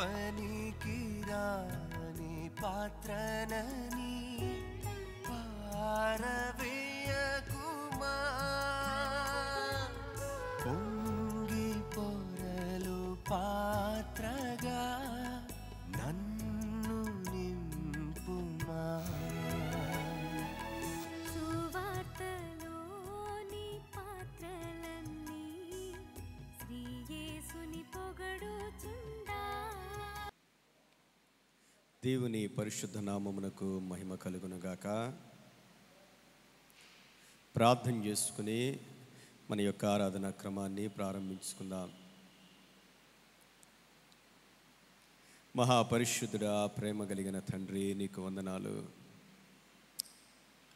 పనికిరాని పాత్రనని పారవేయకుమా, పొంగి పొరలు పాత్రగా నన్ను నింపుమా. సువార్తలోని పాత్రలన్నీ శ్రీ యేసుని పొగడుచుండా. దేవుని పరిశుద్ధ నామమునకు మహిమ కలుగునుగాక. ప్రార్థన చేసుకుని మన యొక్క ఆరాధనా క్రమాన్ని ప్రారంభించుకుందాం. మహాపరిశుద్ధుడా, ప్రేమ కలిగిన తండ్రి, నీకు వందనాలు.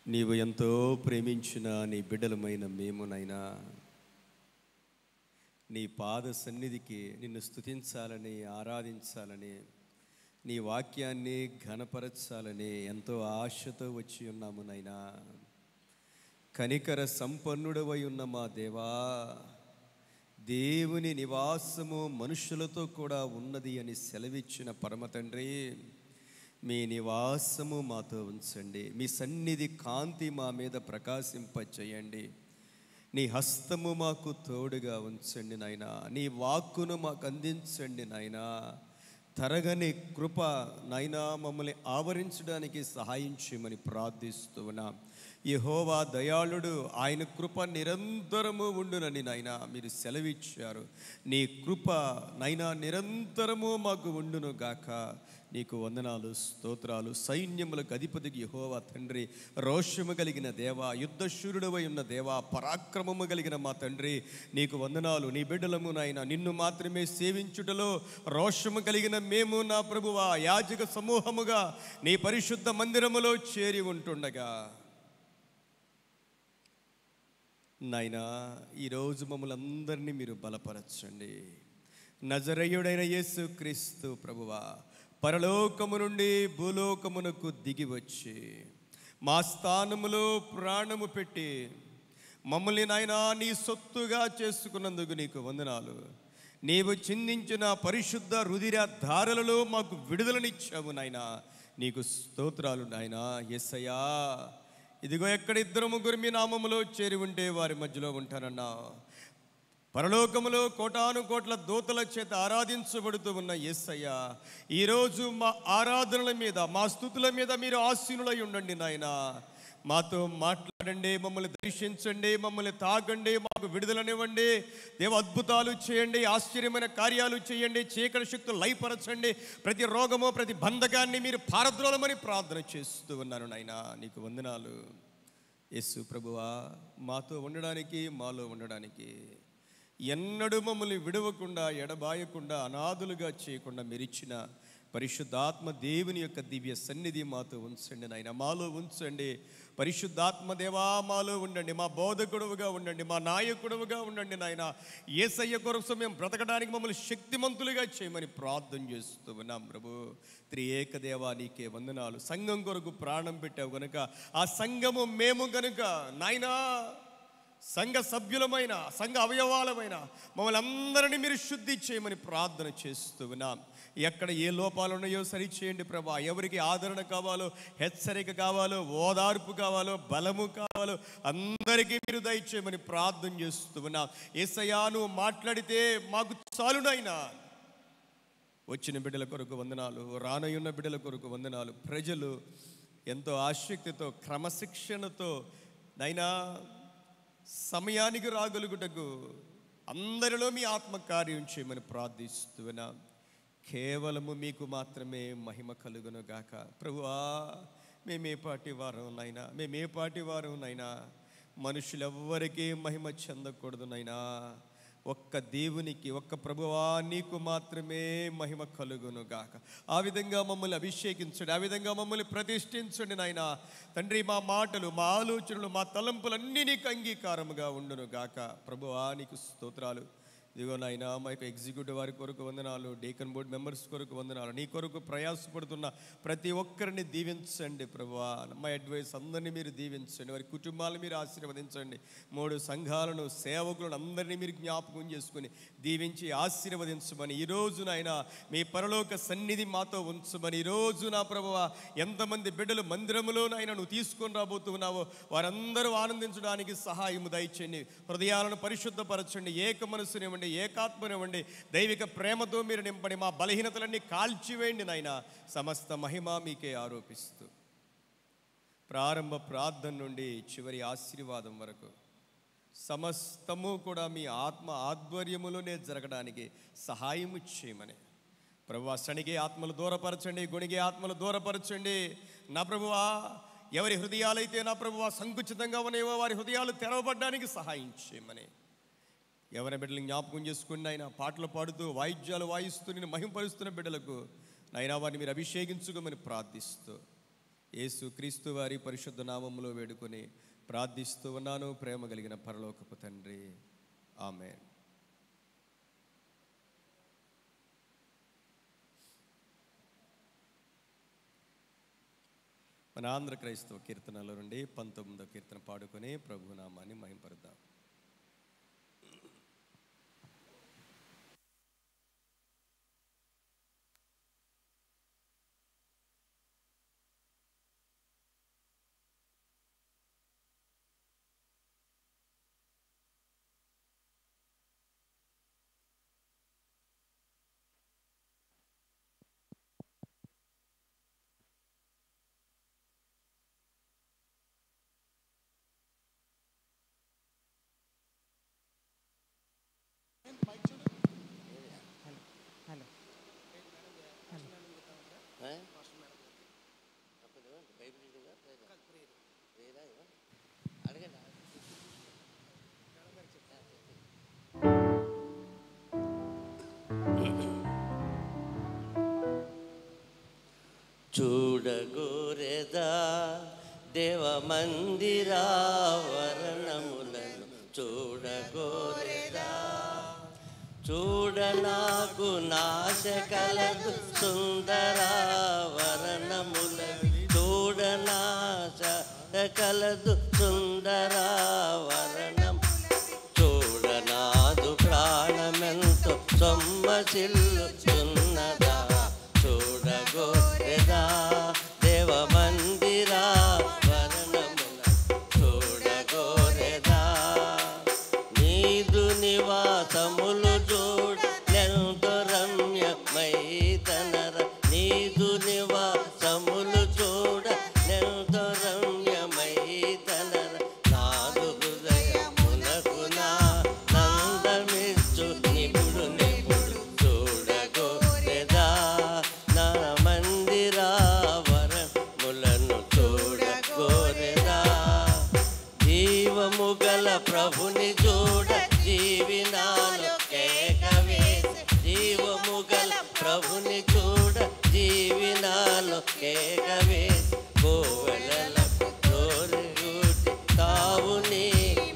నీవు ఎంతో ప్రేమించిన నీ బిడ్డలమైన మేమునైనా నీ పాద సన్నిధికి నిన్ను స్తుతించాలని, ఆరాధించాలని, నీ వాక్యాన్ని ఘనపరచాలని ఎంతో ఆశతో వచ్చి ఉన్నాము నైనా. కనికర సంపన్నుడవై ఉన్న మా దేవా, దేవుని నివాసము మనుషులతో కూడా ఉన్నది అని సెలవిచ్చిన పరమ తండ్రి, మీ నివాసము మాతో ఉంచండి. మీ సన్నిధి కాంతి మా మీద ప్రకాశింపచేయండి. నీ హస్తము మాకు తోడుగా ఉంచండి నాయనా. నీ వాక్కును మాకు అందించండి నాయనా. తరగని కృప నాయనా మమ్మల్ని ఆవరించడానికి సహాయం చేయమని ప్రార్థిస్తూ ఉన్నాం. యెహోవా దయాళుడు, ఆయన కృప నిరంతరము ఉండునని నాయనా మీరు సెలవిచ్చారు. నీ కృప నాయనా నిరంతరము మాకు ఉండును గాక. నీకు వందనాలు, స్తోత్రాలు. సైన్యములకు అధిపతికి యెహోవా తండ్రి, రోషము కలిగిన దేవా, యుద్ధశూరుడవై ఉన్న దేవా, పరాక్రమము కలిగిన మా తండ్రి, నీకు వందనాలు. నీ బిడ్డలము నాయన నిన్ను మాత్రమే సేవించుటలో రోషము కలిగిన మేము నా ప్రభువా యాజక సమూహముగా నీ పరిశుద్ధ మందిరములో చేరి ఉంటుండగా నాయనా ఈరోజు మమ్మల్ని అందరినీ మీరు బలపరచండి. నజరేయుడైన యేసు క్రీస్తు ప్రభువా, పరలోకము నుండి భూలోకమునకు దిగి వచ్చి మా స్థానములో ప్రాణము పెట్టి మమ్మల్ని నాయనా నీ సొత్తుగా చేసుకున్నందుకు నీకు వందనాలు. నీవు చిందించిన పరిశుద్ధ రుధిర ధారలలో మాకు విడుదలనిచ్చావు నాయనా. నీకు స్తోత్రాలు నాయనా. యేసయ్యా, ఇదిగో ఎక్కడ ఇద్దరు ముగ్గురు మీ నామములో చేరి ఉంటే వారి మధ్యలో ఉంటానన్నా. పరలోకములో కోటాను కోట్ల దూతల చేత ఆరాధించబడుతూ ఉన్న యేసయ్యా, ఈరోజు మా ఆరాధనల మీద, మా స్తుతుల మీద మీరు ఆసీనులై ఉండండి నాయనా. మాతో మాట్లాడండి, మమ్మల్ని దర్శించండి, మమ్మల్ని తాకండి, మాకు విడుదలనివ్వండి. దేవ, అద్భుతాలు చేయండి, ఆశ్చర్యమైన కార్యాలు చేయండి, చీకటి శక్తులు లయపరచండి. ప్రతి రోగము, ప్రతి బంధకాన్ని మీరు పారద్రోలమని ప్రార్థన చేస్తూ ఉన్నాను నాయనా. నీకు వందనాలు యేసు ప్రభువా. మాతో ఉండడానికి, మాలో ఉండడానికి, ఎన్నడూ మమ్మల్ని విడవకుండా, ఎడబాయకుండా, అనాథులుగా చేయకుండా మీరిచ్చిన పరిశుద్ధాత్మ దేవుని యొక్క దివ్య సన్నిధి మాతో ఉంచండి నాయన. మాలో ఉంచండి. పరిశుద్ధాత్మ దేవా మాలో ఉండండి. మా బోధకుడువుగా ఉండండి, మా నాయకుడువుగా ఉండండి నాయన. యేసయ్య కొరకు మేము బ్రతకడానికి మమ్మల్ని శక్తిమంతులుగా చేయమని ప్రార్థన చేస్తూ ఉన్నాం ప్రభు. త్రియేక దేవా నీకే వందనాలు. సంఘం కొరకు ప్రాణం పెట్టావు కనుక, ఆ సంఘము మేము కనుక నాయనా, సంఘ సభ్యులమైన, సంఘ అవయవాలమైన మమ్మల్ని అందరినీ మీరు శుద్ధి చేయమని ప్రార్థన చేస్తూ ఉన్నాం. ఎక్కడ ఏ లోపాలు ఉన్నాయో సరిచేయండి ప్రభా. ఎవరికి ఆదరణ కావాలో, హెచ్చరిక కావాలో, ఓదార్పు కావాలో, బలము కావాలో అందరికీ మీరు దయచేయమని ప్రార్థన చేస్తూ ఉన్నాం. యేసయ్యా, నువ్వు మాట్లాడితే మాకు చాలునైనా. వచ్చిన బిడ్డల కొరకు వందనాలు, రానయున్న బిడ్డల కొరకు వందనాలు. ప్రజలు ఎంతో ఆసక్తితో, క్రమశిక్షణతో నైనా సమయానికి రాగలుగుటకు అందరిలో మీ ఆత్మకార్యం చేయమని ప్రార్థిస్తున్నా. కేవలము మీకు మాత్రమే మహిమ కలుగును గాక. ప్రభువా, మేమే పాటి వారం నైనా, మేమే పాటి వారం నైనా, మనుషులెవ్వరికీ మహిమ చెందకూడదు నైనా. ఒక్క దేవునికి, ఒక్క ప్రభువా నీకు మాత్రమే మహిమ కలుగును గాక. ఆ విధంగా మమ్మల్ని అభిషేకించండి, ఆ విధంగా మమ్మల్ని ప్రతిష్ఠించండి నాయనా. తండ్రి, మా మాటలు, మా ఆలోచనలు, మా తలంపులన్నీ నీకు అంగీకారముగా ఉండును గాక. ప్రభువా నీకు స్తోత్రాలు. ఇదిగో నాయన మా యొక్క ఎగ్జిక్యూటివ్ వారి కొరకు వందనాలు, డీకన్ బోర్డ్ మెంబర్స్ కొరకు వందనాలు. నీ కొరకు ప్రయాసపడుతున్న ప్రతి ఒక్కరిని దీవించండి ప్రభువా. మా అడ్వైస్ అందరినీ మీరు దీవించండి, వారి కుటుంబాలను మీరు ఆశీర్వదించండి. 3 సంఘాలను, సేవకులను అందరినీ మీరు జ్ఞాపకం చేసుకుని దీవించి ఆశీర్వదించమని ఈరోజు నాయన మీ పరలోక సన్నిధి మాతో ఉంచమని ఈరోజు నా ప్రభువా ఎంతమంది బిడ్డలు మందిరములో నాయన నువ్వు తీసుకొని రాబోతున్నావో వారందరూ ఆనందించడానికి సహాయం దయచేయండి. హృదయాలను పరిశుద్ధపరచండి, ఏక మనసునివ్వండి, ఏకాత్మనివ్వండి, దైవిక ప్రేమతో మీరు నింపండి. మా బలహీనతలన్నీ కాల్చివేయండి నాయన. సమస్త మహిమ మీకే ఆరోపిస్తూ ప్రారంభ ప్రార్థన నుండి చివరి ఆశీర్వాదం వరకు సమస్తము కూడా మీ ఆత్మ ఆధ్వర్యములోనే జరగడానికి సహాయము చేయమని ప్రభువా. శనిగే ఆత్మలు దూరపరచండి, గుణిగే ఆత్మలు దూరపరచండి నా ప్రభువా. ఎవరి హృదయాలైతే నా ప్రభువా సంకుచితంగా ఉన్నాయో వారి హృదయాలు తెరవబడ్డానికి సహాయం చేయమని ఎవరి బిడ్డలు జ్ఞాపకం చేసుకుని ఆయన పాటలు పాడుతూ వాయిద్యాలు వాయిస్తూ నేను మహింపరుస్తున్న బిడ్డలకు నైనా వారిని మీరు అభిషేకించుకోమని ప్రార్థిస్తూ యేసు క్రీస్తు వారి పరిశుద్ధ నామములో వేడుకొని ప్రార్థిస్తూ ఉన్నాను ప్రేమ కలిగిన పరలోకపు తండ్రి, ఆమేన్. మన ఆంధ్ర క్రైస్తవ కీర్తనలో నుండి 19వ కీర్తన పాడుకొని ప్రభు నామాన్ని మహింపరుద్దాం. చూడగోరెదా దేవ మందిరావరణములను చూడగోరెదా, చూడ నాకు నాశ కలదు సుందరావరణములను చూడ నాశ కలదు సుందరావరణం, చూడ నాదు ప్రాణమెంతో సొమ్మసిల్లుచున్నదా, చూడగోరెదా దేవ మందిరావరణములను చూడగోరెదా, నీదు నివాసములు చూడెంతో రమ్యమైతనర, నీదు నివాసములు చూడెంతో రమ్యమైతనర, నాదు హృదయమునకు నా నందమిచ్చు నిపుడు నిపుడు చూడగోరెదా, నా మందిరావరణములను చూడగోరెదా, జీవము గల ప్రభుని చూడ జీవినాలు కేక వేసి, జీవము గల ప్రభుని చూడ జీవినాలు కేక వేసి, కోవెలకు తోరుగుటి తావు నీ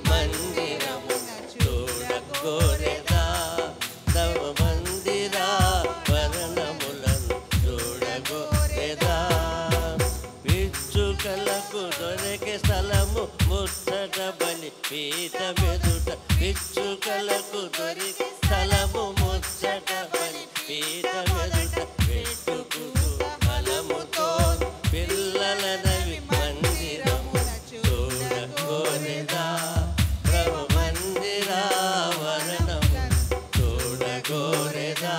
మందిరమున చూడగోరెదా, తవ మందిరావరణములను చూడగోరెదా, పిచ్చుకలకు దొరికే స్థలము ముచ్చట బలి పీఠమెదుట, పిచ్చుకలకు దొరికే స్థలము ముచ్చట బలి పీఠమెదుట, పెట్టుకుతూ బలముతో పిల్లలనవి మందిరమున చూడగోరెదా, ప్రభు మందిరావరణమును చూడగోరెదా,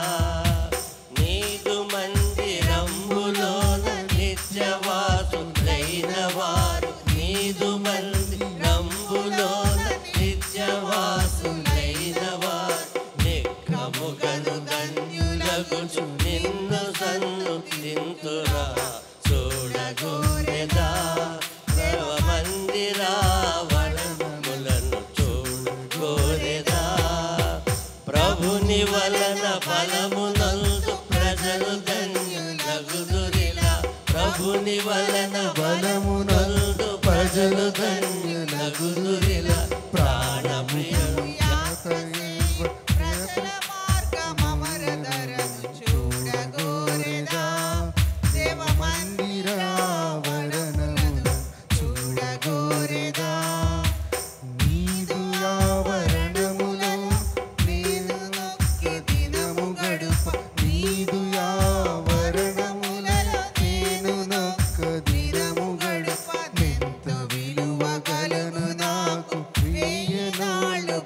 నీదు మందిరములోన నిత్యవాసులైన వారు, నీదు మందిరములోన నిత్యవాసులైన వారు, నిక్కముగను ధన్యులగుచు నిన్ను సన్నుతింతురా, చూడగోరెదా ప్రభు మందిరావరణములను చూడగోరెదా, ప్రభుని వలన ఫలమునందు ప్రజలు ధన్యులగుదురిలా, ప్రభుని వలన బలమునందు ప్రజలు ధన్యులగుదురిలా, ప్రాణప్రియము యాత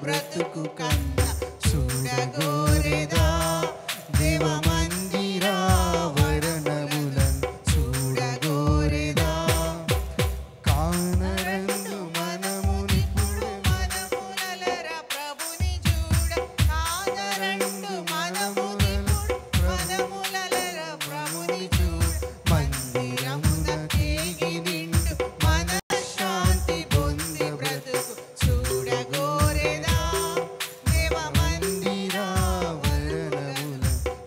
బ్రతుకు కన్నా చూడగోరెదా దేవ మందిరావరణములను చూడగోరెదా కానరందు మనమునిప్పుడు మనములరా ప్రభుని చూడ కానరందు మనమునిప్పుడు మనములరా ప్రభుని చూడ మందిరమున తిరిగి నిండు మన శాంతి పొంది బ్రతుకు చూడగోరెదా దేవ మందిరావరణములను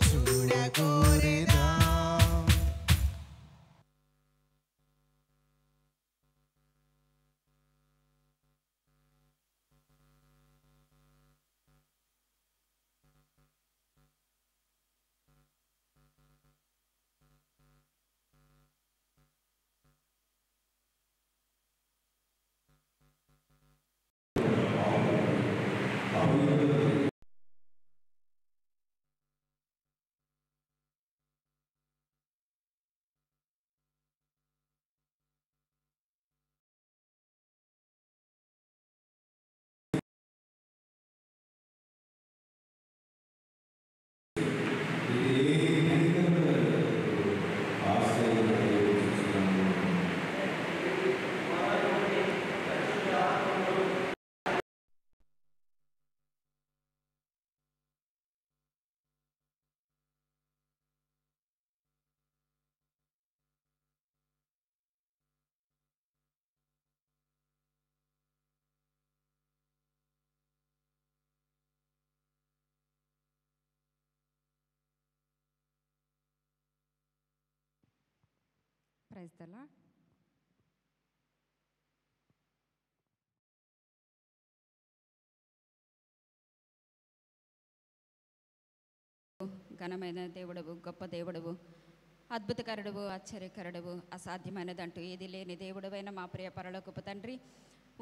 చూడగోరెదా. Praise the Lord. ఘనమైన దేవుడవు, గొప్ప దేవుడవు, అద్భుతకరుడవు, ఆశ్చర్యకరుడవు, అసాధ్యమైనదంటూ ఏది లేని దేవుడవైన మా ప్రియ పరలోకపు తండ్రి,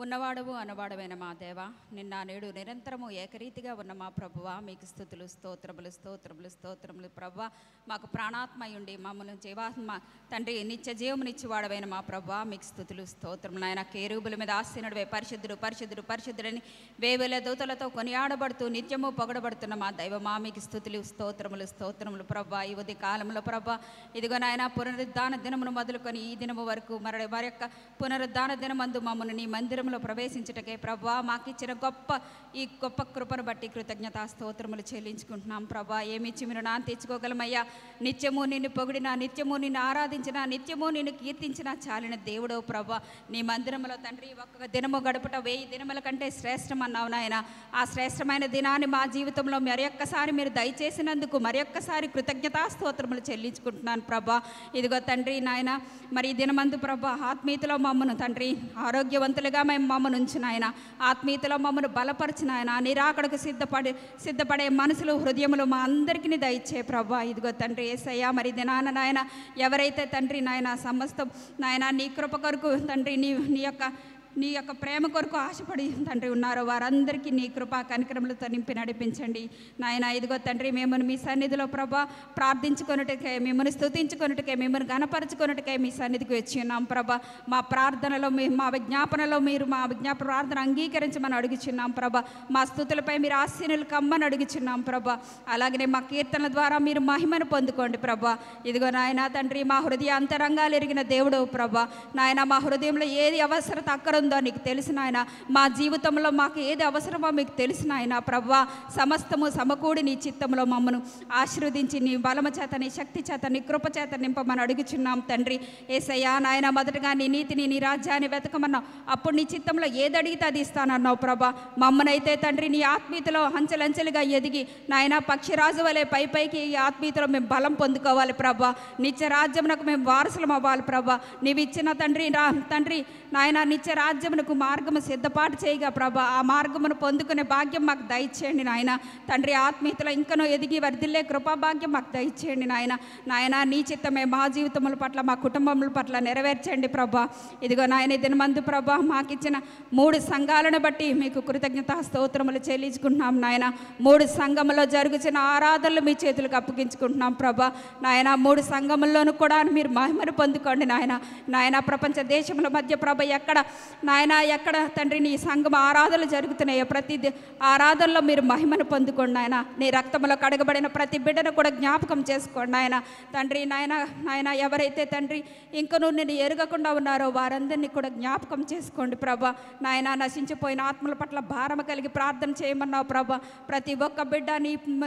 ఉన్నవాడవు అనవాడవైన మా దేవ, నిన్న నేడు నిరంతరము ఏకరీతిగా ఉన్న మా ప్రభువా, మీకు స్తుతులు, స్తోత్రములు, స్తోత్రములు, స్తోత్రములు. ప్రభువా, మాకు ప్రాణాత్మయుండి మమ్మల్ని జీవాత్మ తండ్రి నిత్య జీవమునిచ్చివాడవైన మా ప్రభువా, మీకు స్తుతులు, స్తోత్రములు. ఆయన కేరూబుల మీద ఆసీనుడివై పరిశుద్ధుడు పరిశుద్ధుడు పరిశుద్ధుడని వేవేల దూతలతో కొనియాడబడుతూ నిత్యము పొగడబడుతున్న మా దైవమా, మీకు స్తుతులు, స్తోత్రములు, స్తోత్రములు. ప్రభువా, ఈ ఉదయ కాలంలో ప్రభువా, ఇదిగో నాయన పునరుద్ధాన దినమును మొదలుకొని ఈ దినము వరకు మరి యొక్క పునరుద్ధాన దినమందు మమ్మల్ని నీ మందిరం ప్రవేశించుటకే ప్రభువా, మాకు ఇచ్చిన ఈ గొప్ప కృపను బట్టి కృతజ్ఞతా స్తోత్రములు చెల్లించుకుంటున్నాం. ప్రభువా, ఏమిచ్చి మీరు నాన్న తెచ్చుకోగలమయ్యా? నిత్యము నిన్ను పొగిడినా, నిత్యము నిన్ను ఆరాధించినా, నిత్యము నిన్ను కీర్తించినా చాలిన దేవుడవు ప్రభువా. నీ మందిరంలో తండ్రి ఒక్క దినము గడుపుట 1000 దినముల కంటే శ్రేష్టమన్నావు నాయన. ఆ శ్రేష్టమైన దినాన్ని మా జీవితంలో మరొక్కసారి మీరు దయచేసినందుకు మరొక్కసారి కృతజ్ఞతా స్తోత్రములు చెల్లించుకుంటున్నాను ప్రభా. ఇదిగో తండ్రి నాయన, మరి ఈ దినమందు ప్రభా ఆత్మీయతలో మమ్మను తండ్రి ఆరోగ్యవంతులుగా మేము మమ్మను ఉంచిన ఆయన, ఆత్మీయతలో మమ్మను బలపరిచిన ఆయన, నిరాకడకు సిద్ధపడే మనసులు హృదయములు మా అందరికీ దయచే ప్రభా. ఇదిగో తండ్రి యేసయ్యా, మరి దినాన నాయన ఎవరైతే తండ్రి నాయన సమస్తం నాయన నీ కృప కొరకు తండ్రి నీ యొక్క ప్రేమ కొరకు ఆశపడి తండ్రి ఉన్నారో వారందరికీ నీ కృపా కనికరములతో నింపి నడిపించండి నాయన. ఇదిగో తండ్రి మిమ్మల్ని మీ సన్నిధిలో ప్రభా ప్రార్థించుకొనుటకే, మిమ్మల్ని స్తుతించుకొనుటకే, మిమ్మల్ని గణపరచుకొనుటకే మీ సన్నిధికి వచ్చి ఉన్నాం ప్రభా. మా ప్రార్థనలో మా విజ్ఞాపనలో మీరు మా ప్రార్థన అంగీకరించమని అడుగుచున్నాం ప్రభా. మా స్తుతులపై మీరు ఆశీనులు కమ్మని అడుగుచున్నాం ప్రభా. అలాగనే మా కీర్తనల ద్వారా మీరు మహిమను పొందుకోండి ప్రభా. ఇదిగో నాయన తండ్రి, మా హృదయ అంతరంగాలు ఎరిగిన దేవుడవు ప్రభా. నాయన మా హృదయంలో ఏది అవసరత అక్కర ఉందో నీకు తెలిసిన ఆయన, మా జీవితంలో మాకు ఏది అవసరమో మీకు తెలిసిన ఆయన ప్రభా. సమస్తము సమకూడి నీ చిత్తంలో మమ్మను ఆశీర్వదించి నీ బలము చేత, నీ శక్తి చేత, నీ కృప చేత నింపమని అడుగుచున్నాం తండ్రి. యేసయ్యా నాయన, మొదటగా నీ నీతిని నీ రాజ్యాన్ని వెతకమన్నావు, అప్పుడు నీ చిత్తంలో ఏది అడిగితే అది ఇస్తానన్నావు ప్రభా. మమ్మనైతే తండ్రి నీ ఆత్మీయతలో అంచెలంచెలుగా ఎదిగి నాయన పక్షిరాజు వలె పైకి ఈ ఆత్మీయతలో మేము బలం పొందుకోవాలి ప్రభా. నిత్య రాజ్యమునకు మేము వారసులం అవ్వాలి ప్రభా. నీవు ఇచ్చిన తండ్రి నాయన నిత్య రాజ్యమునకు మార్గము సిద్ధపాటు చేయగా ప్రభా, ఆ మార్గమును పొందుకునే భాగ్యం మాకు దయచేయండి నాయన. తండ్రి ఆత్మీయతలో ఇంకనూ ఎదిగి వర్ధిల్లే కృపా భాగ్యం మాకు దయచేయండి నాయన. నీ చిత్తమే మా జీవితముల పట్ల, మా కుటుంబముల పట్ల నెరవేర్చండి ప్రభా. ఇదిగో నాయన దినమందు ప్రభా మాకిచ్చిన 3 సంఘాలను బట్టి మీకు కృతజ్ఞతా స్తోత్రములు చెల్లించుకుంటున్నాం నాయన. 3 సంఘములో జరుగుతున్న ఆరాధనలు మీ చేతులకు అప్పగించుకుంటున్నాం ప్రభా. నాయన 3 సంఘముల్లోనూ కూడా మీరు మహిమను పొందుకోండి నాయన. ప్రపంచ దేశముల మధ్య ప్రభ ఎక్కడ నాయన ఎక్కడ తండ్రి నీ సంఘం ఆరాధనలు జరుగుతున్నాయో ప్రతి ఆరాధనలో మీరు మహిమను పొందుకోండి నాయన. నీ రక్తంలో కడగబడిన ప్రతి బిడ్డను కూడా జ్ఞాపకం చేసుకోండి నాయన. తండ్రి నాయన ఎవరైతే తండ్రి ఇంకనూ నేను ఎరగకుండా ఉన్నారో వారందరినీ కూడా జ్ఞాపకం చేసుకోండి ప్రభా. నాయన నశించిపోయిన ఆత్మల పట్ల భారం కలిగి ప్రార్థన చేయమన్నావు ప్రభా. ప్రతి ఒక్క బిడ్డ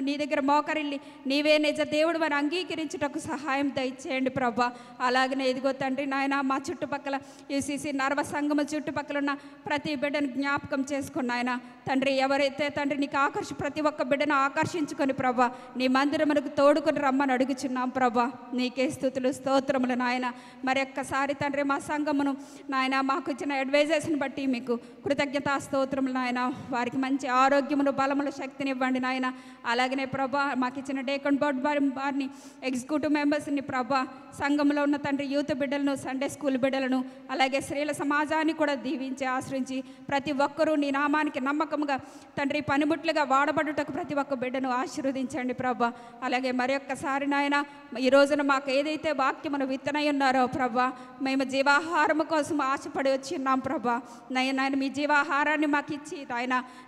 నీ దగ్గర మోకరిల్లి నీవే నిజ దేవుడు అని అంగీకరించుటకు సహాయం దయచేయండి ప్రభా. అలాగనే ఇదిగో తండ్రి నాయన మా చుట్టుపక్కల యూసీసీ నర్వ సంఘము చుట్టుపక్కల ఉన్న ప్రతి బిడ్డను జ్ఞాపకం చేసుకుని నాయన. తండ్రి ఎవరైతే తండ్రి నీకు ప్రతి ఒక్క బిడ్డను ఆకర్షించుకొని ప్రభా నీ మందిరమునకు తోడుకొని రమ్మని అడుగుచున్నాం ప్రభా. నీకే స్తుతులు స్తోత్రములు నాయన. మరి ఒక్కసారి తండ్రి మా సంఘమును నాయన మాకు ఇచ్చిన అడ్వైజర్స్ని బట్టి మీకు కృతజ్ఞతా స్తోత్రములు నాయన. వారికి మంచి ఆరోగ్యమును బలములు శక్తిని ఇవ్వండి నాయన. అలాగనే ప్రభా మాకు ఇచ్చిన డేకన్ బోర్డ్ వారిని ఎగ్జిక్యూటివ్ మెంబర్స్ని ప్రభా, సంఘంలో ఉన్న తండ్రి యూత్ బిడ్డలను, సండే స్కూల్ బిడ్డలను, అలాగే స్త్రీల సమాజాన్ని కూడా దీవించి ఆశ్రయించి ప్రతి ఒక్కరూ నీ నామానికి నమ్మకంగా తండ్రి పనిముట్లుగా వాడబడుటకు ప్రతి ఒక్క బిడ్డను ఆశీర్వదించండి ప్రభా. అలాగే మరి ఒక్కసారి నాయన ఈ రోజున మాకు ఏదైతే వాక్యమును విత్తనై ఉన్నారో ప్రభా, మేము జీవాహారము కోసం ఆశపడి వచ్చి ఉన్నాం ప్రభా. నాయన మీ జీవాహారాన్ని మాకు ఇచ్చి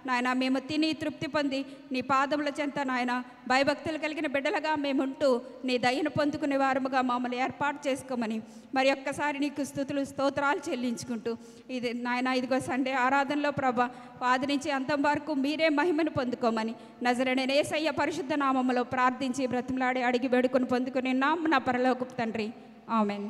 నాయన మేము తిని తృప్తి పొంది నీ పాదముల చెంత నాయన భయభక్తులు కలిగిన బిడ్డలుగా మేముంటూ నీ దయను పొందుకునే వారముగా మమ్మల్ని ఏర్పాటు చేసుకోమని మరి ఒక్కసారి నీకు స్తుతులు స్తోత్రాలు చెల్లించుకుంటూ ఇది నాయన ఇదిగో సండే ఆరాధనలో ప్రభా ఆది నుంచి అంతం వరకు మీరే మహిమను పొందుకోమని నజరేయుడైన యేసయ్య పరిశుద్ధ నామములో ప్రార్థించి బ్రతిమలాడి అడిగి వేడుకొని పొందుకుని నా పరలోకపు తండ్రి ఆమెన్.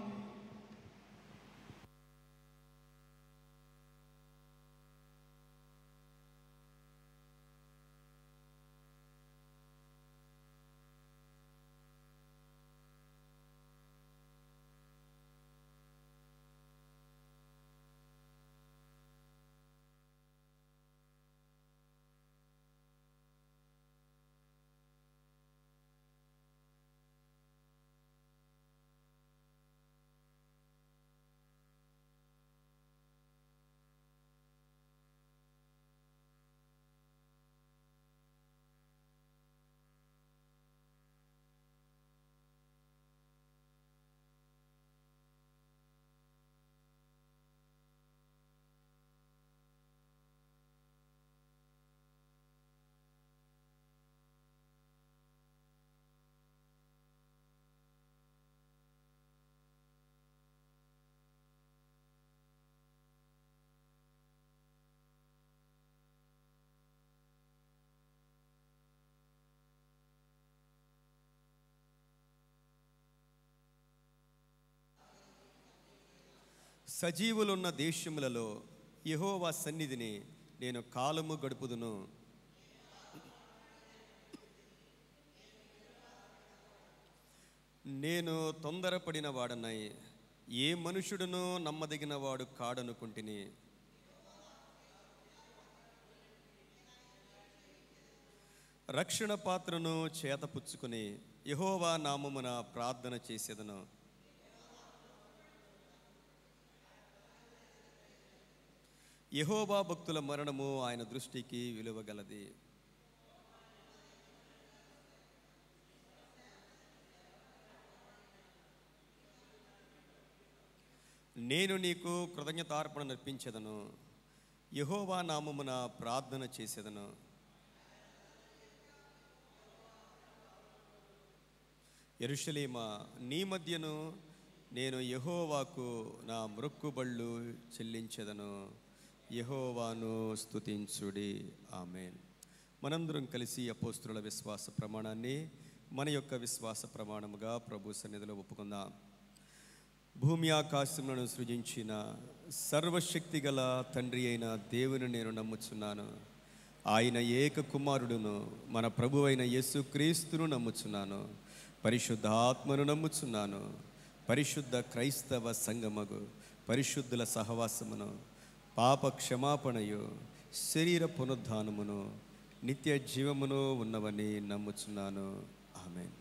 సజీవులున్న దేశములలో యెహోవా సన్నిధిని నేను కాలము గడుపుదును. నేను తొందరపడిన వాడనై ఏ మనుషుడునో నమ్మదగిన వాడు కాడనుకుంటుని. రక్షణ పాత్రను చేతపుచ్చుకుని యెహోవా నామమున ప్రార్థన చేసేదను. యెహోవా భక్తుల మరణము ఆయన దృష్టికి విలువగలది. నేను నీకు కృతజ్ఞతార్పణ నర్పించెదను, యెహోవా నామమున ప్రార్థన చేసేదను. యెరూషలేమా, నీ మధ్యను నేను యెహోవాకు నా మ్రొక్కుబళ్ళు చెల్లించెదను. యెహోవాను స్తుతించుడి. ఆమేన్. మనందరం కలిసి అపోస్తుల విశ్వాస ప్రమాణాన్ని మన యొక్క విశ్వాస ప్రమాణముగా ప్రభు సన్నిధిలో ఒప్పుకుందాం. భూమి ఆకాశములను సృజించిన సర్వశక్తి గల తండ్రి అయిన దేవుని నేను నమ్ముచున్నాను. ఆయన ఏక కుమారుడును మన ప్రభు అయిన యేసుక్రీస్తును నమ్ముచున్నాను. పరిశుద్ధాత్మను నమ్ముచున్నాను. పరిశుద్ధ క్రైస్తవ సంగమగు పరిశుద్ధుల సహవాసమును, పాప క్షమాపణయు, శరీర పునరుద్ధానమును, నిత్య జీవమును ఉన్నవని నమ్ముచున్నాను. ఆమేన్.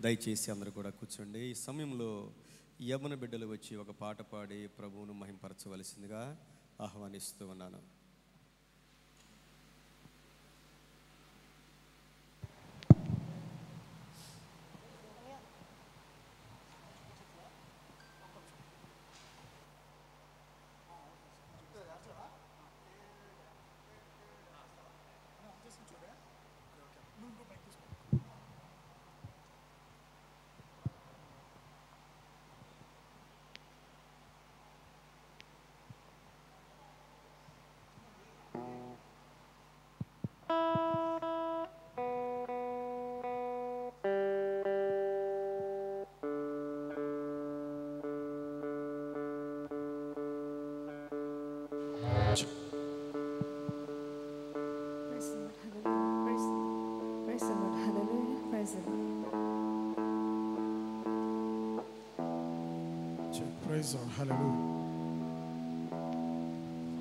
దయచేసి అందరూ కూడా కూర్చోండి. ఈ సమయంలో యవ్వన బిడ్డలు వచ్చి ఒక పాట పాడి ప్రభువును మహింపరచవలసిందిగా ఆహ్వానిస్తూ ఉన్నాను. Praise God. Hallelujah.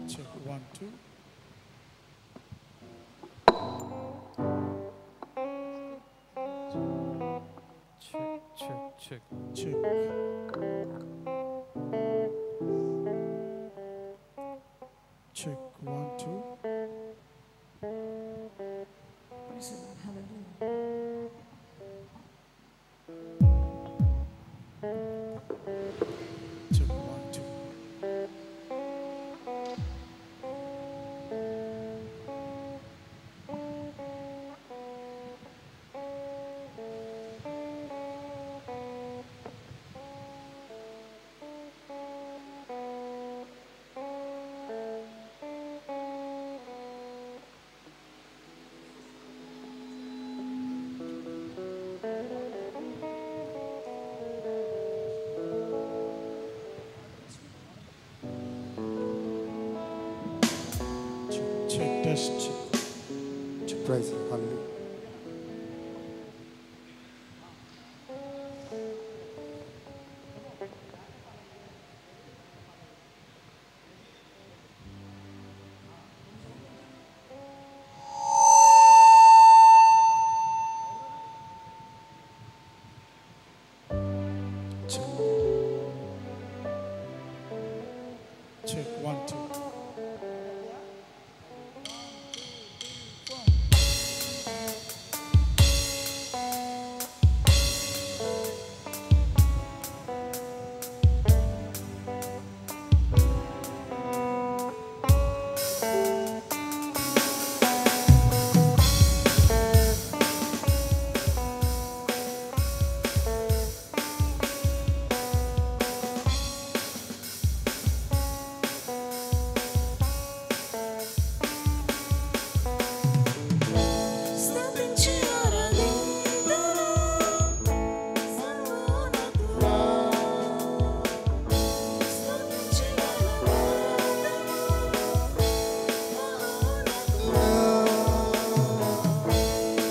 Check 1, 2. Check. Check. Check 1, 2. Check 1, 2. Check, test. Praise Him. Hallelujah. Check 1, 2.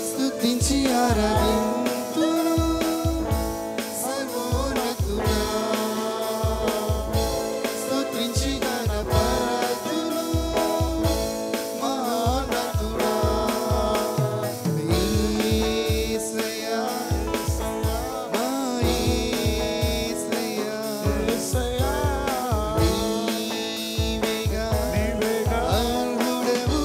స్తుతించి ఆరాధింతును సర్వోన్నతుడా. స్తుతించి ఘనపరతును మహోన్నతుడా. యేసయ్యా, మా యేసయ్యా, నీవేగా అర్హుడవు.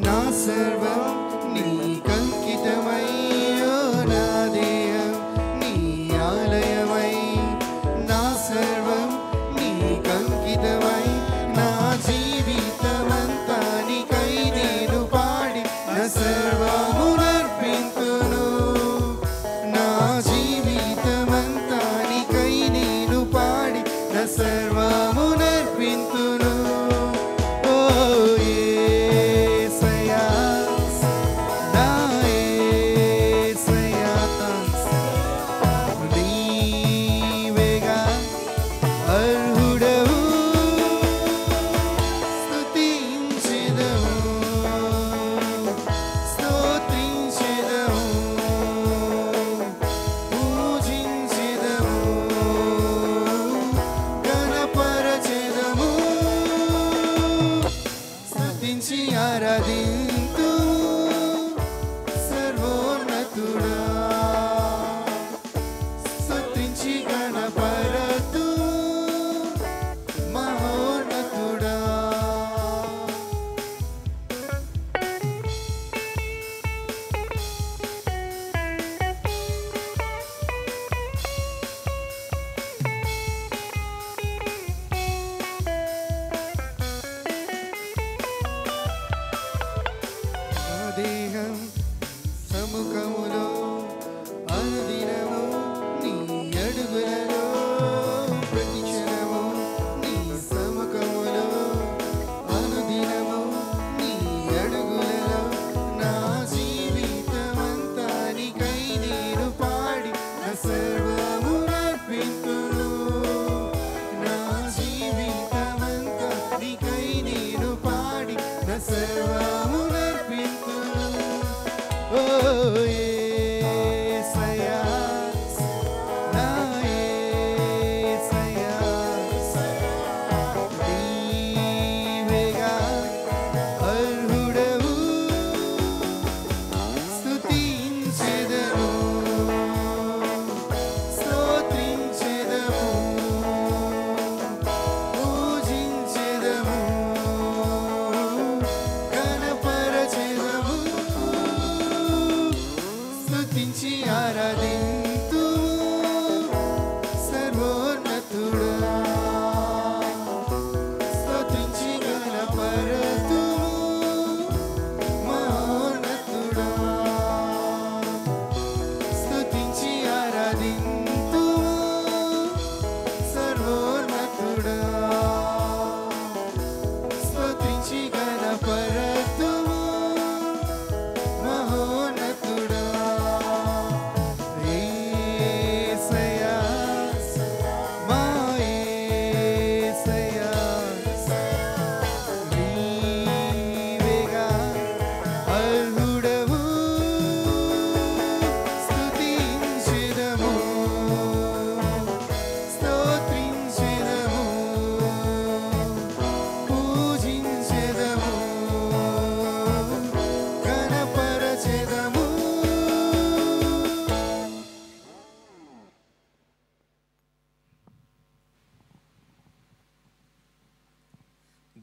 నా సర్వం నీకంకితమయ్యో, నా దేహం నీ ఆలయమై. నా సర్వం నీకంకితమై, నా జీవితమంతా నీకై నేను పాడి నా సర్వమునర్పింతును. నా జీవితమంతా నీకై నేను పాడి నా సర్వమునర్పింతును. ఓ యేసయ్యా, నా యేసయ్యా, నీవేగా అర్హుడవు. స్తుతించెదము, స్తోత్రించెదము, పూజించెదము, గణపరచెదము.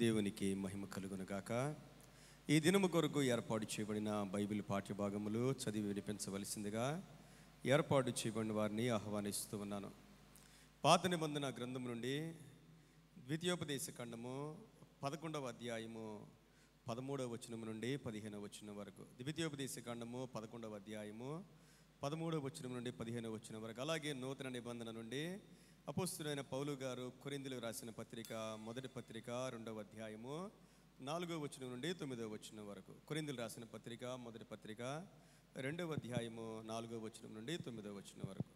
దేవునికి మహిమ కలుగునుగాక. ఈ దినము కొరకు ఏర్పాటు చేయబడిన బైబిల్ పాఠ్యభాగములు చదివి వినిపించవలసిందిగా ఏర్పాటు చేయబడిన వారిని ఆహ్వానిస్తూ ఉన్నాను. పాత నిబంధన గ్రంథం నుండి ద్వితీయోపదేశ ఖండము 11వ అధ్యాయము 13వ వచనం నుండి 15వ వచనం వరకు. ద్వితీయోపదేశ ఖండము 11వ అధ్యాయము 13వ వచనం నుండి 15వ వచనం వరకు. అలాగే నూతన నిబంధన నుండి అపోస్తులైన పౌలు గారు కొరింథీయులకు రాసిన పత్రిక మొదటి పత్రిక 2వ అధ్యాయము 4వ వచనం నుండి 9వ వచనం వరకు. కొరింథీయులకు రాసిన పత్రిక మొదటి పత్రిక 2వ అధ్యాయము 4వ వచనం నుండి 9వ వచనం వరకు.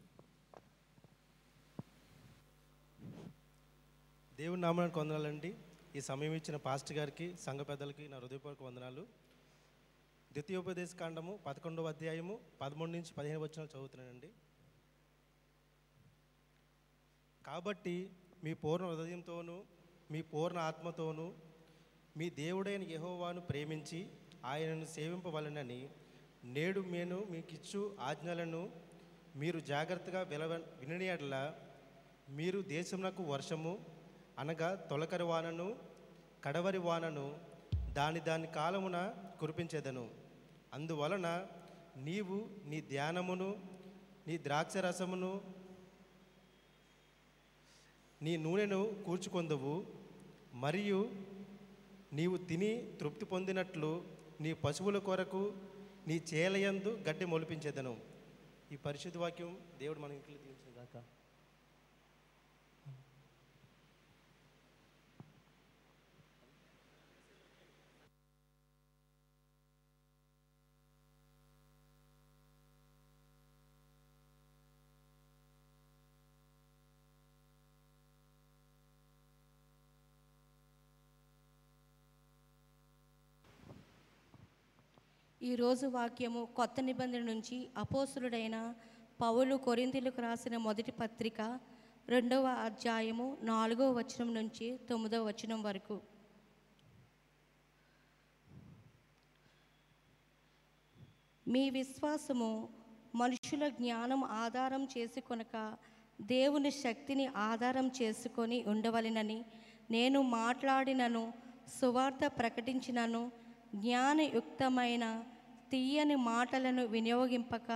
దేవుని నామానికి వందనాలండి. ఈ సమయం ఇచ్చిన పాస్టర్ గారికి, సంఘ పెద్దలకి నా హృదయపూర్వక వందనాలు. ద్వితీయోపదేశ కాండము 11వ అధ్యాయము 13 నుంచి 15 వచనాలు చదువుతున్నానండి. కాబట్టి మీ పూర్ణ హృదయంతోనూ మీ పూర్ణ ఆత్మతోనూ మీ దేవుడైన యెహోవాను ప్రేమించి ఆయనను సేవింపవలెనని నేడు నేను మీకిచ్చు ఆజ్ఞలను మీరు జాగ్రత్తగా వినని యెడల మీరు దేశమునకు వర్షము అనగా తొలకరి వానను కడవరి వానను దాని కాలమున కురిపించెదను. అందువలన నీవు నీ ధ్యానమును నీ ద్రాక్షరసమును నీ నూనెను కూర్చుకొందువు. మరియు నీవు తిని తృప్తి పొందినట్లు నీ పశువుల కొరకు నీ చేలయందు గడ్డి మొలిపించెదను. ఈ పరిశుద్ధ వాక్యం దేవుడు మన ఇంట్లో దీవించుగాక. ఈరోజు వాక్యము కొత్త నిబంధన నుంచి అపోస్తులుడైన పౌలు కొరింథీయులకు రాసిన మొదటి పత్రిక 2వ అధ్యాయము 4వ వచనం నుంచి 9వ వచనం వరకు. మీ విశ్వాసము మనుషుల జ్ఞానం ఆధారం చేసుకొనక దేవుని శక్తిని ఆధారం చేసుకొని ఉండవలెనని నేను మాట్లాడినను సువార్త ప్రకటించినను జ్ఞానయుక్తమైన తీయని మాటలను వినియోగింపక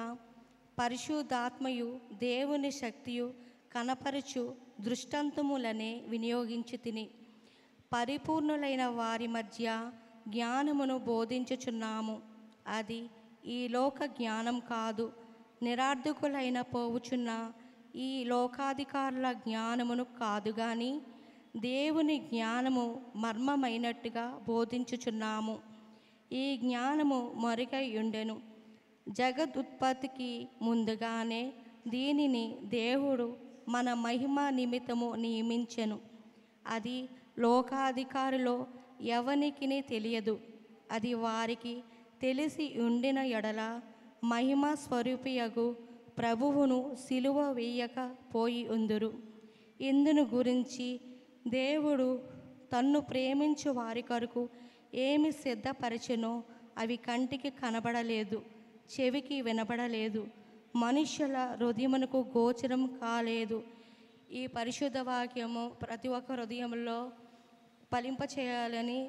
పరిశుద్ధాత్మయు దేవుని శక్తియు కనపరచు దృష్టాంతములనే వినియోగించి తిని పరిపూర్ణులైన వారి మధ్య జ్ఞానమును బోధించుచున్నాము. అది ఈ లోక జ్ఞానం కాదు, నిరార్థకులైన పోవుచున్న ఈ లోకాధికారుల జ్ఞానమును కాదు గాని దేవుని జ్ఞానము మర్మమైనట్టుగా బోధించుచున్నాము. ఈ జ్ఞానము మరుగై ఉండెను. జగదుత్పత్తికి ముందుగానే దీనిని దేవుడు మన మహిమ నిమిత్తము నియమించెను. అది లోకాధికారులో ఎవనికిని తెలియదు. అది వారికి తెలిసి ఉండిన ఎడల మహిమ స్వరూపియగు ప్రభువును సిలువ వేయక పోయి ఉందురు. ఇందును గురించి దేవుడు తన్ను ప్రేమించు వారి కొరకు ఏమి సిద్ధపరచెనో అవి కంటికి కనబడలేదు, చెవికి వినబడలేదు, మనుష్యుల హృదయమునకు గోచరం కాలేదు. ఈ పరిశుద్ధ వాక్యము ప్రతి ఒక్క హృదయంలో ఫలింపచేయాలని.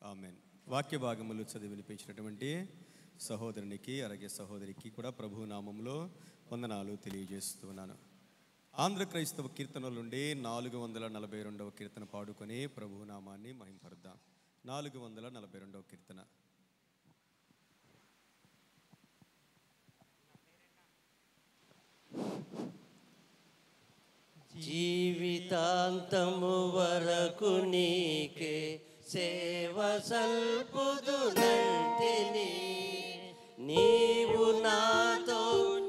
ఆమేన్. వాక్య భాగములు చదివి వినిపించినటువంటి సహోదరునికి అలాగే సహోదరికి కూడా ప్రభు నామములో వందనాలు తెలియజేస్తున్నాను. ఆంధ్ర క్రైస్తవ కీర్తనల నుండి 442వ కీర్తన పాడుకొని ప్రభు నామాన్ని మహింపరుద్దాం. 442వ కీర్తన. జీవితాంతము వరకు నీకే సేవ సల్పుదునంటిని నీవు నాతో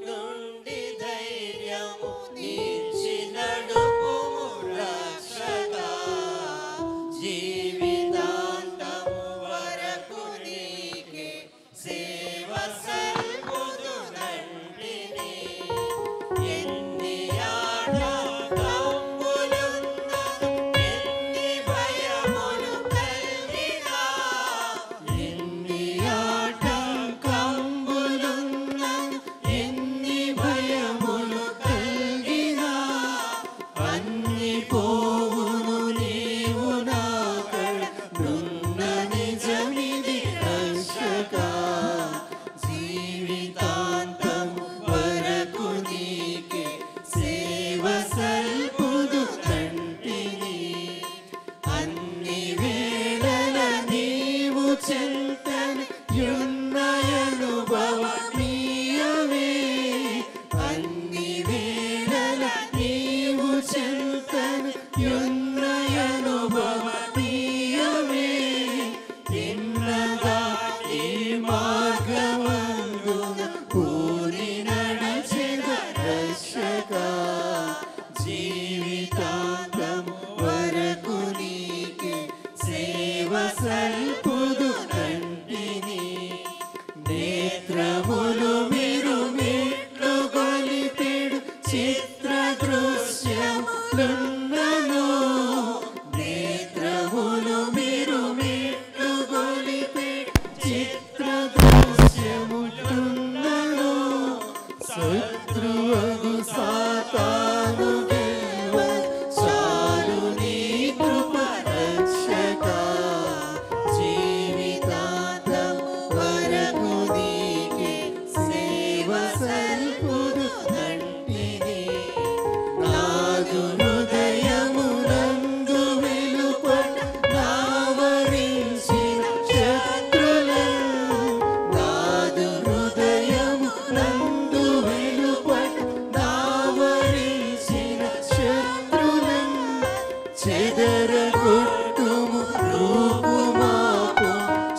నుండి ధైర్యము నిలిచి నడుపుము రక్షగా. జీవితాంతము వరకు నీకే సేవ సల్పుదునంటిని ఎన్ని ఆటంకములున్నను ఎన్ని భయములు కలిగినా జీవితాంతము వరకు నీకే సేవ సల్పుదు నంటిని. నేత్రములు మీరు మెట్లు గొలిపెడు చిత్ర దృశ్యములున్నను. నేత్రములు మీరు మెట్లు గొలిపెడు చిత్ర దృశ్యములున్నను. శత్రువగు సాతాను గెలువ చాలు నీ కృప రక్షక. జీవితాంతము వరకు నీకే సేవ సల్పుదు నంటిని. నాదు హృదయమునందు వెలుపట నావరించిన శత్రులను. నాదు హృదయమునందు వెలుపట నావరించిన శత్రులను. చెదరగొట్టుము రూపుమాపు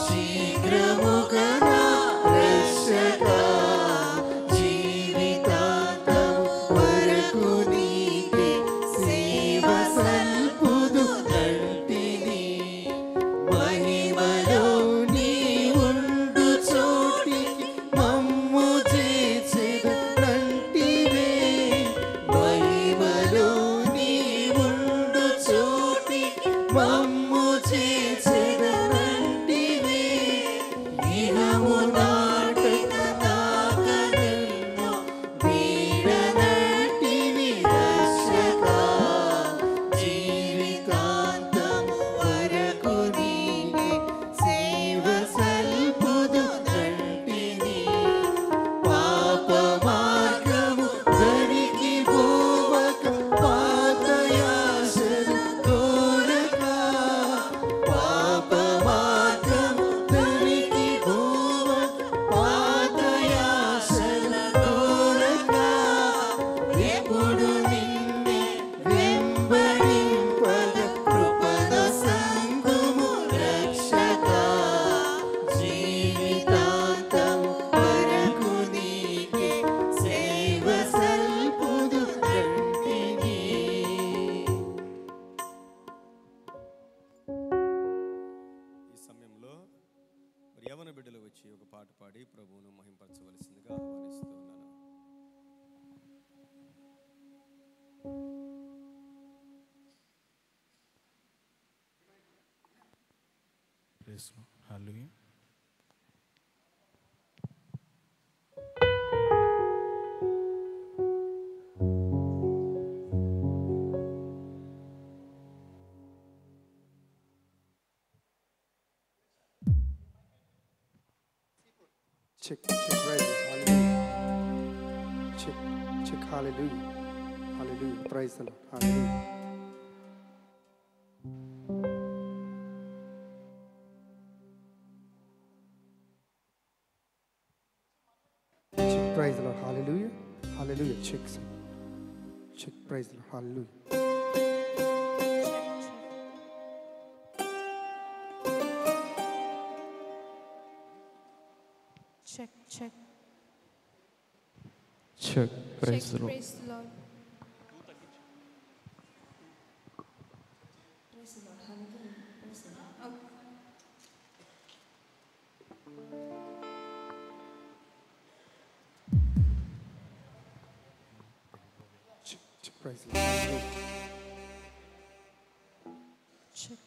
శీఘ్రముగా నా రక్షక. జీవితాంతము వరకు నీకే సేవ సల్పుదు నంటిని. మహిమలో నీ ఉండు చోటికి మమ్ము చేర్చెదు నంటివే. మహిమలో నీ ఉండు చోటికి మమ్ము చేర్చెదు నంటివే. ఇహము నాటక నాకనెన్నో వీడనంటివి రక్షక. జీవితాంతము వరకు నీకే సేవ సల్పుదు నంటిని. పాప మార్గము దరికి పోవక పాతయాశలు కోరక. పాప మార్గము దరికి పోవక పాతయాశలు కోరక. ఎప్పుడు నిన్నే వెంబడింపగ కృపద సంగుము రక్షక. జీవితాంతము వరకు నీకే సేవ సల్పుదు నంటిని. ఈ సమయంలో మరి యవన బిడ్డలు వచ్చి ఒక పాట పాడి ప్రభువును మహింపరచవలసిందిగా ఆహ్వానిస్తూ ఉన్నాను. Praise the Lord. Hallelujah. Check, right. Hallelujah. Check, hallelujah. Hallelujah. Praise the Lord. Hallelujah. Check, praise the Lord. Hallelujah. Hallelujah. Check. Praise the Lord. Hallelujah. Check. Praise the Lord. Praise the Lord. Check, praise the Lord. Hallelujah. Check.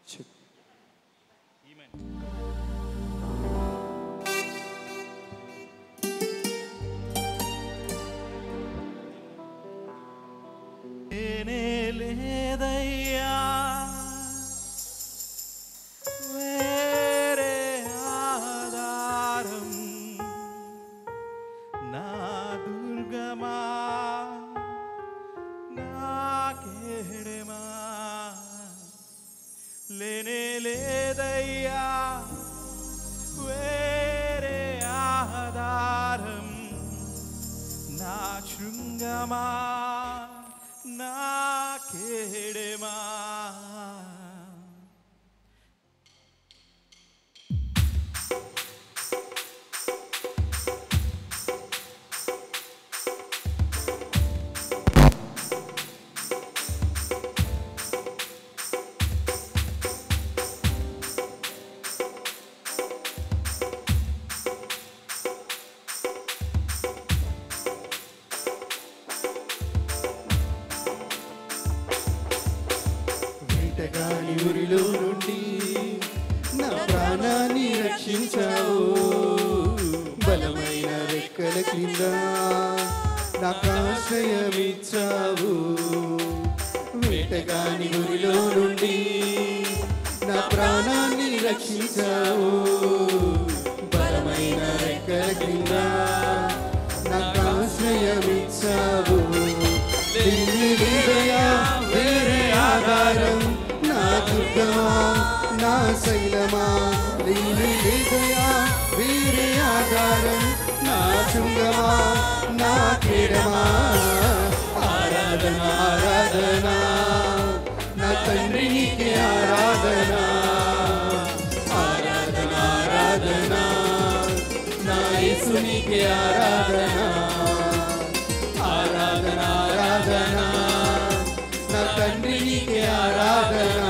Check. లేదయ్యా వేరే లేనే లేదయ్యా వేరే ఆధారం, నా శృంగమా నా కేడమా. వేటగాని ఊరిలో నుండి నా ప్రాణాన్ని రక్షించావు, బలమైన రెక్కల కింద నాకు ఆశ్రయమిచ్చావు. వేటగాని ఊరిలో నుండి నా ప్రాణాన్ని రక్షించావు, బలమైన రెక్కల కింద నాకు ఆశ్రయమిచ్చావు. వేరే ఆధారం, నా దుర్గమా నా శైలమా, లేదయా వేరే ఆధారం, నా శృంగమా నా కేడమా. ఆరాధన ఆరాధన నా తండ్రి నీకే ఆరాధన, ఆరాధన ఆరాధన నా యేసు నీకే ఆరాధన, ఆరాధన ఆరాధన నా తండ్రి నీకే ఆరాధన,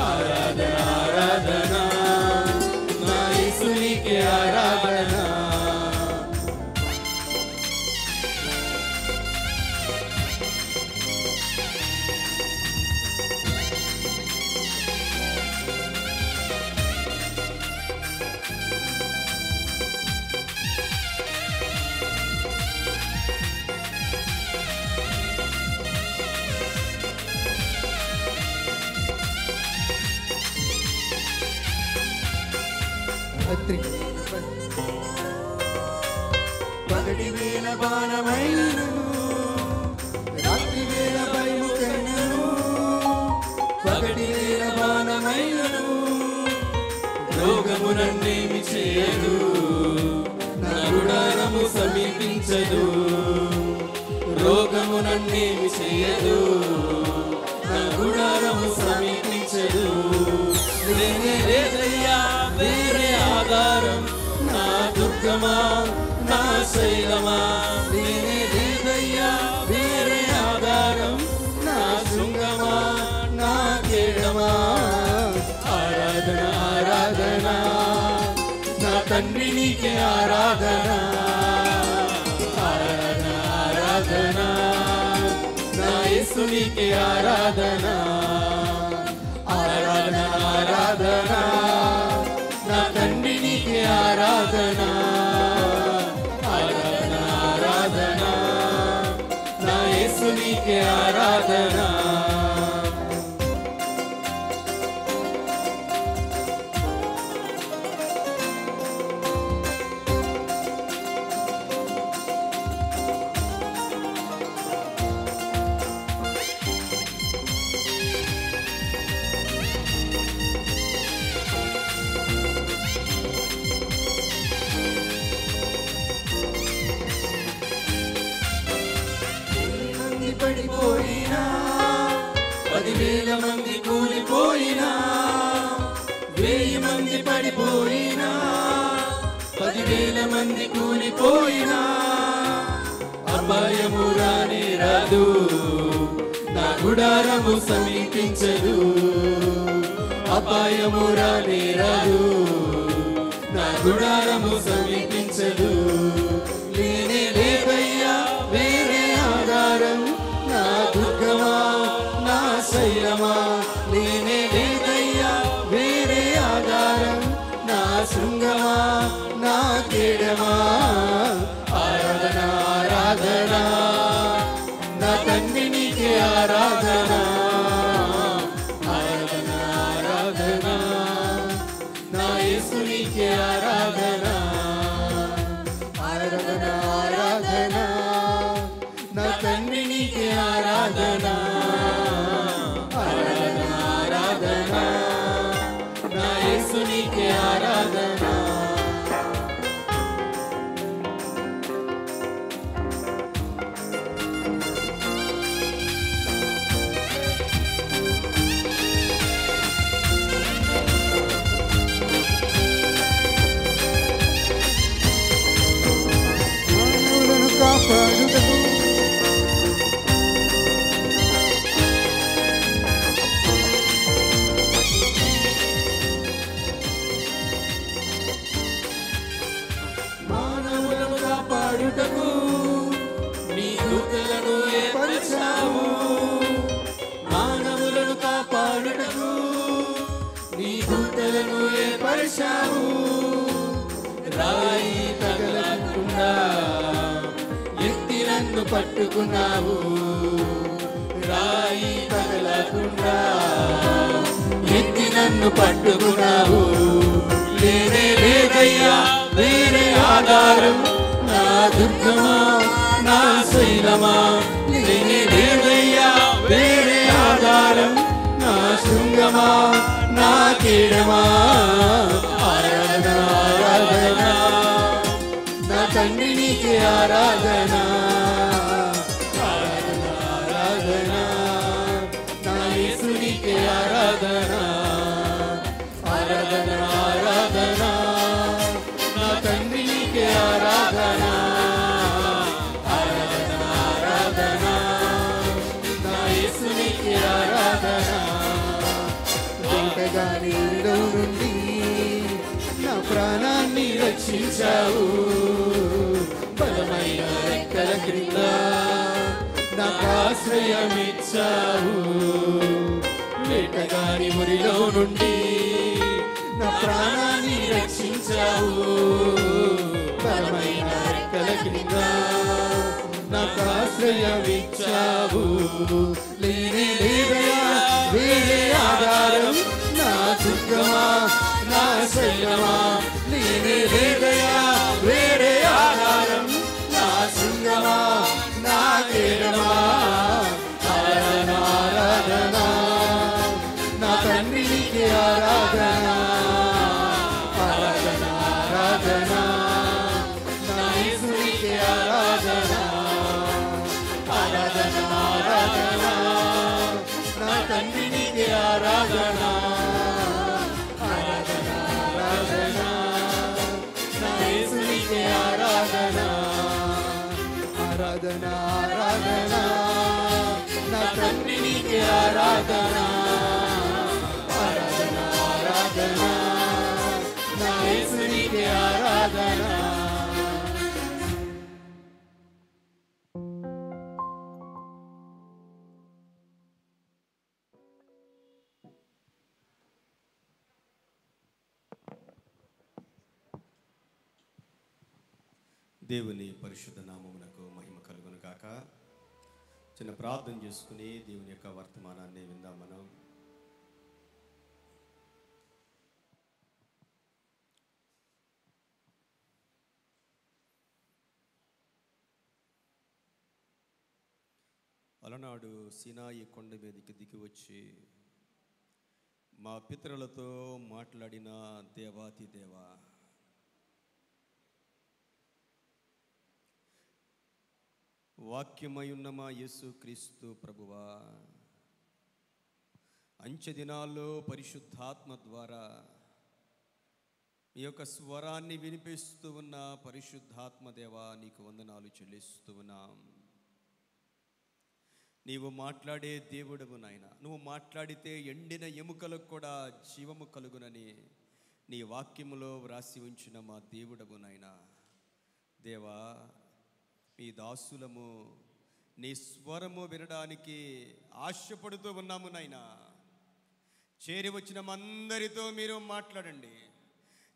ఆరాధన ఆరాధన నా యేసు నీకే ఆరాధన. పగటి వేళ బాణమైనను, రాత్రి వేళ భయముకైనను, పగటి వేళ బాణమైనను, రోగము నన్నేమి చేయదు, నా గుడారము సమీపించదు. రోగము నన్నేమి చేయదు, నా గుడారము సమీపించదు. లేదయ్యా వేరే ఆధారం, నా దుర్గమా నా శైలమా, లేదయ్యా వేరే ఆధారం, నా శృంగమా నా కేడమా. ఆరాధన ఆరాధన నా తండ్రి నీకే ఆరాధన, ఆరాధన ఆరాధన నా యేసు నీకే ఆరాధన, ఆరాధన ఆరాధన నా తండ్రి నీకే ఆరాధన, ఆరాధన ఆరాధన నా యేసు నీకే ఆరాధన. పడిపోయినా 10,000 మంది కూలిపోయినా, 1000 మంది పడిపోయినా, 10,000 మంది కూలిపోయినా, అపాయము రానే రాదు, నా గుడారము సమీపించదు. అపాయము రానే రాదు, నా గుడారము సమీపించదు. లేనే లేదయ్యా వేరే ఆధారం, నా దుర్గమా నా శైలమా, లేనే లేదయ్యా వేరే ఆధారం, నా శృంగమా నా కేడమా. ఆరాధన ఆరాధన నా తండ్రి నీకే ఆరాధన, ఆరాధన ఆరాధన నా యేసు నీకే ఆరాధన, ఆరాధన ఆరాధన నా తండ్రి నీకే ఆరాధన, ఆరాధన ఆరాధన నీకే ఆరాధన మానవులను కాపాడుటకు మానవులను కాపాడుటకు నీ దూతలను ఏర్పరిచావు మానవులను కాపాడుటకు నీ దూతలను ఏర్పరిచావు రాయి తగలకుండా ఎత్తి నన్ను పట్టుకున్నావు రాయి తగలకుండా ఎత్తి నన్ను పట్టుకున్నావు లేనే లేదయ్యా వేరే ఆధారం నా దుర్గమా నా శైలమా లేనే లేదయ్యా వేరే ఆధారం నా శృంగమా నా కీడమా ఆరాధన ఆరాధన నా తండ్రి నీకే ఆరాధన ఆరాధన ఆరాధన నా యేసు నీకే ఆరాధన ఆరాధన ఆరాధన నా తండ్రి నీకే ఆరాధన ఆరాధన ఆరాధన నా యేసు నీకే ఆరాధన వేటగానిలో నుండి నా ప్రాణాన్ని రక్షించావు బలమైన రెక్కల క్రింద నాకు ఆశ్రయమిచ్చావు వేటగాని మురిలో నుండి నా ప్రాణాన్ని రక్షించావు బలమైన రెక్కల క్రింద నాకు ఆశ్రయమిచ్చావు లేనే లేదయా వేరే ఆధారం నా దుర్గమా నా శైలమా లేనే లేదయా వేరే ఆధారం నా శృంగమా నా కేడమా ఆరాధన ఆరాధన నా తండ్రి నీకే ఆరాధన ఆరాధన ఆరాధన నా యేసు నీకే ఆరాధన ఆరాధన ఆరాధన నా తండ్రి నీకే ఆరాధన ఆరాధన ఆరాధన నా యేసు నీకే ఆరాధన ఆరాధన ఆరాధన నా తండ్రి నీకే ఆరాధన ఆరాధన ఆరాధన నా యేసు నీకే ఆరాధన దేవుని పరిశుద్ధ నామమునకు మహిమ కలుగును కాక. చిన్న ప్రార్థన చేసుకుని దేవుని యొక్క వర్తమానాన్ని విందాం మనం. అలనాడు సీనాయి కొండ మీదకి దిగి వచ్చి మా పితరులతో మాట్లాడిన దేవాతి దేవా, వాక్యమై ఉన్న మా యేసు క్రీస్తు ప్రభువా, అంచె దినాల్లో పరిశుద్ధాత్మ ద్వారా మీ యొక్క స్వరాన్ని వినిపిస్తూ ఉన్న పరిశుద్ధాత్మ దేవా, నీకు వందనాలు చెల్లిస్తూ ఉన్నాం. నీవు మాట్లాడే దేవుడవు నాయన. నువ్వు మాట్లాడితే ఎండిన ఎముకలకు కూడా జీవము కలుగునని నీ వాక్యములో వ్రాసి ఉంచిన మా దేవుడవు నాయన. దేవా, మీ దాసులము నీ స్వరము వినడానికి ఆశపడుతూ ఉన్నాము నాయనా. చేరి వచ్చిన మందరితో మీరు మాట్లాడండి.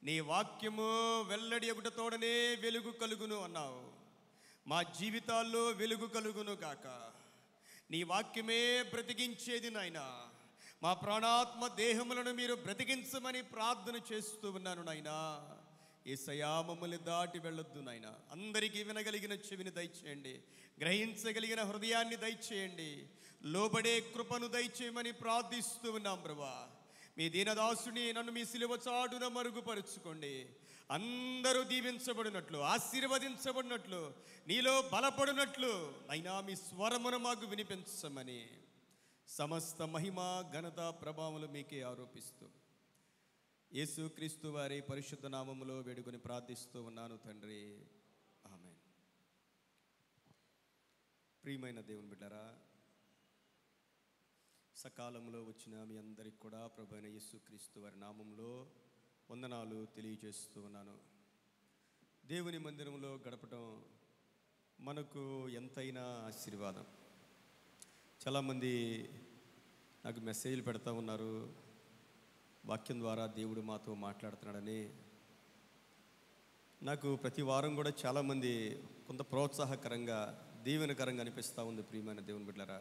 నీ వాక్యము వెల్లడి ఒకటతోడనే వెలుగు కలుగును అన్నావు. మా జీవితాల్లో వెలుగు కలుగును గాక. నీ వాక్యమే బ్రతికించేది నాయనా. మా ప్రాణాత్మ దేహములను మీరు బ్రతికించమని ప్రార్థన చేస్తూ ఉన్నాను నాయనా. యేసయ్యా, మమ్మల్ని దాటి వెళ్ళొద్దు నాయనా. అందరికీ వినగలిగిన చెవిని దయచేయండి, గ్రహించగలిగిన హృదయాన్ని దయచేయండి, లోబడే కృపను దయచేయమని ప్రార్థిస్తూ ఉన్నాం ప్రభువా. మీ దీనదాసుని నన్ను మీ సిలువ చాటున మరుగుపరుచుకోండి. అందరూ దీవించబడినట్లు, ఆశీర్వదించబడినట్లు, నీలో బలపడినట్లు అయినా మీ స్వరమును మాకు వినిపించమని సమస్త మహిమ ఘనత ప్రభావములు మీకే ఆరోపిస్తూ యేసుక్రీస్తు వారి పరిశుద్ధ నామములో వేడుకొని ప్రార్థిస్తూ ఉన్నాను తండ్రి, ఆమేన్. ప్రియమైన దేవుని బిడ్డలారా, సకాలంలో వచ్చిన మీ అందరికి కూడా ప్రభువైన యేసుక్రీస్తు వారి నామంలో వందనాలు తెలియజేస్తూ ఉన్నాను. దేవుని మందిరంలో గడపడం మనకు ఎంతైనా ఆశీర్వాదం. చాలామంది నాకు మెసేజ్లు పెడతా ఉన్నారు, వాక్యం ద్వారా దేవుడు మాతో మాట్లాడుతున్నాడని. నాకు ప్రతి వారం కూడా చాలామంది కొంత ప్రోత్సాహకరంగా దీవెనకరంగా అనిపిస్తూ ఉంది. ప్రియమైన దేవుని బిడ్డలారా,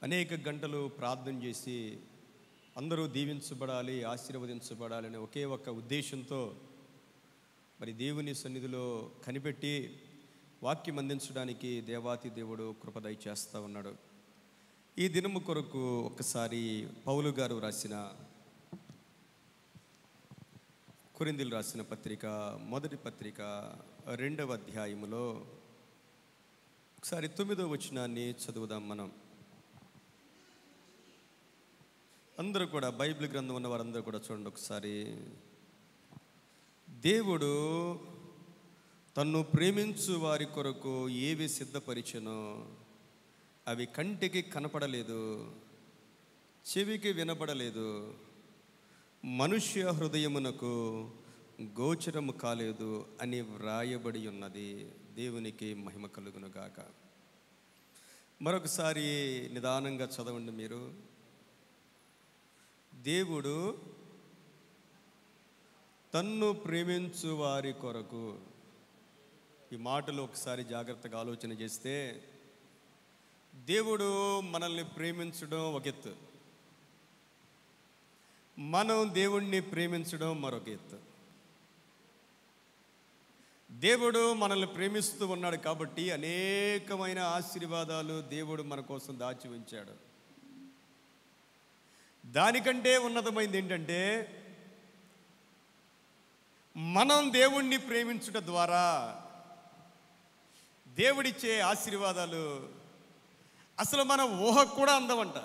అనేక గంటలు ప్రార్థన చేసి అందరూ దీవించబడాలి, ఆశీర్వదించబడాలి అనే ఒకే ఒక్క ఉద్దేశంతో మరి దేవుని సన్నిధిలో కనిపెట్టి వాక్యం అందించడానికి దేవాతి దేవుడు కృపదయ చేస్తూ ఉన్నాడు. ఈ దినము కొరకు ఒక్కసారి పౌలు గారు రాసిన కొరింథీలు రాసిన పత్రిక మొదటి పత్రిక 2వ అధ్యాయములో ఒకసారి 9వ వచనాన్ని చదువుదాం. మనం అందరూ కూడా బైబిల్ గ్రంథం ఉన్న వారందరూ కూడా చూడండి ఒకసారి. దేవుడు తన్ను ప్రేమించు వారి కొరకు ఏవి సిద్ధపరిచెనో అవి కంటికి కనపడలేదు, చెవికి వినపడలేదు, మనుష్య హృదయమునకు గోచరము కాలేదు అని వ్రాయబడి ఉన్నది. దేవునికి మహిమ కలుగునుగాక. మరొకసారి నిదానంగా చదవండి మీరు. దేవుడు తన్ను ప్రేమించు వారి కొరకు, ఈ మాటలు ఒకసారి జాగ్రత్తగా ఆలోచన చేస్తే దేవుడు మనల్ని ప్రేమించడం ఒక ఎత్తు, మనం దేవుణ్ణి ప్రేమించడం మరొక ఎత్తు. దేవుడు మనల్ని ప్రేమిస్తూ ఉన్నాడు కాబట్టి అనేకమైన ఆశీర్వాదాలు దేవుడు మన కోసం దాచి ఉంచాడు. దానికంటే ఉన్నతమైనది ఏంటంటే మనం దేవుణ్ణి ప్రేమించుట ద్వారా దేవుడిచ్చే ఆశీర్వాదాలు అసలు మన ఊహకు కూడా అందమంట.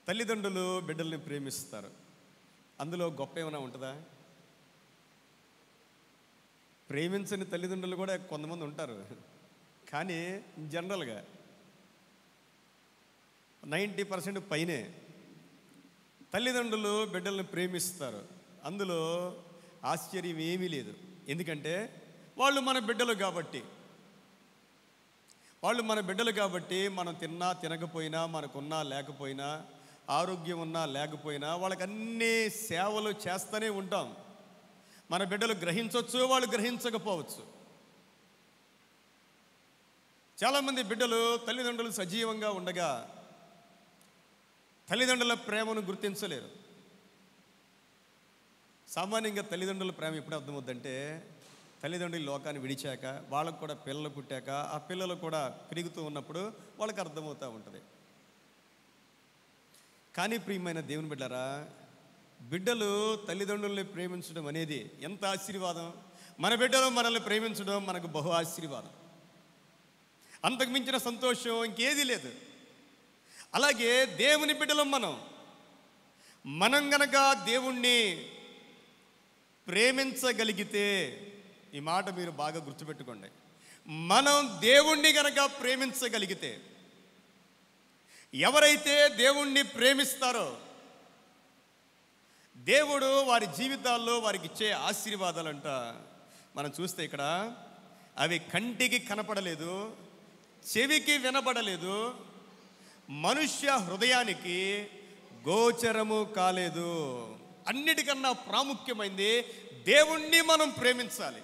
తల్లిదండ్రులు బిడ్డల్ని ప్రేమిస్తారు, అందులో గొప్ప ఏమైనా ఉంటుందా? ప్రేమించని తల్లిదండ్రులు కూడా కొంతమంది ఉంటారు, కానీ జనరల్గా 90% పైనే తల్లిదండ్రులు బిడ్డల్ని ప్రేమిస్తారు. అందులో ఆశ్చర్యం ఏమీ లేదు. ఎందుకంటే వాళ్ళు మన బిడ్డలు కాబట్టి, మనం తిన్నా తినకపోయినా, మనకున్నా లేకపోయినా, ఆరోగ్యం ఉన్నా లేకపోయినా వాళ్ళకి అన్ని సేవలు చేస్తూనే ఉంటాం. మన బిడ్డలు గ్రహించవచ్చు, వాళ్ళు గ్రహించకపోవచ్చు. చాలామంది బిడ్డలు తల్లిదండ్రులు సజీవంగా ఉండగా తల్లిదండ్రుల ప్రేమను గుర్తించలేరు. సామాన్యంగా తల్లిదండ్రుల ప్రేమ ఎప్పుడు అర్థమవుద్దంటే తల్లిదండ్రులు లోకాన్ని విడిచాక, వాళ్ళకు కూడా పిల్లలు పుట్టాక, ఆ పిల్లలు కూడా పెరుగుతూ ఉన్నప్పుడు వాళ్ళకి అర్థమవుతూ ఉంటుంది. కానీ ప్రియమైన దేవుని బిడ్డలారా, బిడ్డలు తల్లిదండ్రుల్ని ప్రేమించడం అనేది ఎంత ఆశీర్వాదం. మన బిడ్డలు మనల్ని ప్రేమించడం మనకు బహు ఆశీర్వాదం. అంతకు మించిన సంతోషం ఇంకేదీ లేదు. అలాగే దేవుని బిడ్డలు మనం గనక దేవుణ్ణి ప్రేమించగలిగితే, ఈ మాట మీరు బాగా గుర్తుపెట్టుకోండి, మనం దేవుణ్ణి గనక ప్రేమించగలిగితే, ఎవరైతే దేవుణ్ణి ప్రేమిస్తారో దేవుడు వారి జీవితాల్లో వారికి ఇచ్చే ఆశీర్వాదాలంట మనం చూస్తే ఇక్కడ అవి కంటికి కనపడలేదు, చెవికి వినపడలేదు, మనుష్య హృదయానికి గోచరము కాలేదు. అన్నిటికన్నా ప్రాముఖ్యమైనది దేవుణ్ణి మనం ప్రేమించాలి.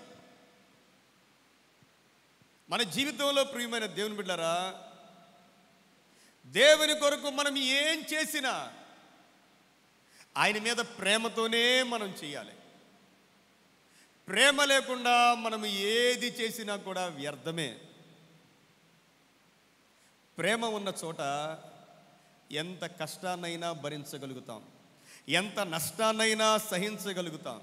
మన జీవితంలో ప్రియమైన దేవుని బిడ్డలారా, దేవుని కొరకు మనం ఏం చేసినా ఆయన మీద ప్రేమతోనే మనం చేయాలి. ప్రేమ లేకుండా మనం ఏది చేసినా కూడా వ్యర్థమే. ప్రేమ ఉన్న చోట ఎంత కష్టాన్నైనా భరించగలుగుతాం, ఎంత నష్టాన్నైనా సహించగలుగుతాం.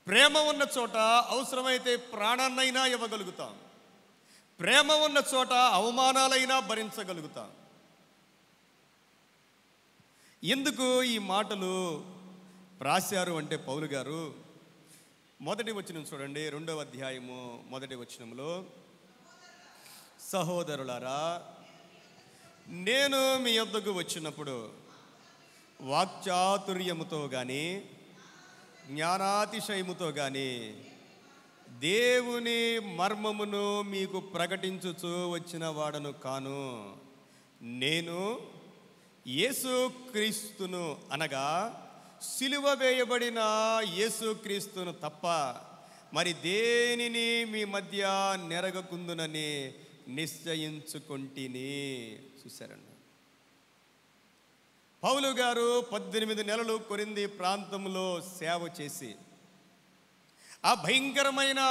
ప్రేమ ఉన్న చోట అవసరమైతే ప్రాణాన్నైనా ఇవ్వగలుగుతాం. ప్రేమ ఉన్న చోట అవమానాలైనా భరించగలుగుతాం. ఎందుకు ఈ మాటలు రాశారు అంటే పౌలు గారు మొదటి వచనం చూడండి, 2వ అధ్యాయము మొదటి వచనంలో, సహోదరులారా, నేను మీ యొద్దకు వచ్చినప్పుడు వాక్చాతుర్యముతో కానీ జ్ఞానాతిశయముతో కానీ దేవుని మర్మమును మీకు ప్రకటించుచూ వచ్చిన వాడను కాను. నేను యేసుక్రీస్తును అనగా సిలువ వేయబడిన యేసుక్రీస్తును తప్ప మరి దేనిని మీ మధ్య నెరగకుందునని నిశ్చయించుకొంటిని. చూశారండి, పౌలు గారు 18 నెలలు కొరింథీ ప్రాంతంలో సేవ చేసి ఆ భయంకరమైన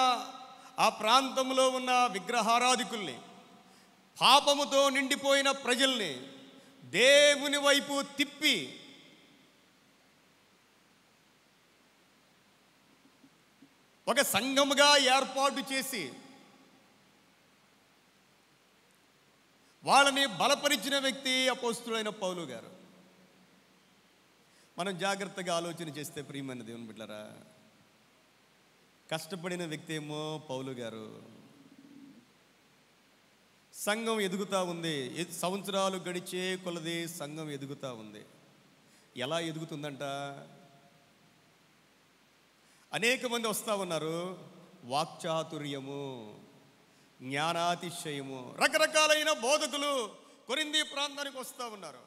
ఆ ప్రాంతంలో ఉన్న విగ్రహారాధికుల్ని, పాపముతో నిండిపోయిన ప్రజల్ని దేవుని వైపు తిప్పి ఒక సంఘముగా ఏర్పాటు చేసి వాళ్ళని బలపరిచిన వ్యక్తి అపోస్తులైన పౌలు గారు. మనం జాగ్రత్తగా ఆలోచన చేస్తే ప్రియమైన దేవుని బిడ్డలారా, కష్టపడిన వ్యక్తి ఏమో పౌలు గారు. సంఘం ఎదుగుతూ ఉంది, సంవత్సరాలు గడిచే కొలది సంఘం ఎదుగుతూ ఉంది. ఎలా ఎదుగుతుందంట? అనేక మంది వస్తూ ఉన్నారు, వాక్చాతుర్యము, జ్ఞానాతిశయము, రకరకాలైన బోధకులు కొరింథీ ప్రాంతానికి వస్తూ ఉన్నారు.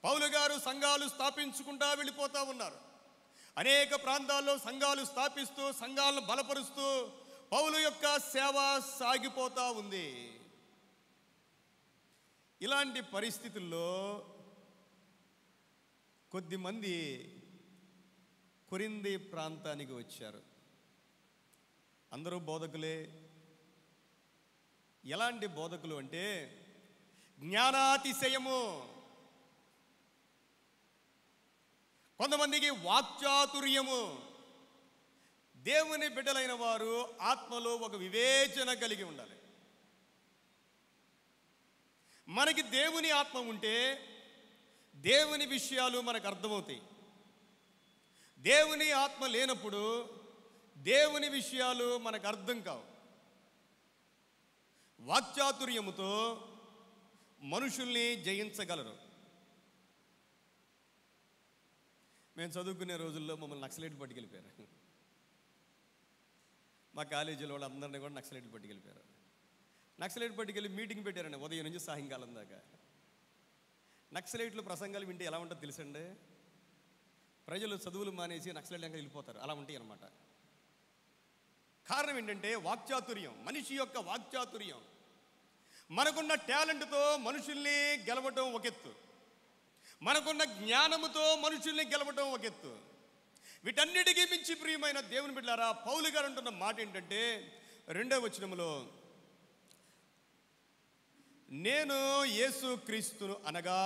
పౌలు గారు సంఘాలు స్థాపించుకుంటూ వెళ్ళిపోతూ ఉన్నారు. అనేక ప్రాంతాల్లో సంఘాలు స్థాపిస్తూ సంఘాలను బలపరుస్తూ పౌలు యొక్క సేవ సాగిపోతూ ఉంది. ఇలాంటి పరిస్థితుల్లో కొద్దిమంది కొరింథీ ప్రాంతానికి వచ్చారు. అందరూ బోధకులే. ఎలాంటి బోధకులు అంటే జ్ఞానాతిశయము, కొంతమందికి వాక్చాతుర్యము. దేవుని బిడ్డలైన వారు ఆత్మలో ఒక వివేచన కలిగి ఉండాలి. మనకి దేవుని ఆత్మ ఉంటే దేవుని విషయాలు మనకు అర్థమవుతాయి. దేవుని ఆత్మ లేనప్పుడు దేవుని విషయాలు మనకు అర్థం కావు. వాక్చాతుర్యముతో మనుషుల్ని జయించగలరు. మేము చదువుకునే రోజుల్లో మమ్మల్ని నక్సలైట్ పట్టుకెళ్ళిపోయారు. మా కాలేజీలో వాళ్ళు అందరినీ కూడా నక్సలైట్ పట్టుకెళ్ళిపోయారు. నక్సలైట్ పట్టుకెళ్ళి మీటింగ్ పెట్టారండి ఉదయం నుంచి సాయంకాలం దాకా. నక్సలైట్లు ప్రసంగాలు వింటే ఎలా ఉంటుందో తెలుసండి? ప్రజలు చదువులు మానేసి నక్సలైట్ ఇంకా వెళ్ళిపోతారు. అలా ఉంటాయి అన్నమాట. కారణం ఏంటంటే వాక్చాతుర్యం, మనిషి యొక్క వాక్చాతుర్యం. మనకున్న టాలెంట్తో మనుషుల్ని గెలవటం ఒక ఎత్తు, మనకున్న జ్ఞానముతో మనుషుల్ని గెలవటం ఒక ఎత్తు. వీటన్నిటికీ మించి ప్రియమైన దేవుని బిడ్డలారా, పౌలు గారు అంటున్న మాట ఏంటంటే 2వ వచనంలో, నేను యేసుక్రీస్తును అనగా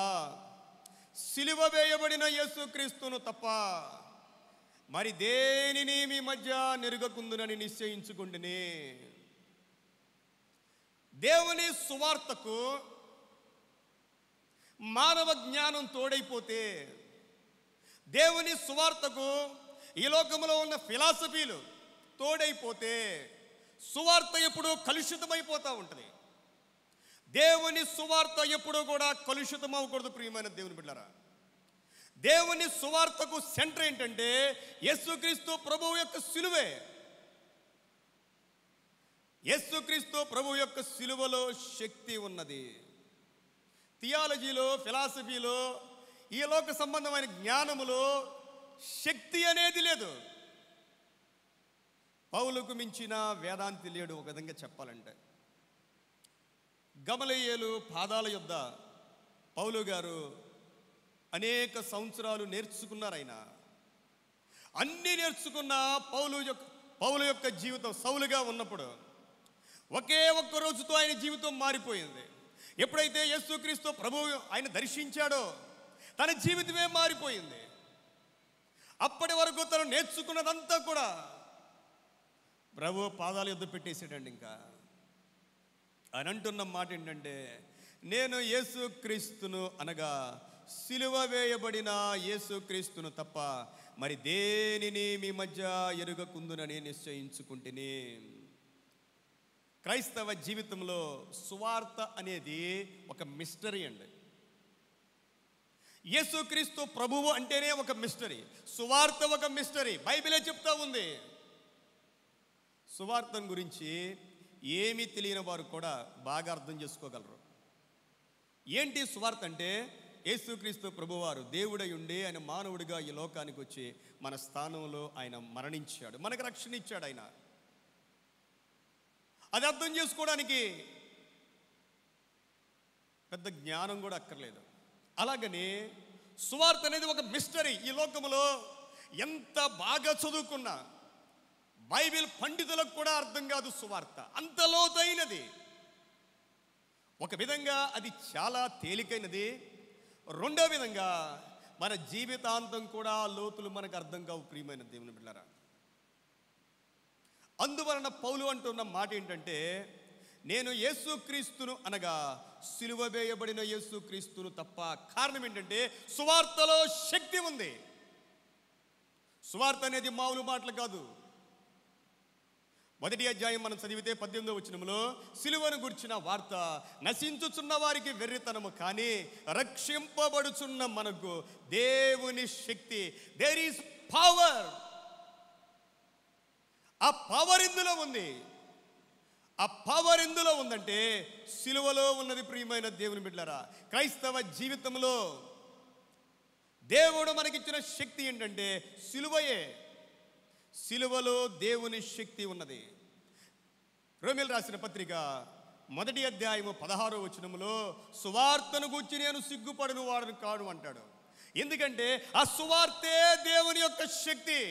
సిలువ వేయబడిన యేసుక్రీస్తును తప్ప మరి దేనిని మీ మధ్య నెరుగకుందునని నిశ్చయించుకుంటుని. దేవుని సువార్తకు మానవ జ్ఞానం తోడైపోతే, దేవుని సువార్తకు ఈ లోకంలో ఉన్న ఫిలాసఫీలు తోడైపోతే సువార్త ఎప్పుడూ కలుషితమైపోతూ ఉంటుంది. దేవుని సువార్త ఎప్పుడూ కూడా కలుషితం అవ్వకూడదు. ప్రియమైన దేవుని బిడ్డలారా, దేవుని సువార్తకు సెంటర్ ఏంటంటే యేసుక్రీస్తు ప్రభువు యొక్క సిలువే. యేసుక్రీస్తు ప్రభువు యొక్క సిలువలో శక్తి ఉన్నది. థియాలజీలో, ఫిలాసఫీలో, ఈ లోక సంబంధమైన జ్ఞానములో శక్తి అనేది లేదు. పౌలుకు మించిన వేదాంతి లేడు. ఒక విధంగా చెప్పాలంటే గమలీయేలు పాదాల యొద్ద పౌలు గారు అనేక సంవత్సరాలు నేర్చుకున్నారు. ఆయన అన్నీ నేర్చుకున్న పౌలు యొక్క జీవితం సౌలుగా ఉన్నప్పుడు ఒకే ఒక్క రోజుతో ఆయన జీవితం మారిపోయింది. ఎప్పుడైతే యేసుక్రీస్తు ప్రభువు ఆయన దర్శించాడో తన జీవితమే మారిపోయింది. అప్పటి వరకు తను నేర్చుకున్నదంతా కూడా ప్రభు పాదాల యొద్ద పెట్టేసాడండి. ఇంకా ఆయన అంటున్న మాట ఏంటంటే, నేను యేసుక్రీస్తును అనగా సిలువ వేయబడిన యేసుక్రీస్తును తప్ప మరి దేనిని మీ మధ్య ఎరుగకుందునని నిశ్చయించుకుంటుని. క్రైస్తవ జీవితంలో సువార్త అనేది ఒక మిస్టరీ అండి. యేసుక్రీస్తు ప్రభువు అంటేనే ఒక మిస్టరీ, సువార్త ఒక మిస్టరీ. బైబిలే చెప్తా ఉంది. సువార్తను గురించి ఏమీ తెలియని వారు కూడా బాగా అర్థం చేసుకోగలరు. ఏంటి సువార్త అంటే, యేసుక్రీస్తు ప్రభువారు దేవుడై ఉండి ఆయన మానవుడిగా ఈ లోకానికి వచ్చి మన స్థానంలో ఆయన మరణించాడు, మనకు రక్షణ ఇచ్చాడు ఆయన. అది అర్థం చేసుకోవడానికి పెద్ద జ్ఞానం కూడా అక్కర్లేదు. అలాగని సువార్త అనేది ఒక మిస్టరీ. ఈ లోకంలో ఎంత బాగా చదువుకున్నా బైబిల్ పండితులకు కూడా అర్థం కాదు సువార్త, అంత లోతైనది. ఒక విధంగా అది చాలా తేలికైనది, రెండో విధంగా మన జీవితాంతం కూడా లోతులు మనకు అర్థం కావు ప్రియమైన దేవుని బిడ్డలారా. అందువలన పౌలు అంటున్న మాట ఏంటంటే, నేను యేసుక్రీస్తును అనగా సిలువ వేయబడిన యేసుక్రీస్తును తప్ప. కారణం ఏంటంటే సువార్తలో శక్తి ఉంది. సువార్త అనేది మామూలు మాటలు కాదు. మొదటి అధ్యాయం మనం చదివితే 18వ వచనంలో సిలువను గుర్చిన వార్త నశించుచున్న వారికి వెర్రితనము, కానీ రక్షింపబడుచున్న మనకు దేవుని శక్తి. There is power. ఆ పవర్ ఇందులో ఉంది. ఆ పవర్ ఎందులో ఉందంటే సిలువలో ఉన్నది ప్రియమైన దేవుని బిడ్డలారా. క్రైస్తవ జీవితంలో దేవుడు మనకిచ్చిన శక్తి ఏంటంటే సిలువయే. సిలువలో దేవుని శక్తి ఉన్నది. రోమీయులకు రాసిన పత్రిక 1వ అధ్యాయము 16వ వచనములో సువార్తను గూర్చి నేను సిగ్గుపడను వాడను కాడు అంటాడు. ఎందుకంటే ఆ సువార్తే దేవుని యొక్క శక్తి.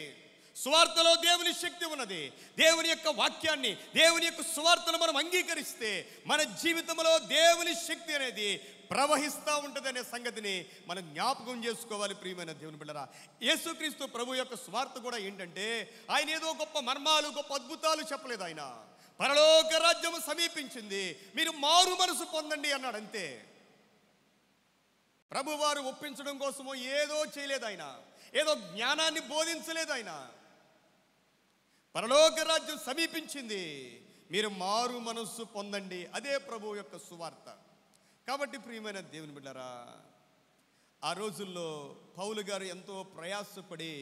సువార్తలో దేవుని శక్తి ఉన్నది. దేవుని యొక్క వాక్యాన్ని, దేవుని యొక్క సువార్తను మనం అంగీకరిస్తే మన జీవితంలో దేవుని శక్తి అనేది ప్రవహిస్తూ ఉంటుంది అనే సంగతిని మనం జ్ఞాపకం చేసుకోవాలి ప్రియమైన దేవుని బిడ్డలారా. యేసుక్రీస్తు ప్రభు యొక్క సువార్త కూడా ఏంటంటే, ఆయన ఏదో గొప్ప మర్మాలు, గొప్ప అద్భుతాలు చెప్పలేదు. ఆయన పరలోక రాజ్యము సమీపించింది, మీరు మారు మనసు పొందండి అన్నాడు, అంతే. ప్రభువారు ఒప్పించడం కోసమో ఏదో చేయలేదు ఆయన, ఏదో జ్ఞానాన్ని బోధించలేదు ఆయన. పరలోక రాజ్యం సమీపించింది, మీరు మారు మనస్సు పొందండి, అదే ప్రభువు యొక్క సువార్త. కాబట్టి ప్రియమైన దేవుని బిడ్డలారా, ఆ రోజుల్లో పౌలు గారు ఎంతో ప్రయాసపడి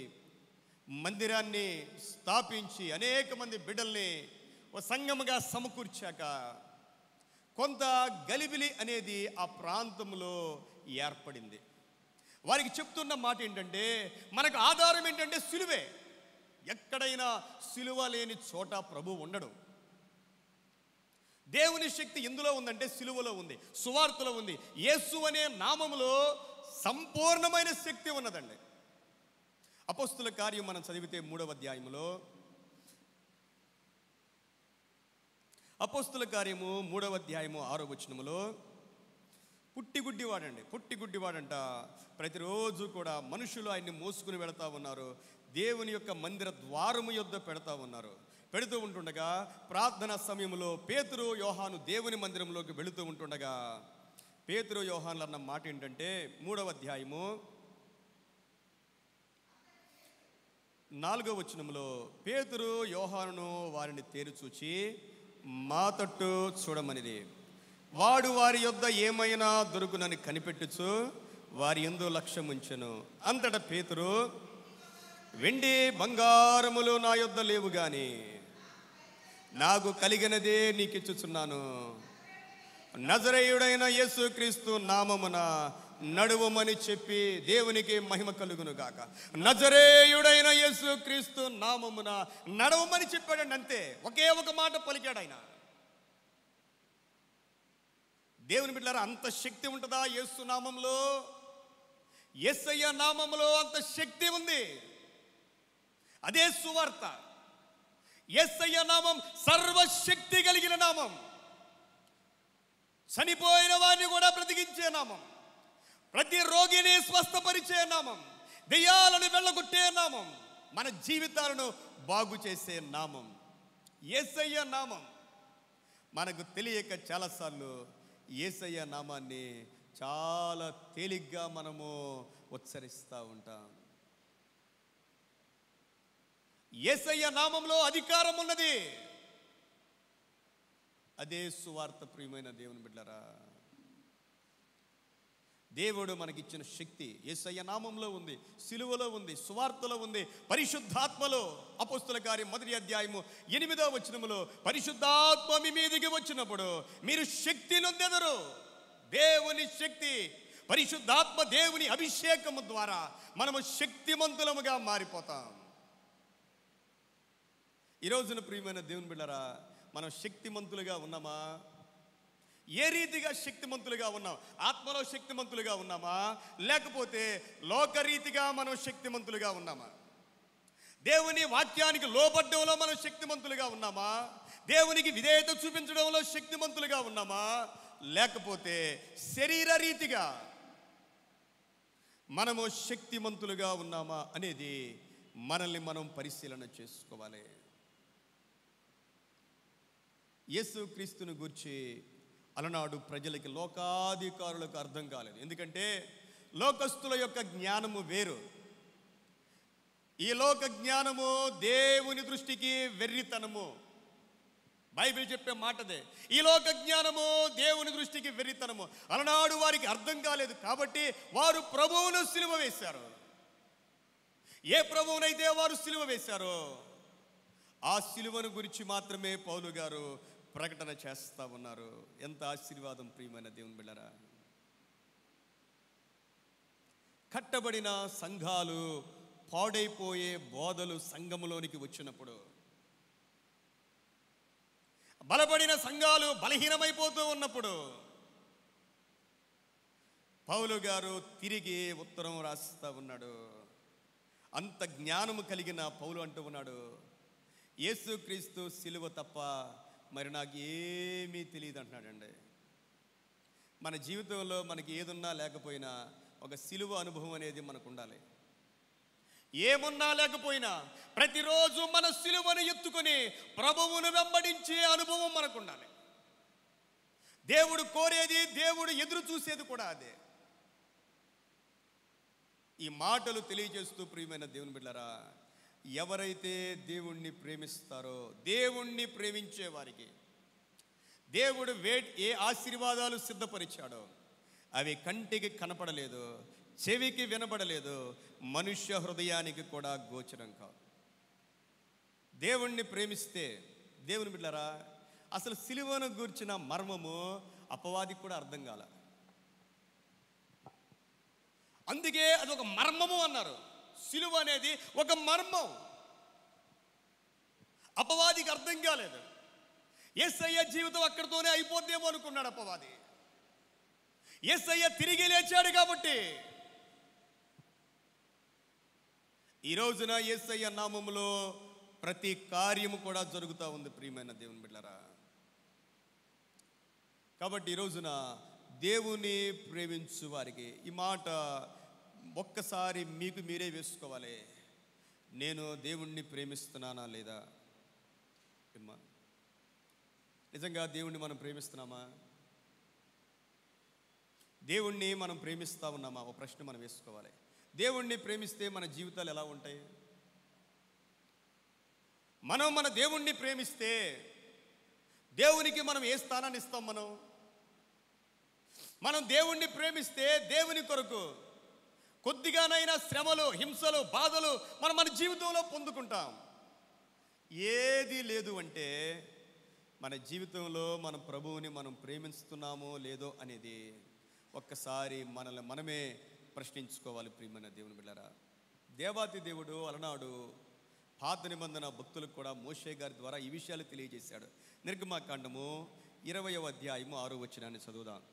మందిరాన్ని స్థాపించి అనేక మంది బిడ్డల్ని ఒక సంఘముగా సమకూర్చాక కొంత గలిబిలి అనేది ఆ ప్రాంతంలో ఏర్పడింది. వారికి చెప్తున్న మాట ఏంటంటే, మనకు ఆధారం ఏంటంటే సిలువే. ఎక్కడైనా సిలువ లేని చోట ప్రభు ఉండడు. దేవుని శక్తి ఎందులో ఉందంటే సిలువలో ఉంది, సువార్తలో ఉంది. యేసు అనే నామములో సంపూర్ణమైన శక్తి ఉన్నదండి. అపోస్తుల కార్యం మనం చదివితే 3వ అధ్యాయములో, అపోస్తుల కార్యము 3వ అధ్యాయము 6వ వచనములో పుట్టిగుడ్డివాడంట ప్రతిరోజు కూడా మనుషులు ఆయన్ని మోసుకుని వెళతా ఉన్నారు. దేవుని యొక్క మందిర ద్వారము యొద్ద పెడతా ఉన్నారు. పెడుతూ ఉంటుండగా ప్రార్థన సమయంలో పేతురు యోహాను దేవుని మందిరంలోకి వెళుతూ ఉంటుండగా పేతురు యోహాన్లు అన్న మాట ఏంటంటే 3వ అధ్యాయము 4వ వచనంలో, పేతురు యోహానును వారిని తేరుచూచి మా తట్టు చూడమనిది. వాడు వారి యొద్ద ఏమైనా దొరుకునని కనిపెట్టుచు వారి యందు లక్ష్యముంచెను. అంతటా పేతురు, వెండి బంగారములు నా యొద్ద లేవు గాని నాకు కలిగినదే నీకిచ్చుచున్నాను. నజరేయుడైన యేసుక్రీస్తు నామమున నడువమని చెప్పి దేవునికి మహిమ కలుగును గాక. నజరేయుడైన యేసుక్రీస్తు నామమున నడవమని చెప్పాడండి, అంతే. ఒకే ఒక మాట పలికాడు ఆయన. దేవుని బిడ్డలారా, అంత శక్తి ఉంటుందా యేసు నామంలో? యేసయ్య నామములో అంత శక్తి ఉంది. అదే సువార్త. యేసయ్య నామం సర్వశక్తి కలిగిన నామం. చనిపోయిన వారిని కూడా బ్రతికించే నామం, ప్రతి రోగిని స్వస్థపరిచే నామం, దెయ్యాలను వెళ్ళగొట్టే నామం, మన జీవితాలను బాగు చేసే నామం యేసయ్య నామం. మనకు తెలియక చాలాసార్లు యేసయ్య నామాన్ని చాలా తేలిగ్గా మనము ఉచ్చరిస్తూ ఉంటాం. యేసయ్య నామంలో అధికారం ఉన్నది. అదే సువార్త. ప్రియమైన దేవుని బిడ్డలారా, దేవుడు మనకిచ్చిన శక్తి యేసయ్య నామంలో ఉంది, సిలువలో ఉంది, సువార్తలో ఉంది, పరిశుద్ధాత్మలో. అపోస్తుల కార్యం 1వ అధ్యాయము 8వ వచనములో పరిశుద్ధాత్మ మీ మీదికి వచ్చినప్పుడు మీరు శక్తి నొందెదరు. దేవుని శక్తి, పరిశుద్ధాత్మ దేవుని అభిషేకము ద్వారా మనము శక్తిమంతులముగా మారిపోతాం. ఈ రోజున ప్రియమైన దేవుని బిడ్డలారా, మనం శక్తిమంతులుగా ఉన్నామా? ఏ రీతిగా శక్తిమంతులుగా ఉన్నాం? ఆత్మలో శక్తిమంతులుగా ఉన్నామా, లేకపోతే లోకరీతిగా మనం శక్తిమంతులుగా ఉన్నామా? దేవుని వాక్యానికి లోబడ్డంలో మనం శక్తిమంతులుగా ఉన్నామా? దేవునికి విధేయత చూపించడంలో శక్తిమంతులుగా ఉన్నామా, లేకపోతే శరీర రీతిగా మనము శక్తిమంతులుగా ఉన్నామా అనేది మనల్ని మనం పరిశీలన చేసుకోవాలి. యేసుక్రీస్తుని గూర్చి అలనాడు ప్రజలకి, లోకాధికారులకు అర్థం కాలేదు. ఎందుకంటే లోకస్తుల యొక్క జ్ఞానము వేరు. ఈ లోక జ్ఞానము దేవుని దృష్టికి వెర్రితనము. బైబిల్ చెప్పే మాటదే. ఈ లోక జ్ఞానము దేవుని దృష్టికి వెర్రితనము. అలనాడు వారికి అర్థం కాలేదు కాబట్టి వారు ప్రభువును సిలువ వేశారు. ఏ ప్రభువునైతే వారు సిలువ వేశారో ఆ సిలువను గురించి మాత్రమే పౌలు గారు ప్రకటన చేస్తూ ఉన్నారు. ఎంత ఆశీర్వాదం ప్రియమైన దేవుని బిడ్డలారా. కట్టబడిన సంఘాలు పాడైపోయే బోధలు సంఘములోనికి వచ్చినప్పుడు, బలపడిన సంఘాలు బలహీనమైపోతూ ఉన్నప్పుడు పౌలు గారు తిరిగి ఉత్తరం రాస్తూ ఉన్నాడు. అంత జ్ఞానము కలిగిన పౌలు అంటూ ఉన్నాడు, యేసుక్రీస్తు సిలువ తప్ప మరి నాకు ఏమీ తెలియదు అంటున్నాడండి. మన జీవితంలో మనకి ఏదున్నా లేకపోయినా ఒక సిలువ అనుభవం అనేది మనకు ఉండాలి. ఏమున్నా లేకపోయినా ప్రతిరోజు మన సిలువను ఎత్తుకొని ప్రభువును వెంబడించే అనుభవం మనకు ఉండాలి. దేవుడు కోరేది, దేవుడు ఎదురు చూసేది కూడా అదే. ఈ మాటలు తెలియజేస్తూ ప్రియమైన దేవుని బిడ్డలారా, ఎవరైతే దేవుణ్ణి ప్రేమిస్తారో, దేవుణ్ణి ప్రేమించే వారికి దేవుడు ఏ ఆశీర్వాదాలు సిద్ధపరిచాడో అవి కంటికి కనపడలేదు, చెవికి వినపడలేదు, మనుష్య హృదయానికి కూడా గోచరం కాదు. దేవుణ్ణి ప్రేమిస్తే, దేవుని బిడ్డలారా, అసలు సిలువను గూర్చిన మర్మము అపవాదికి కూడా అర్థం కాల. అందుకే అది ఒక మర్మము అన్నారు. సిలువ అనేది ఒక మర్మం. అపవాదికి అర్థం కాలేదు. యేసయ్య జీవితం అక్కడితోనే అయిపోద్దేమో అనుకున్నాడు అపవాది. యేసయ్య తిరిగి లేచాడు కాబట్టి ఈ రోజున యేసయ్య నామములో ప్రతి కార్యము కూడా జరుగుతూ ఉంది ప్రియమైన దేవుని బిడ్డలారా. కాబట్టి ఈ రోజున దేవుని ప్రేమించు వారికి ఈ మాట ఒక్కసారి మీకు మీరే వేసుకోవాలి. నేను దేవుణ్ణి ప్రేమిస్తున్నానా లేదా? నిజంగా దేవుణ్ణి మనం ప్రేమిస్తున్నామా? దేవుణ్ణి మనం ప్రేమిస్తూ ఉన్నామా? ఒక ప్రశ్న మనం వేసుకోవాలి. దేవుణ్ణి ప్రేమిస్తే మన జీవితాలు ఎలా ఉంటాయి? మనం మన దేవుణ్ణి ప్రేమిస్తే దేవునికి మనం ఏ స్థానాన్ని ఇస్తాం? మనం దేవుణ్ణి ప్రేమిస్తే దేవుని కొరకు కొద్దిగానైనా శ్రమలు, హింసలు, బాధలు మనం మన జీవితంలో పొందుకుంటాం. ఏది లేదు అంటే మన జీవితంలో మనం ప్రభువుని మనం ప్రేమిస్తున్నామో లేదో అనేది ఒక్కసారి మనల్ని మనమే ప్రశ్నించుకోవాలి ప్రియమైన దేవుని బిడ్డలారా. దేవాతి దేవుడు అలనాడు పాత నిబంధన భక్తులకు కూడా మోషే గారి ద్వారా ఈ విషయాలు తెలియజేశాడు. నిర్గమాకాండము 20వ అధ్యాయము 6వ వచనాన్ని చదువుదాం.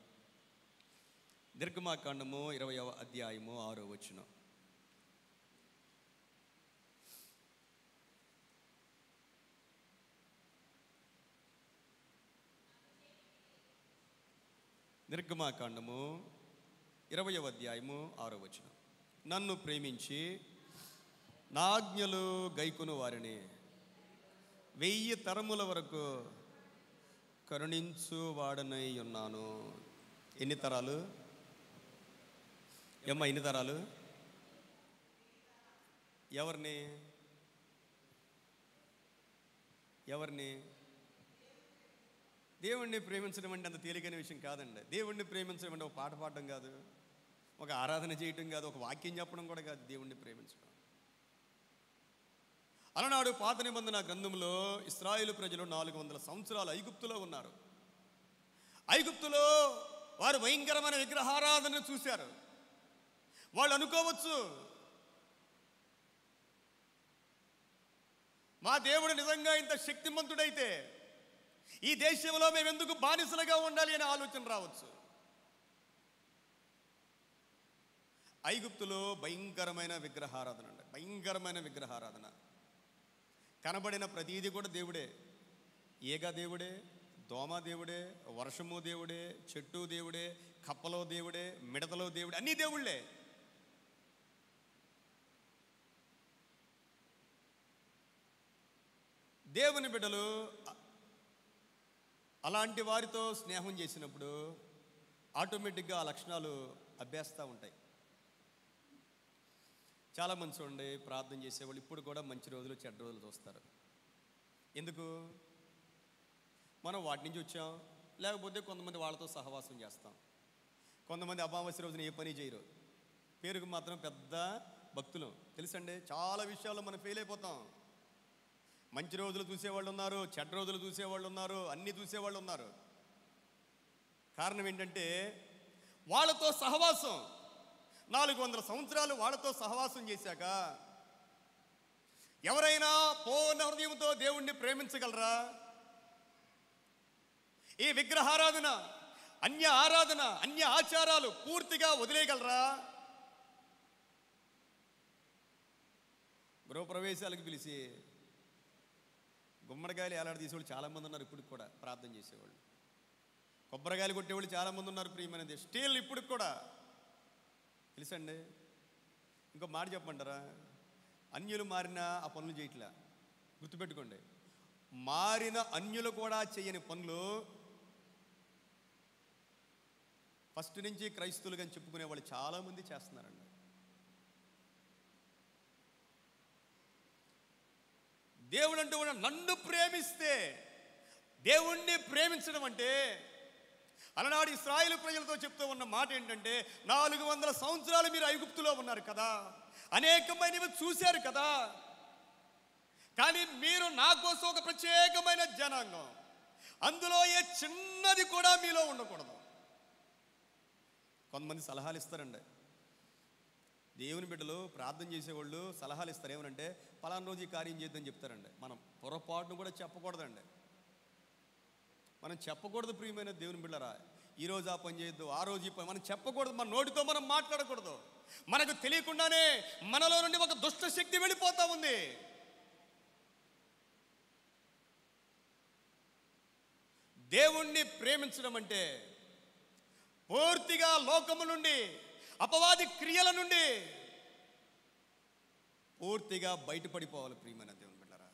నిర్గమాకాండము 20వ అధ్యాయము 6వ వచనం. నిర్గమాకాండము 20వ అధ్యాయము 6వ వచనం. నన్ను ప్రేమించి నా ఆజ్ఞలు గైకొను వారిని 1000 తరముల వరకు కరుణించు వాడనై ఉన్నాను. ఎన్ని తరాలు? ఎన్ని తరాలు? ఎవరిని? దేవుణ్ణి ప్రేమించడం అంటే అంత తేలికైన విషయం కాదండి. దేవుణ్ణి ప్రేమించడం అంటే ఒక పాట పాడడం కాదు, ఒక ఆరాధన చేయటం కాదు, ఒక వాక్యం చెప్పడం కూడా కాదు. దేవుణ్ణి ప్రేమించడం అలనాడు పాత నిబంధన గ్రంథంలో ఇశ్రాయేలు ప్రజలు 400 సంవత్సరాలు ఐగుప్తులో ఉన్నారు. ఐగుప్తులో వారు భయంకరమైన విగ్రహారాధనను చూశారు. వాళ్ళు అనుకోవచ్చు, మా దేవుడు నిజంగా ఇంత శక్తిమంతుడైతే ఈ దేశంలో మేము ఎందుకు బానిసలుగా ఉండాలి అనే ఆలోచన రావచ్చు. ఐగుప్తులో భయంకరమైన విగ్రహారాధన అండి, భయంకరమైన విగ్రహారాధన. కనబడిన ప్రతీది కూడా దేవుడే. ఈగ దేవుడే, దోమ దేవుడే, వర్షము దేవుడే, చెట్టు దేవుడే, కప్పలో దేవుడే, మిడతలో దేవుడే, అన్నీ దేవుళ్ళే. దేవుని బిడ్డలు అలాంటి వారితో స్నేహం చేసినప్పుడు ఆటోమేటిక్గా ఆ లక్షణాలు అభ్యాస్తూ ఉంటాయి. చాలామంది చూడండి, ప్రార్థన చేసేవాళ్ళు ఇప్పుడు కూడా మంచి రోజులు చెడ్డ రోజులు చూస్తారు. ఎందుకు? మనం వాటి నుంచి వచ్చాం. లేకపోతే కొంతమంది వాళ్ళతో సహవాసం చేస్తాం. కొంతమంది అమావాస్య రోజున ఏ పని చేయరు, పేరుకు మాత్రం పెద్ద భక్తులు. తెలుసండి, చాలా విషయాల్లో మనం ఫెయిల్ అయిపోతాం. మంచి రోజులు చూసేవాళ్ళు ఉన్నారు, చెడ్డ రోజులు చూసేవాళ్ళు ఉన్నారు, అన్నీ చూసేవాళ్ళు ఉన్నారు. కారణం ఏంటంటే వాళ్ళతో సహవాసం. 400 సంవత్సరాలు వాళ్ళతో సహవాసం చేశాక ఎవరైనా పూర్ణ హృదయంతో దేవుణ్ణి ప్రేమించగలరా? ఈ విగ్రహారాధన, అన్య ఆరాధన, అన్య ఆచారాలు పూర్తిగా వదిలేయగలరా? గృహప్రవేశాలకు పిలిచి గుమ్మడికాయలు ఏలాడ తీసేవాళ్ళు చాలామంది ఉన్నారు. ఇప్పుడు కూడా ప్రార్థన చేసేవాళ్ళు, కొబ్బరికాయలు కొట్టేవాళ్ళు చాలామంది ఉన్నారు. ప్రియమైనది స్టిల్ ఇప్పుడు కూడా తెలుసండి. ఇంకో మాట చెప్పమంటారా? అన్యులు మారినా ఆ పనులు చేయట్లా. గుర్తుపెట్టుకోండి, మారిన అన్యులు కూడా చేయని పనులు ఫస్ట్ నుంచి క్రైస్తవులుగా చెప్పుకునే వాళ్ళు చాలామంది చేస్తున్నారండి. దేవుడు అంటూ కూడా నన్ను ప్రేమిస్తే, దేవుణ్ణి ప్రేమించడం అంటే అలనాడు ఇశ్రాయేలు ప్రజలతో చెప్తూ ఉన్న మాట ఏంటంటే 400 సంవత్సరాలు మీరు ఐగుప్తులో ఉన్నారు కదా, అనేకమైనవి చూశారు కదా, కానీ మీరు నా కోసం ఒక ప్రత్యేకమైన జనాంగం, అందులో ఏ చిన్నది కూడా మీలో ఉండకూడదు. కొంతమంది సలహాలు ఇస్తారండి. దేవుని బిడ్డలు ప్రార్థన చేసేవాళ్ళు సలహాలు ఇస్తారు. ఏమనంటే పలానా రోజు ఈ కార్యం చేద్దని చెప్తారండి. మనం పొరపాటును కూడా చెప్పకూడదండి. మనం చెప్పకూడదు ప్రియమైన దేవుని బిడ్డరా, ఈరోజు ఆ పని చేయొద్దు, ఆ రోజు ఈ పని మనం చెప్పకూడదు. మన నోటితో మనం మాట్లాడకూడదు. మనకు తెలియకుండానే మనలో నుండి ఒక దుష్ట శక్తి వెళ్ళిపోతా ఉంది. దేవుణ్ణి ప్రేమించడం అంటే పూర్తిగా లోకము నుండి, అపవాది క్రియల నుండి పూర్తిగా బయటపడిపోవాలి. ప్రియమైన దేవుని బిడ్డలారా,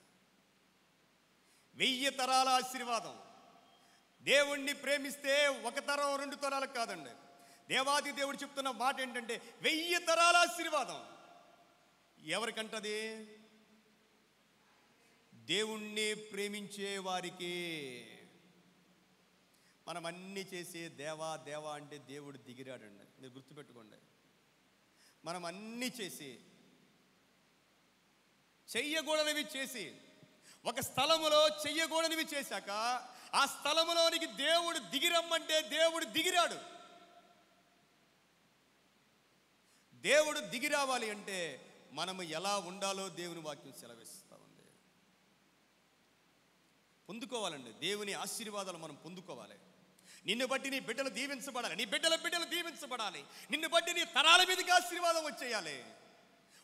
1000 తరాల ఆశీర్వాదం. దేవుణ్ణి ప్రేమిస్తే 1 తరం 2 తరాలకు కాదండి. దేవాది దేవుడు చెప్తున్న మాట ఏంటంటే 1000 తరాల ఆశీర్వాదం. ఎవరికంటది? దేవుణ్ణి ప్రేమించే వారికి. మనం అన్నీ చేసి దేవా దేవా అంటే దేవుడు దిగిరాడండి. మీరు గుర్తుపెట్టుకోండి, మనం అన్నీ చేసి చెయ్యకూడనివి చేసి ఒక స్థలములో చెయ్యకూడనివి చేశాక ఆ స్థలములోనికి దేవుడు దిగిరమ్మంటే దేవుడు దిగిరాడు. దేవుడు దిగిరావాలి అంటే మనము ఎలా ఉండాలో దేవుని వాక్యం సెలవిస్తూ ఉంది. పొందుకోవాలండి దేవుని ఆశీర్వాదాలు మనం పొందుకోవాలి. నిన్ను బట్టి నీ బిడ్డలు దీవించబడాలి, నీ బిడ్డల బిడ్డలు దీవించబడాలి, నిన్ను బట్టి నీ తరాల మీదకి ఆశీర్వాదం వచ్చేయాలి.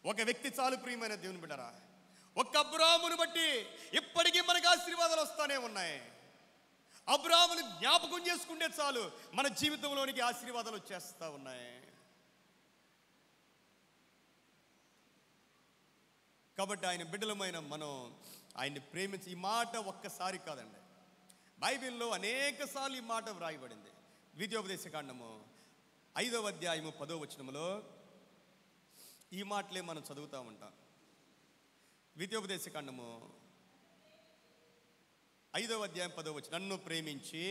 ఒక వ్యక్తి చాలు ప్రియమైన దేవుని బిడ్డరా, ఒక్క అబ్రాహామును బట్టి ఇప్పటికీ మనకు ఆశీర్వాదాలు వస్తూనే ఉన్నాయి. అబ్రాహామును జ్ఞాపకం చేసుకుంటే చాలు మన జీవితంలోనికి ఆశీర్వాదాలు వచ్చేస్తూ ఉన్నాయి. కాబట్టి ఆయన బిడ్డలమైన మనం ఆయన్ని ప్రేమించి, ఈ మాట ఒక్కసారి కాదండి, బైబిల్లో అనేక సార్లు ఈ మాట వ్రాయబడింది. ద్వితీయోపదేశకాండము 5వ అధ్యాయము 10వ వచనములో ఈ మాటలే మనం చదువుతూ ఉంటాం. ద్వితీయోపదేశకాండము 5వ అధ్యాయం 10వ వచనం, నన్ను ప్రేమించి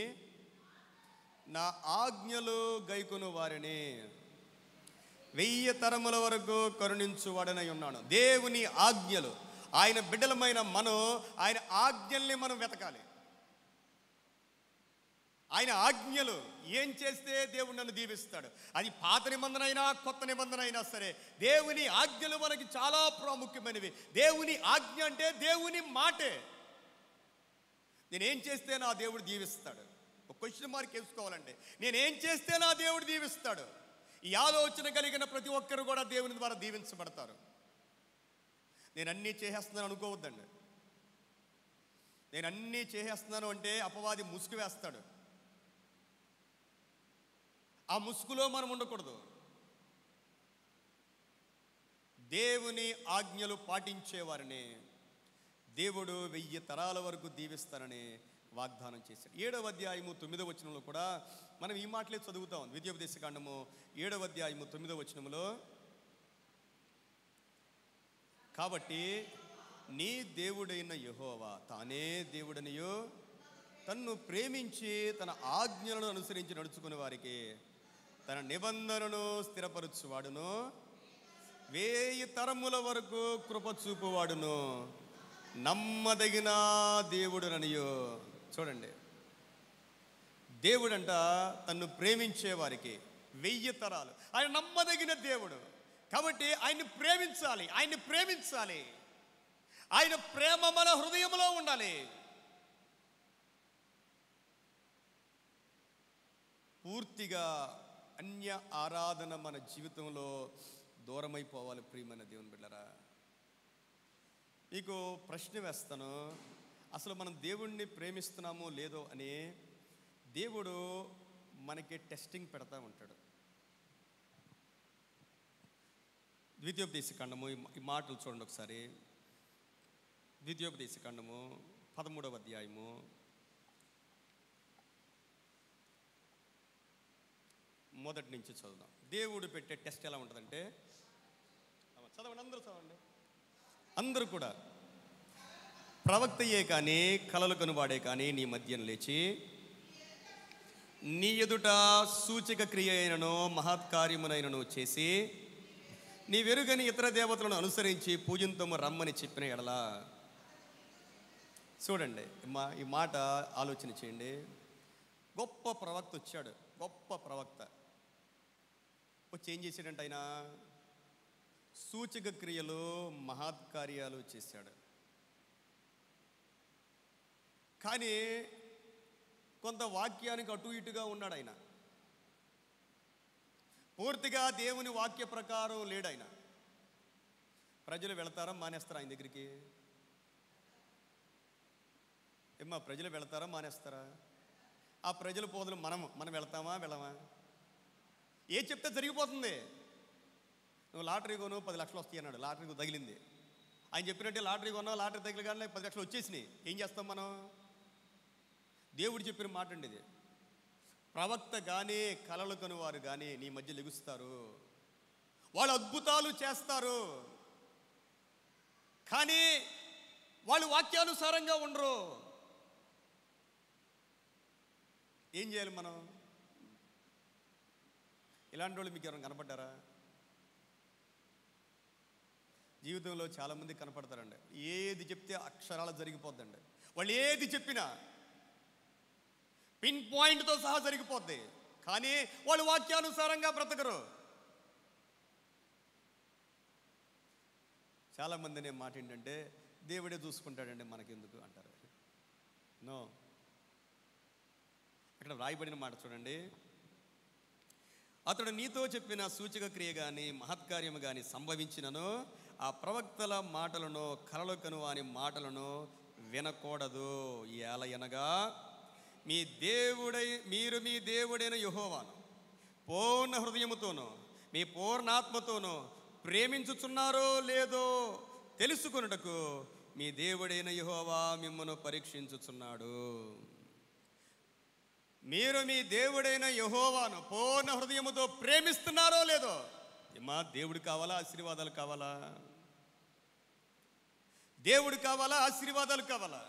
నా ఆజ్ఞలు గైకొను వారిని 1000 తరముల వరకు కరుణించువాడనై ఉన్నాను. దేవుని ఆజ్ఞలు, ఆయన బిడ్డలమైన మనం ఆయన ఆజ్ఞల్ని మనం వెతకాలి. ఆయన ఆజ్ఞలు ఏం చేస్తే దేవుడు నన్ను దీవిస్తాడు. అది పాత నిబంధన అయినా కొత్త నిబంధన అయినా సరే, దేవుని ఆజ్ఞలు మనకి చాలా ప్రాముఖ్యమైనవి. దేవుని ఆజ్ఞ అంటే దేవుని మాటే. నేనేం చేస్తే నా దేవుడు దీవిస్తాడు. ఒక క్వశ్చన్ మార్క్ వేసుకోవాలంటే, నేనేం చేస్తే నా దేవుడు దీవిస్తాడు. ఈ ఆలోచన కలిగిన ప్రతి ఒక్కరు కూడా దేవుని ద్వారా దీవించబడతారు. నేను అన్నీ చేసేస్తున్నాను అనుకోవద్దండి. నేను అన్నీ చేసేస్తున్నాను అంటే అపవాది ముసుగు వేస్తాడు. ఆ ముసుగులో మనం ఉండకూడదు. దేవుని ఆజ్ఞలు పాటించేవారిని దేవుడు 1000 తరాల వరకు దీవిస్తానని వాగ్దానం చేశాడు. 7వ అధ్యాయము 9వ వచనంలో కూడా మనం ఈ మాటలే చదువుతాం. ద్వితీయోపదేశకాండము 7వ అధ్యాయము 9వ వచనంలో, కాబట్టి నీ దేవుడైన యెహోవా తానే దేవుడనియో తన్ను ప్రేమించి తన ఆజ్ఞలను అనుసరించి నడుచుకునే వారికి తన నిబంధనను స్థిరపరచువాడును, 1000 తరముల వరకు కృప చూపువాడును, నమ్మదగిన దేవుడుననియో. చూడండి, దేవుడంట తన్ను ప్రేమించే వారికి 1000 తరాలు. ఆయన నమ్మదగిన దేవుడు కాబట్టి ఆయన్ని ప్రేమించాలి. ఆయన్ని ప్రేమించాలి. ఆయన ప్రేమ మన హృదయంలో ఉండాలి. పూర్తిగా అన్య ఆరాధన మన జీవితంలో దూరమైపోవాలి. ప్రియమైన దేవుని బిడ్డలారా, మీకు ప్రశ్న వేస్తాను. అసలు మనం దేవుణ్ణి ప్రేమిస్తున్నామో లేదో అని దేవుడు మనకి టెస్టింగ్ పెడతా ఉంటాడు. ద్వితీయోపదేశకాండము ఈ మాటలు చూడండి ఒకసారి. ద్వితీయోపదేశకాండము 13వ అధ్యాయము 1 నుంచి చదువుదాం. దేవుడు పెట్టే టెస్ట్ ఎలా ఉంటుందంటే, చదవండి, అందరూ చదవండి, అందరూ కూడా. ప్రవక్తయే కానీ కలలు కనువాడే కానీ నీ మధ్యన లేచి నీ ఎదుట సూచక క్రియ అయినను మహత్కార్యమునైనను చేసి నీ వెరుగని ఇతర దేవతలను అనుసరించి పూజింతము రమ్మని చెప్పిన ఎడలా. చూడండి, ఈ మాట ఆలోచన చేయండి. గొప్ప ప్రవక్త వచ్చాడు, గొప్ప ప్రవక్త వచ్చి ఏం చేశాడంటే, ఆయన సూచక క్రియలు మహత్కార్యాలు చేశాడు. కానీ కొంత వాక్యానికి అటు ఇటుగా ఉన్నాడు. ఆయన పూర్తిగా దేవుని వాక్య ప్రకారం లేడు. ఆయన ప్రజలు వెళతారా మానేస్తారా ఆయన దగ్గరికి? ఏమ్మా, ప్రజలు వెళతారా మానేస్తారా? ఆ ప్రజల పోదలు మనం వెళతామా వెళ్ళమా? ఏ చెప్తే జరిగిపోతుంది. నువ్వు లాటరీ కొను 10 లక్షలు వస్తాయి అన్నాడు. లాటరీ తగిలింది. ఆయన చెప్పినట్టే లాటరీ కొన్నావు, లాటరీ తగిలిగానే 10 లక్షలు వచ్చేసినాయి. ఏం చేస్తాం మనం? దేవుడు చెప్పిన మాట అండి ఇది. ప్రవక్త కానీ కలలు కనువారు కానీ నీ మధ్య లెగుస్తారు, వాళ్ళు అద్భుతాలు చేస్తారు, కానీ వాళ్ళు వాక్యానుసారంగా ఉండరు. ఏం చేయాలి మనం? ఇలాంటి వాళ్ళు మీకు ఎవరైనా కనపడ్డారా? జీవితంలో చాలామంది కనపడతారండి. ఏది చెప్తే అక్షరాలు జరిగిపోద్దండి. వాళ్ళు ఏది చెప్పినా పిన్ పాయింట్తో సహా జరిగిపోద్ది, కానీ వాళ్ళు వాక్యానుసారంగా బ్రతకరు. చాలామంది నేను మాట ఏంటంటే, దేవుడే చూసుకుంటాడండి మనకెందుకు అంటారు. నో, అక్కడ రాయబడిన మాట చూడండి. అతడు నీతో చెప్పిన సూచక క్రియ కానీ మహత్కార్యము కానీ సంభవించినను ఆ ప్రవక్తల మాటలను కలలు కనువాని మాటలను వినకూడదు. ఏలయనగా మీరు మీ దేవుడైన యెహోవాను పూర్ణ హృదయముతోనూ మీ పూర్ణాత్మతోనూ ప్రేమించుచున్నారో లేదో తెలుసుకొనుటకు మీ దేవుడైన యెహోవా మిమ్మను పరీక్షించుచున్నాడు. మీరు మీ దేవుడైన యెహోవాను పూర్ణ హృదయముతో ప్రేమిస్తున్నారో లేదో. ఏమా దేవుడు కావాలా, ఆశీర్వాదాలు కావాలా? దేవుడు కావాలా, ఆశీర్వాదాలు కావాలా?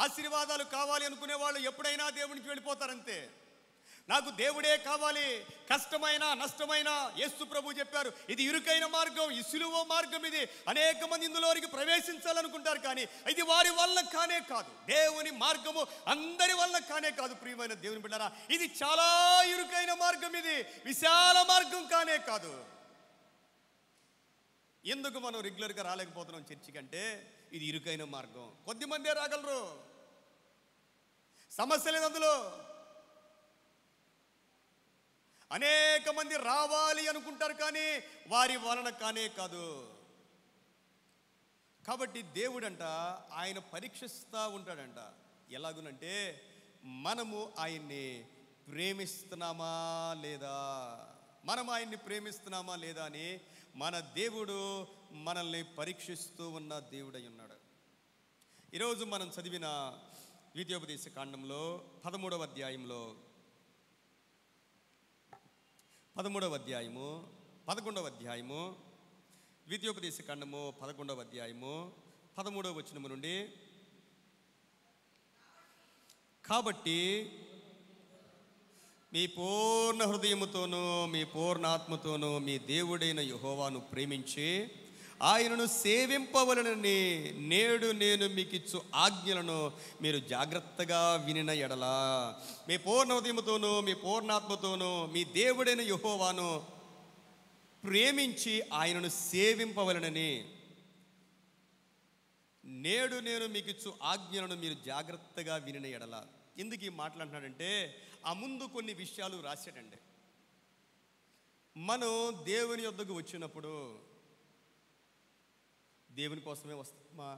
ఆశీర్వాదాలు కావాలి అనుకునే వాళ్ళు ఎప్పుడైనా దేవునికి వెళ్ళిపోతారంతే. నాకు దేవుడే కావాలి, కష్టమైన నష్టమైన యేసు ప్రభు చెప్పారు, ఇది ఇరుకైన మార్గం, ఈ సిలువ మార్గం, ఇది అనేక మంది ఇందులోనికి ప్రవేశించాలనుకుంటారు, కానీ ఇది వారి వల్ల కానే కాదు. దేవుని మార్గము అందరి వల్ల కానే కాదు. ప్రియమైన దేవుని బిడ్డలారా, ఇది చాలా ఇరుకైన మార్గం, ఇది విశాల మార్గం కానే కాదు. ఎందుకు మనం రెగ్యులర్గా రాలేకపోతున్నాం చర్చి కంటే? ఇది ఇరుకైన మార్గం. కొద్దిమందే రాగలరు, సమస్య లేదు అందులో. అనేక మంది రావాలి అనుకుంటారు, కానీ వారి వలన కానే కాదు. కాబట్టి దేవుడంట ఆయన పరీక్షిస్తూ ఉంటాడంట. ఎలాగునంటే మనము ఆయన్ని ప్రేమిస్తున్నామా లేదా, మనం ఆయన్ని ప్రేమిస్తున్నామా లేదా అని మన దేవుడు మనల్ని పరీక్షిస్తూ ఉన్న దేవుడై ఉన్నాడు. ఈరోజు మనం చదివిన ద్వితీయోపదేశ కాండంలో 13వ అధ్యాయంలో 11వ అధ్యాయము ద్వితీయోపదేశ కాండము 11వ అధ్యాయము 13వ వచనము నుండి, కాబట్టి మీ పూర్ణ హృదయముతోనూ మీ పూర్ణాత్మతోనూ మీ దేవుడైన యెహోవాను ప్రేమించి ఆయనను సేవింపవలనని నేడు నేను మీకిచ్చు ఆజ్ఞలను మీరు జాగ్రత్తగా వినిన ఎడలా, మీ పూర్ణ హృదయముతోనూ మీ పూర్ణాత్మతోనూ మీ దేవుడైన యెహోవాను ప్రేమించి ఆయనను సేవింపవలనని నేడు నేను మీకిచ్చు ఆజ్ఞలను మీరు జాగ్రత్తగా వినిన ఎడల. ఎందుకు ఈ మాట్లాడుతున్నాడంటే ఆ ముందు కొన్ని విషయాలు రాశాడండి. మనం దేవుని యొద్దకు వచ్చినప్పుడు దేవుని కోసమే వస్తున్నామా?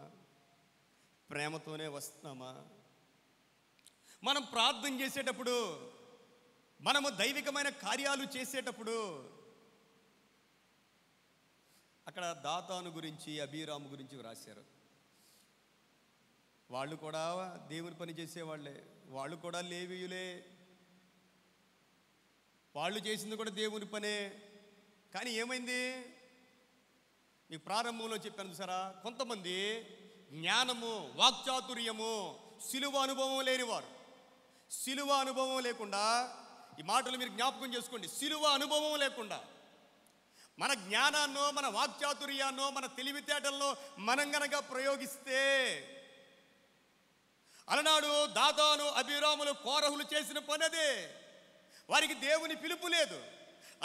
ప్రేమతోనే వస్తున్నామా? మనం ప్రార్థన చేసేటప్పుడు, మనము దైవికమైన కార్యాలు చేసేటప్పుడు, అక్కడ దాతాను గురించి అబీరాము గురించి రాశారు. వాళ్ళు కూడా దేవుని పని చేసేవాళ్ళే, వాళ్ళు కూడా లేవీయులే, వాళ్ళు చేసింది కూడా దేవుని పనే. కానీ ఏమైంది? ఈ ప్రారంభంలో చెప్పాను చూసారా, కొంతమంది జ్ఞానము, వాక్చాతుర్యము, సిలువ అనుభవం లేనివారు. సిలువ అనుభవం లేకుండా, ఈ మాటలు మీరు జ్ఞాపకం చేసుకోండి, సిలువ అనుభవం లేకుండా మన జ్ఞానాన్నో మన వాక్చాతుర్యాన్నో మన తెలివితేటల్లో మనం గనక ప్రయోగిస్తే, అలనాడు దాతాను అబీరాములు కోరహులు చేసిన పని అదే. వారికి దేవుని పిలుపు లేదు,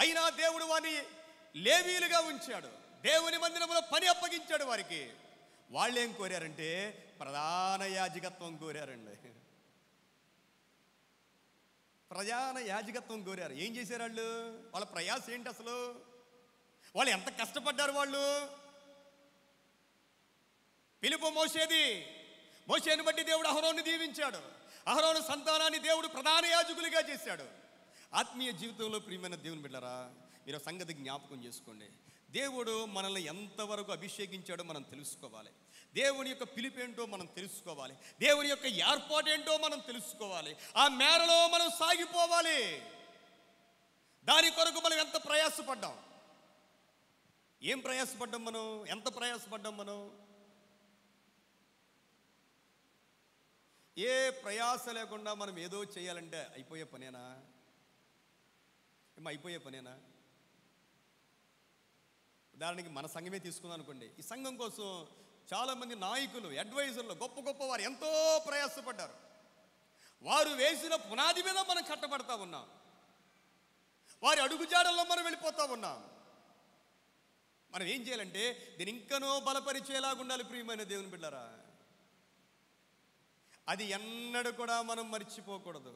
అయినా దేవుడు వారిని లేవీలుగా ఉంచాడు, దేవుని మందిరంలో పని అప్పగించాడు వారికి. వాళ్ళు ఏం కోరారంటే ప్రధాన యాజకత్వం కోరారండి. ప్రధాన యాజకత్వం కోరారు. ఏం చేశారు వాళ్ళు? వాళ్ళ ప్రయాస ఏంటి అసలు? వాళ్ళు ఎంత కష్టపడ్డారు వాళ్ళు? పిలుపు మోసేది. మోసేని బట్టి దేవుడు అహరోను దీవించాడు. అహరోను సంతానాన్ని దేవుడు ప్రధాన యాజకులుగా చేశాడు. ఆత్మీయ జీవితంలో ప్రియమైన దేవుని బిడ్డలారా, మీరు సంగతి జ్ఞాపకం చేసుకోండి. దేవుడు మనల్ని ఎంతవరకు అభిషేకించాడో మనం తెలుసుకోవాలి. దేవుని యొక్క పిలుపేంటో మనం తెలుసుకోవాలి. దేవుని యొక్క ఏర్పాటేంటో మనం తెలుసుకోవాలి. ఆ మేరలో మనం సాగిపోవాలి. దాని కొరకు మనం ఎంత ప్రయాసపడ్డాం? ఏం ప్రయాసపడ్డాం మనం? ఎంత ప్రయాసపడ్డాం మనం? ఏ ప్రయాస లేకుండా మనం ఏదో చేయాలంటే అయిపోయే పనేనా? అయిపోయే పనేనా? ఉదాహరణకి మన సంఘమే తీసుకుందాం అనుకోండి. ఈ సంఘం కోసం చాలామంది నాయకులు, అడ్వైజర్లు, గొప్ప గొప్ప వారు ఎంతో ప్రయాసపడ్డారు. వారు వేసిన పునాది మీద మనం కట్టబడతా ఉన్నాం. వారి అడుగుజాడల్లో మనం వెళ్ళిపోతా ఉన్నాం. మనం ఏం చేయాలంటే దీన్ని ఇంకనో బలపరిచేలాగా ఉండాలి. ప్రియమైన దేవుని బిడ్డలారా, అది ఎన్నడూ కూడా మనం మర్చిపోకూడదు.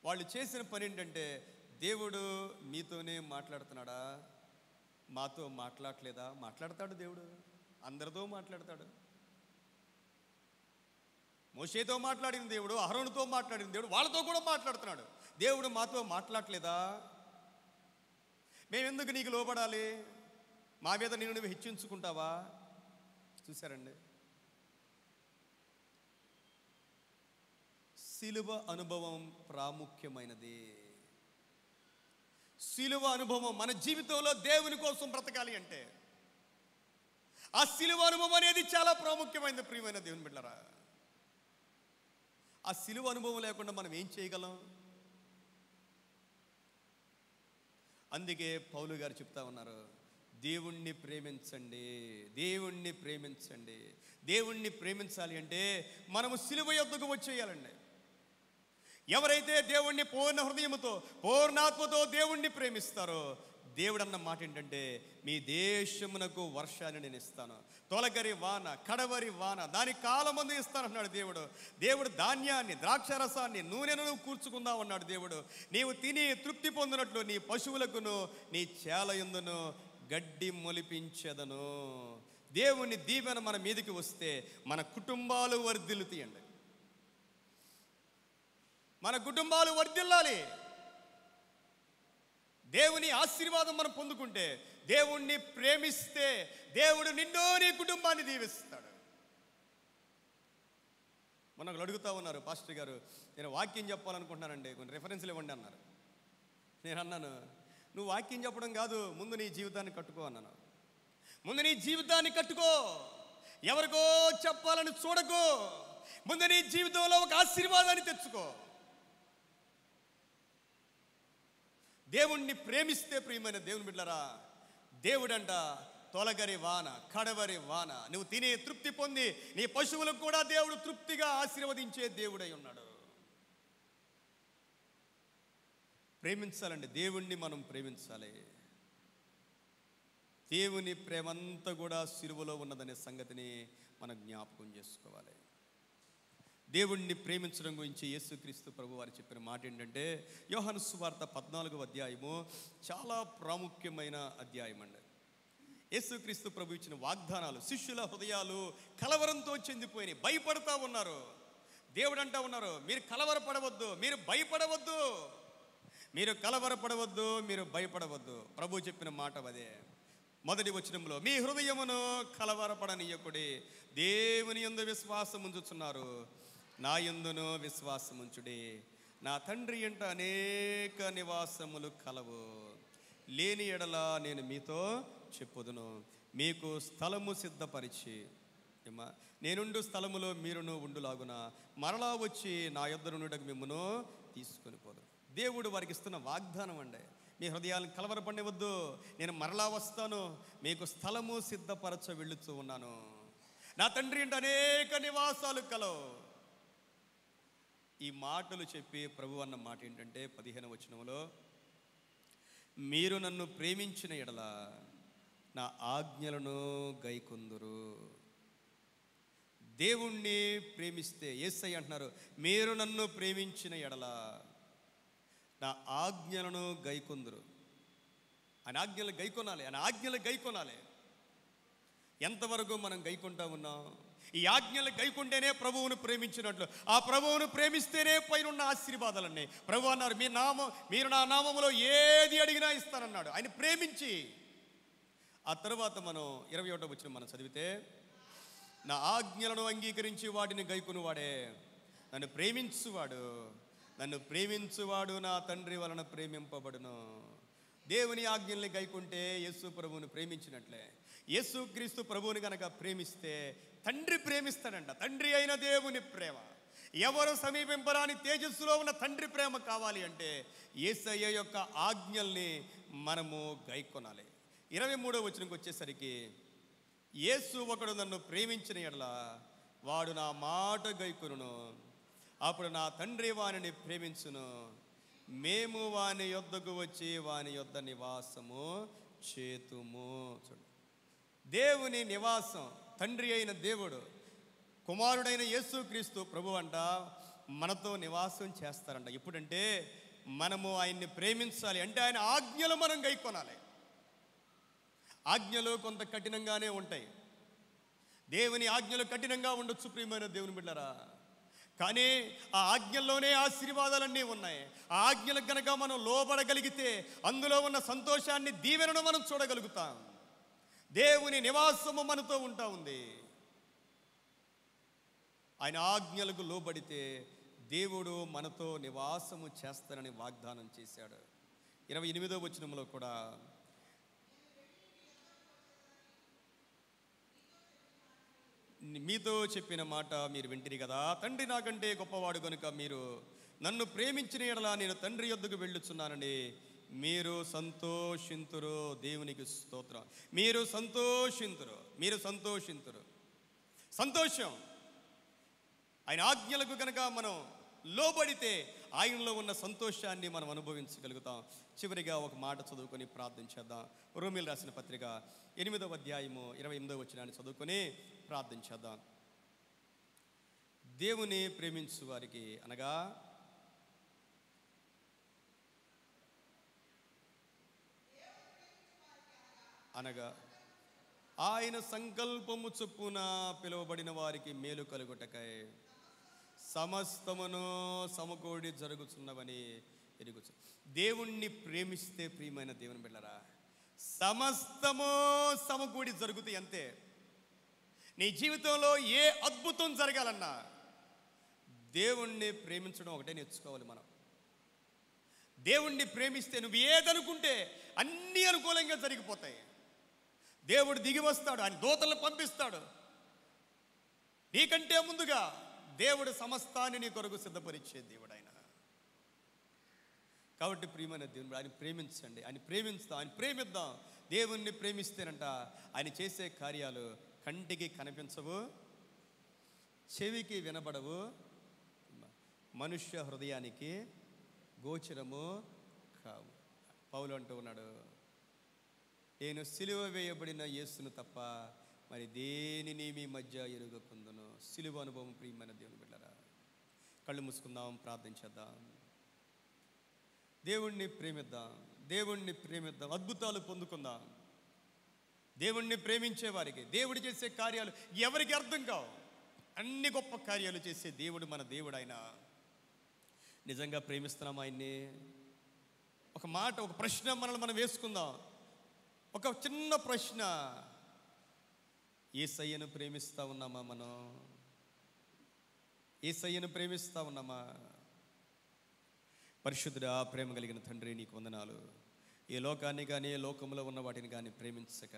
వాళ్ళు చేసిన పని ఏంటంటే, దేవుడు మీతోనే మాట్లాడుతున్నాడా? మాతో మాట్లాడలేదా? మాట్లాడతాడు దేవుడు, అందరితో మాట్లాడతాడు. మోషేతో మాట్లాడిన దేవుడు, అహరోనుతో మాట్లాడిన దేవుడు వాళ్ళతో కూడా మాట్లాడుతున్నాడు. దేవుడు మాతో మాట్లాడలేదా? మేమెందుకు నీకు లోబడాలి? మా మీద నిన్ను నువ్వు హెచ్చించుకుంటావా? చూసారండి, సిలువ అనుభవం ప్రాముఖ్యమైనది. సిలువ అనుభవం మన జీవితంలో దేవుని కోసం బ్రతకాలి అంటే ఆ సిలువ అనుభవం అనేది చాలా ప్రాముఖ్యమైనది. ప్రియమైన దేవుని బిడ్డలారా, ఆ సిలువ అనుభవం లేకుండా మనం ఏం చేయగలం? అందుకే పౌలు గారు చెప్తా ఉన్నారు, దేవుణ్ణి ప్రేమించండి, దేవుణ్ణి ప్రేమించండి. దేవుణ్ణి ప్రేమించాలి అంటే మనము సిలువ యొద్దకు వచ్చేయాలండి. ఎవరైతే దేవుణ్ణి పూర్ణ హృదయముతో పూర్ణాత్మతో దేవుణ్ణి ప్రేమిస్తారో దేవుడు అన్న మాట ఏంటంటే, మీ దేశమునకు వర్షాన్ని నేను ఇస్తాను, తొలగరి వాన, కడవరి వాన, దాని కాలమందు ఇస్తానన్నాడు దేవుడు. దేవుడు ధాన్యాన్ని, ద్రాక్షరసాన్ని, నూనెను కూర్చుకుందాం అన్నాడు దేవుడు. నీవు తిని తృప్తి పొందినట్లు నీ పశువులకును నీ చేలయందును గడ్డి మొలిపించెదను. దేవుని దీవెన మన మీదకి వస్తే మన కుటుంబాలు వర్ధిల్లుతాయండి. మన కుటుంబాలు వర్ధిల్లాలి. దేవుని ఆశీర్వాదం మనం పొందుకుంటే, దేవుణ్ణి ప్రేమిస్తే దేవుడు నిన్ను నీ కుటుంబాన్ని దీవిస్తాడు. మొన్న అడుగుతా ఉన్నారు, పాస్టర్ గారు నేను వాక్యం చెప్పాలనుకుంటున్నానండి, కొన్ని రెఫరెన్స్లు ఇవ్వండి అన్నారు. నేను అన్నాను, నువ్వు వాక్యం చెప్పడం కాదు, ముందు నీ జీవితాన్ని కట్టుకో అన్నాను. ముందు నీ జీవితాన్ని కట్టుకో, ఎవరికో చెప్పాలని చూడకో. ముందు నీ జీవితంలో ఒక ఆశీర్వాదాన్ని తెచ్చుకో. దేవుణ్ణి ప్రేమిస్తే ప్రియమైన దేవుని బిడ్డలారా, దేవుడంట తొలగరి వాన, కడవరి వాన, నువ్వు తినే తృప్తి పొంది నీ పశువులకు కూడా దేవుడు తృప్తిగా ఆశీర్వదించే దేవుడై ఉన్నాడు. ప్రేమించాలండి, దేవుణ్ణి మనం ప్రేమించాలి. దేవుని ప్రేమంతా కూడా సిలువలో ఉన్నదనే సంగతిని మనం జ్ఞాపకం చేసుకోవాలి. దేవుణ్ణి ప్రేమించడం గురించి యేసుక్రీస్తు ప్రభు వారు చెప్పిన మాట ఏంటంటే, యోహాను సువార్త 14వ అధ్యాయము చాలా ప్రాముఖ్యమైన అధ్యాయం అండి. యేసుక్రీస్తు ప్రభు ఇచ్చిన వాగ్దానాలు, శిష్యుల హృదయాలు కలవరంతో చెందిపోయినాయి, భయపడతా ఉన్నారు. దేవుడు అంటా ఉన్నారు, మీరు కలవరపడవద్దు, మీరు భయపడవద్దు, మీరు కలవరపడవద్దు, మీరు భయపడవద్దు. ప్రభు చెప్పిన మాట అదే. మొదటి వచనంలో, మీ హృదయమును కలవరపడనీయకుడి, దేవుని యందు విశ్వాసం ఉంచుచున్నారు, నా యందును విశ్వాసం ఉంచుడి. నా తండ్రి ఇంట అనేక నివాసములు కలవు, లేని ఎడల నేను మీతో చెప్పుదును. మీకు స్థలము సిద్ధపరిచి నేనుండు స్థలములో మీరును ఉండులాగున మరలా వచ్చి నా యొద్ద నుండి మిమ్మును తీసుకొని పోదు. దేవుడు వారికి ఇస్తున్న వాగ్దానం అండి. మీ హృదయాలను కలవరపడవద్దు, నేను మరలా వస్తాను, మీకు స్థలము సిద్ధపరచ వెళ్ళుతూ ఉన్నాను. నా తండ్రి ఇంట అనేక నివాసాలు కలవు. ఈ మాటలు చెప్పి ప్రభు అన్న మాట ఏంటంటే 15వ వచనంలో, మీరు నన్ను ప్రేమించిన ఎడల నా ఆజ్ఞలను గైకొందురు. దేవుణ్ణి ప్రేమిస్తే యేసయ్య అంటున్నారు, మీరు నన్ను ప్రేమించిన ఎడల నా ఆజ్ఞలను గైకొందురు. ఆయన ఆజ్ఞలు గైకొనాలి, ఆయన ఆజ్ఞలు గైకొనాలి. ఎంతవరకు మనం గైకొంటా ఉన్నాం? ఈ ఆజ్ఞలు గైకుంటేనే ప్రభువును ప్రేమించినట్లు, ఆ ప్రభువును ప్రేమిస్తేనే పైన ఉన్న ఆశీర్వాదాలన్నీ. ప్రభు అన్నారు, మీరు నా నామములో ఏది అడిగినా ఇస్తానన్నాడు. ఆయన ప్రేమించి ఆ తర్వాత మనం 21వ వచనం మనం చదివితే, నా ఆజ్ఞలను అంగీకరించి వాటిని గైకొనువాడే నన్ను ప్రేమించువాడు, నన్ను ప్రేమించువాడు నా తండ్రి వలన ప్రేమింపబడును. దేవుని ఆజ్ఞల్ని గైకుంటే యేసు ప్రభువుని ప్రేమించినట్లే. యేసుక్రీస్తు ప్రభువుని కనుక ప్రేమిస్తే తండ్రి ప్రేమిస్తాడంట. తండ్రి అయిన దేవుని ప్రేమ, ఎవరు సమీపింపరాని తేజస్సులో ఉన్న తండ్రి ప్రేమ కావాలి అంటే యేసయ్య యొక్క ఆజ్ఞల్ని మనము గైకొనాలి. 23వ వచనంకి వచ్చేసరికి, యేసు ఒకడు నన్ను ప్రేమించిన ఎడల వాడు నా మాట గైకొనును, అప్పుడు నా తండ్రి వానిని ప్రేమించును, మేము వాని యొద్దకు వచ్చి వాని యొద్ద నివాసము చేతుము. చూడు, దేవుని నివాసం తండ్రి అయిన దేవుడు, కుమారుడైన యేసుక్రీస్తు ప్రభు అంట మనతో నివాసం చేస్తారంట. ఎప్పుడంటే మనము ఆయన్ని ప్రేమించాలి అంటే ఆయన ఆజ్ఞలు మనం గైకొనాలి. ఆజ్ఞలు కొంత కఠినంగానే ఉంటాయి. దేవుని ఆజ్ఞలు కఠినంగా ఉండొచ్చు ప్రియమైన దేవుని బిడ్డలారా. కానీ ఆ ఆజ్ఞల్లోనే ఆశీర్వాదాలన్నీ ఉన్నాయి. ఆ ఆజ్ఞలకు గనక మనం లోబడగలిగితే అందులో ఉన్న సంతోషాన్ని, దీవెనను మనం చూడగలుగుతాం. దేవుని నివాసము మనతో ఉంటా ఉంది. ఆయన ఆజ్ఞలకు లోబడితే దేవుడు మనతో నివాసము చేస్తానని వాగ్దానం చేశాడు. 28వ వచనంలో కూడా మీతో చెప్పిన మాట మీరు వింటిరి కదా, తండ్రి నాకంటే గొప్పవాడు కనుక మీరు నన్ను ప్రేమించిన ఎడల నేను తండ్రి యొద్దకు వెళ్ళుచున్నానని మీరు సంతోషింతురు. దేవునికి స్తోత్రం. మీరు సంతోషింతురు, మీరు సంతోషింతురు. సంతోషం ఆయన ఆజ్ఞలకు కనుక మనం లోబడితే ఆయనలో ఉన్న సంతోషాన్ని మనం అనుభవించగలుగుతాం. చివరిగా ఒక మాట చదువుకొని ప్రార్థన చేద్దాం. రోమీయులకు రాసిన పత్రిక 8వ అధ్యాయము 28వ వచనాన్ని చదువుకొని ప్రార్థన చేద్దాం. దేవుని ప్రేమించు వారికి అనగా ఆయన సంకల్పము చొప్పున పిలువబడిన వారికి మేలు కలుగుటకై సమస్తమును సమకూడి జరుగుతున్నవని ఎరుగుచు. దేవుణ్ణి ప్రేమిస్తే ప్రియమైన దేవుని బిడ్డలారా, సమస్తము సమకూడి జరుగుతాయి అంతే. నీ జీవితంలో ఏ అద్భుతం జరగాలన్నా దేవుణ్ణి ప్రేమించడం ఒకటే నేర్చుకోవాలి మనం. దేవుణ్ణి ప్రేమిస్తే నువ్వు ఏదనుకుంటే అన్నీ అనుకూలంగా జరిగిపోతాయి. దేవుడు దిగి వస్తాడు, ఆయన దూతలను పంపిస్తాడు. నీకంటే ముందుగా దేవుడు సమస్తాన్ని నీ కొరకు సిద్ధపరిచే దేవుడు ఆయన. కాబట్టి ప్రియమైన దేవుడు, ఆయన ప్రేమించండి, ఆయన ప్రేమిస్తాం, ఆయన ప్రేమిద్దాం. దేవుణ్ణి ప్రేమిస్తేనంట ఆయన చేసే కార్యాలు కంటికి కనిపించవు, చెవికి వినబడవు, మనుష్య హృదయానికి గోచరము కావు. పౌలు అంటూ ఉన్నాడు, నేను సిలువ వేయబడిన యేసును తప్ప మరి దేనిని మీ మధ్య ఎరుగకుందును. సిలువ అనుభవం ప్రియమైన దేవుని బిడ్డలారా, కళ్ళు మూసుకుందాం, ప్రార్థన చేద్దాం. దేవుణ్ణి ప్రేమిద్దాం, దేవుణ్ణి ప్రేమిద్దాం, అద్భుతాలు పొందుకుందాం. దేవుణ్ణి ప్రేమించే వారికి దేవుడు చేసే కార్యాలు ఎవరికి అర్థం కావు. అన్ని గొప్ప కార్యాలు చేసే దేవుడు మన దేవుడు. ఆయన నిజంగా ప్రేమిస్తున్నాం ఆయన్ని? ఒక మాట, ఒక ప్రశ్న మనల్ని మనం వేసుకుందాం. ఒక చిన్న ప్రశ్న, యేసయ్యను ప్రేమిస్తా ఉన్నామా? మనం యేసయ్యను ప్రేమిస్తా ఉన్నామా? పరిశుద్ధుడా, ప్రేమ కలిగిన తండ్రి, నీకు వందనాలు. ఈ లోకాన్ని కానీ లోకంలో ఉన్న వాటిని కానీ ప్రేమించక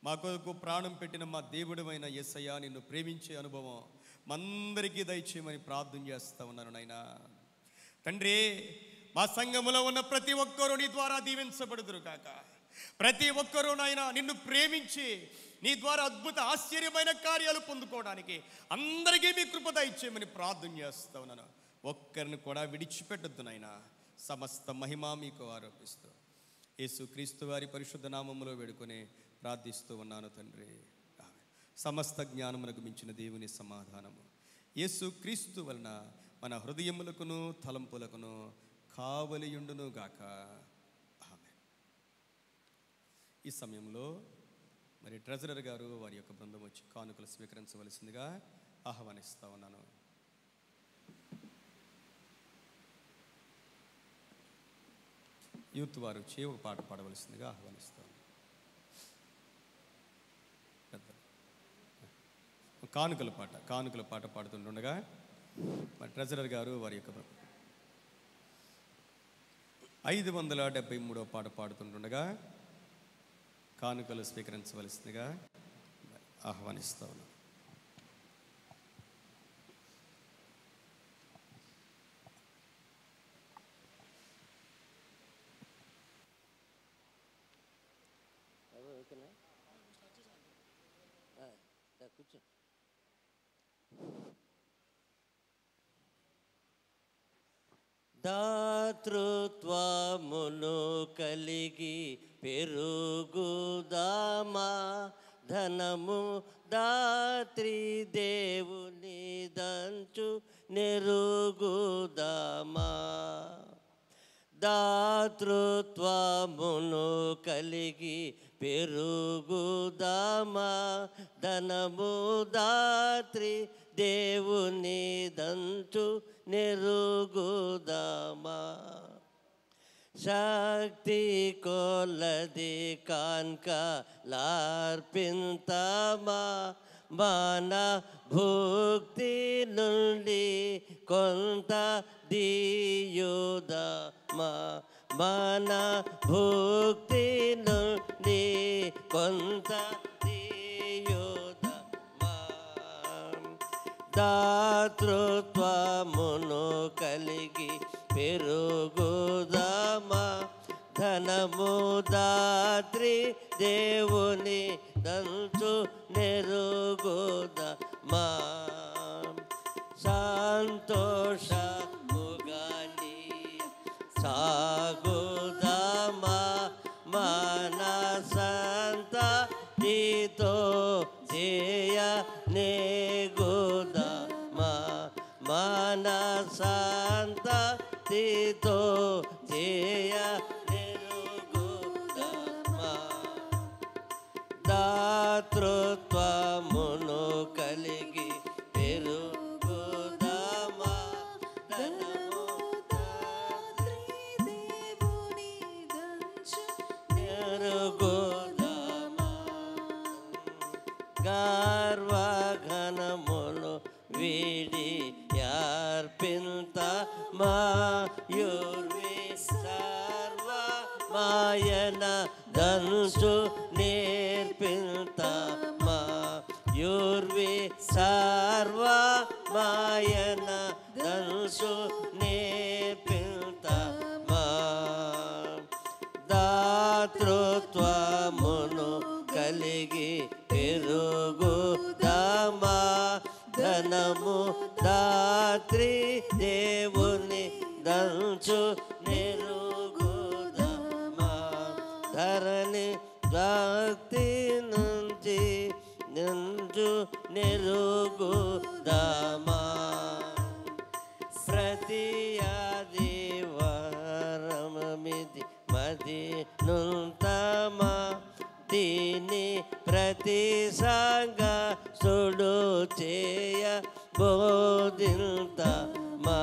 మా కొరకు ప్రాణం పెట్టిన మా దేవుడమైన యేసయ్య, నిన్ను ప్రేమించే అనుభవం మందరికీ దయచేయమని ప్రార్థన చేస్తా ఉన్నాను నాయనా. తండ్రి, మా సంఘములో ఉన్న ప్రతి ఒక్కరూ నీ ద్వారా దీవించబడుదురు కాక. ప్రతి ఒక్కరూ నాయన నిన్ను ప్రేమించి నీ ద్వారా అద్భుత ఆశ్చర్యమైన కార్యాలు పొందుకోవడానికి అందరికీ మీ కృప దయచేయమని ప్రార్థన చేస్తా ఉన్నాను. ఒక్కరిని కూడా విడిచిపెట్టద్దు నాయన. సమస్త మహిమ మీకు ఆరోపిస్తూ యేసు క్రీస్తు వారి పరిశుద్ధ నామములో వేడుకొని ప్రార్థిస్తూ ఉన్నాను తండ్రి. సమస్త జ్ఞానమునకు మించిన దేవుని సమాధానము యేసు క్రీస్తు వలన మన హృదయములకును తలంపులకును కావలియుండును గాక. ఆమేన్. ఈ సమయంలో మరి ట్రెజరర్ గారు వారి యొక్క బృందం వచ్చి కానుకలు స్వీకరించవలసిందిగా ఆహ్వానిస్తా ఉన్నాను. యూత్ వారు వచ్చి ఒక పాట పాడవలసిందిగా ఆహ్వానిస్తాను. కానుకల పాట పాడుతుండగా మరి ట్రెజరర్ గారు వారి యొక్క 573వ పాట పాడుతుండగా కానుకలు స్వీకరించవలసిందిగా ఆహ్వానిస్తా ఉన్నాను. కూర్చో. దాతృత్వమును కలిగి పెరుగుదామా, ధనము దాత్రి దేవుని దంచు నెరుగుదామా. దాతృత్వమును కలిగి పెరుగుదామా, ధనము దాత్రి దేవుని దంచు నెరుగుదామా. శక్తి కొలది కాన్కలార్పింతమా, మన భుక్తి నుండి కొంత దీయుదమా. మన భుక్తి నుండి కొంత దీయుదమా. దాతృత్వమును కలిగి పెరుగుదామా. ధనము దాత్రి దేవుని దంచు నెరుగుదామా. సంతోషముగాని సాగుదామా. మన సంతతితో చేయ నేగుదామా. మన సంతతితో చేయ నెరుగుదామా. దాతృత్వమును కలిగి పెరుగుదామా. ధనము దాత్రి దేవుని దంచు నెరుగుదామా. గర్వఘనమును వీడి యార్పింతమా. యుర్వి సర్వమాయన దంచు నేర్పింతమా. యుర్వి సర్వమాయన దంచు నేర్పింతమా. దాతృత్వమును కలిగి పెరుగుదామా. ధనము దాత్రి దేవుని దంచు నెరుగుదామా. ధరణి భక్తి నుంచి నంజు నెరుగుదామా. ప్రతి ఆదివారమిది మది నుంతమా. దీని ప్రతి సంగ సుడు చేయ బోధింతమా.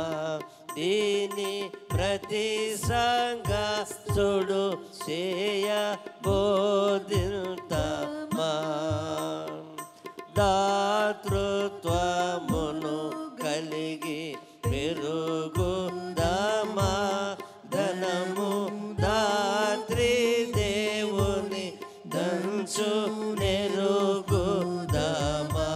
దీని ప్రతి సంగ సుడు చేయ బోధింతమా. దాతృత్వమును కలిగి పెరుగుదామా. ధనము దాత్రి దేవుని దంచు నెరుగుదామా.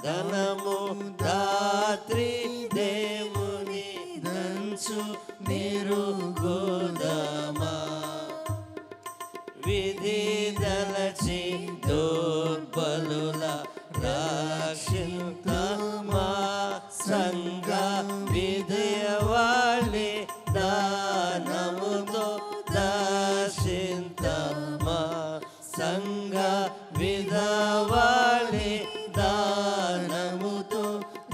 ధనము దాత్రి దేవుని దంచు నెరుగుదామా. విధి దలచి దుర్బలుల రక్షింతమా. సంగ విధయవాలి దానముతో దర్శింతమా. సంగ విధవాలి దానముతో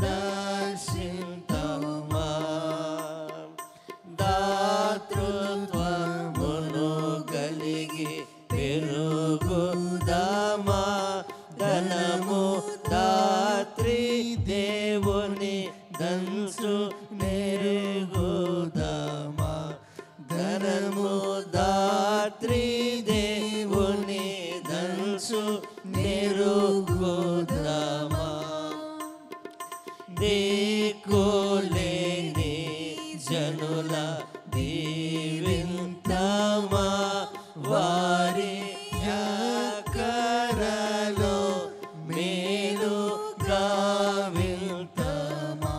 దర్శింతమా. దాతృత్వమును కలిగి పెరుగుదామా. ధనము దాత్రి దేవుని దంచు నెరుగుదామా. ధనము దాత్రి దేవుని దంచు నెరుగుదామా. దిక్కులేని జనుల దీవింతమా. వారి యాకరలో మేలు గావింతమా.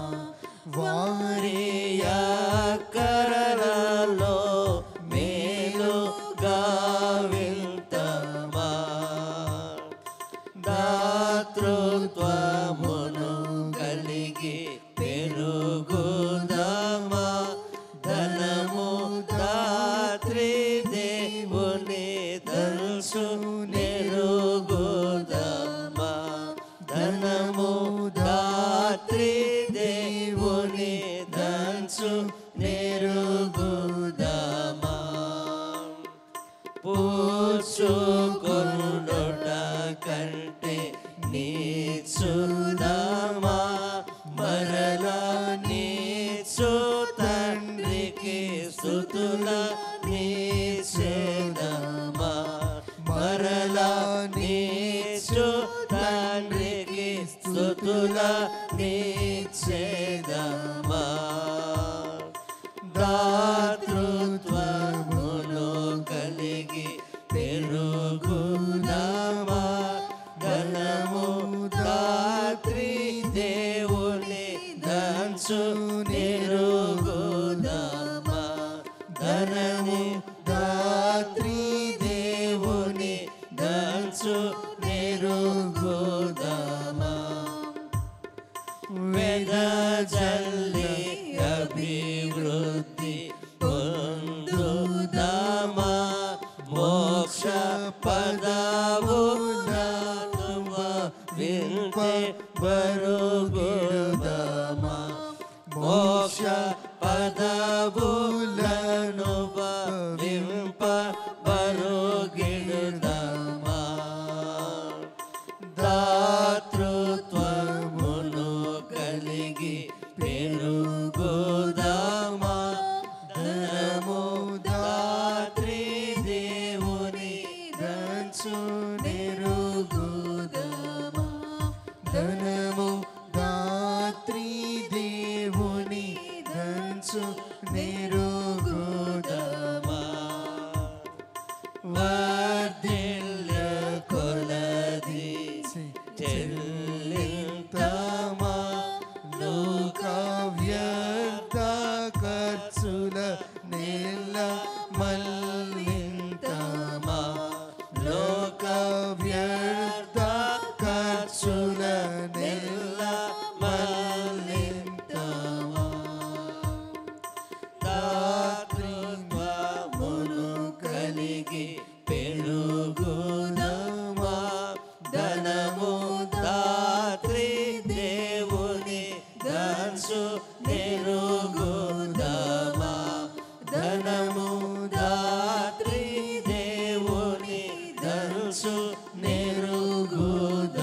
వారి యాకరలో మేలు గావింతమా. దాతృత్వమును కలిగి పెరుగుదామా. ధనము దాత్రి దేవుని దంచు నెరుగుదామా. ధనము దాత్రి దేవుని దంచు నెరుగుదామా. పూచుకొనుట కంటే నీచుదామా. నీచేదమా మరలా నీచు తండ్రికి స్తుతుల నీచేదమా దాతృత్వములో కలిగి పెరుగుదామా ఘనము దాత్రి దేవుని దంచు నిరుగుదామా ధనము దాత్రి దేవుని దంచు నిరుగుదామా వెదజల్లి అభివృద్ధి పొందుదామా మోక్ష పదవు వింటే బరుగుదామా మోక్ష పదవులను వింప బరుగిడుదామా దాతృత్వమును కలిగి పెరుగుదామా ధనము దాత్రి దేవుని దంచు నిరుగుదామా ధనము దాత్రి దేవుని దంచు నిరుగుదామా వర్ధిల్ల కొలది చెల్లింతమా లోక వ్యర్థ ఖర్చుల నెల మల్లింతమా లోక వ్యర్థ ఖర్చుల నెల మల్లింతమా దాతృత్వమును కలిగి పెరుగుదామా ధనము దాత్రి దేవుని దంచు నిరుగుదామా ధనము దాత్రి దేవుని దంచు నిరుగుదామా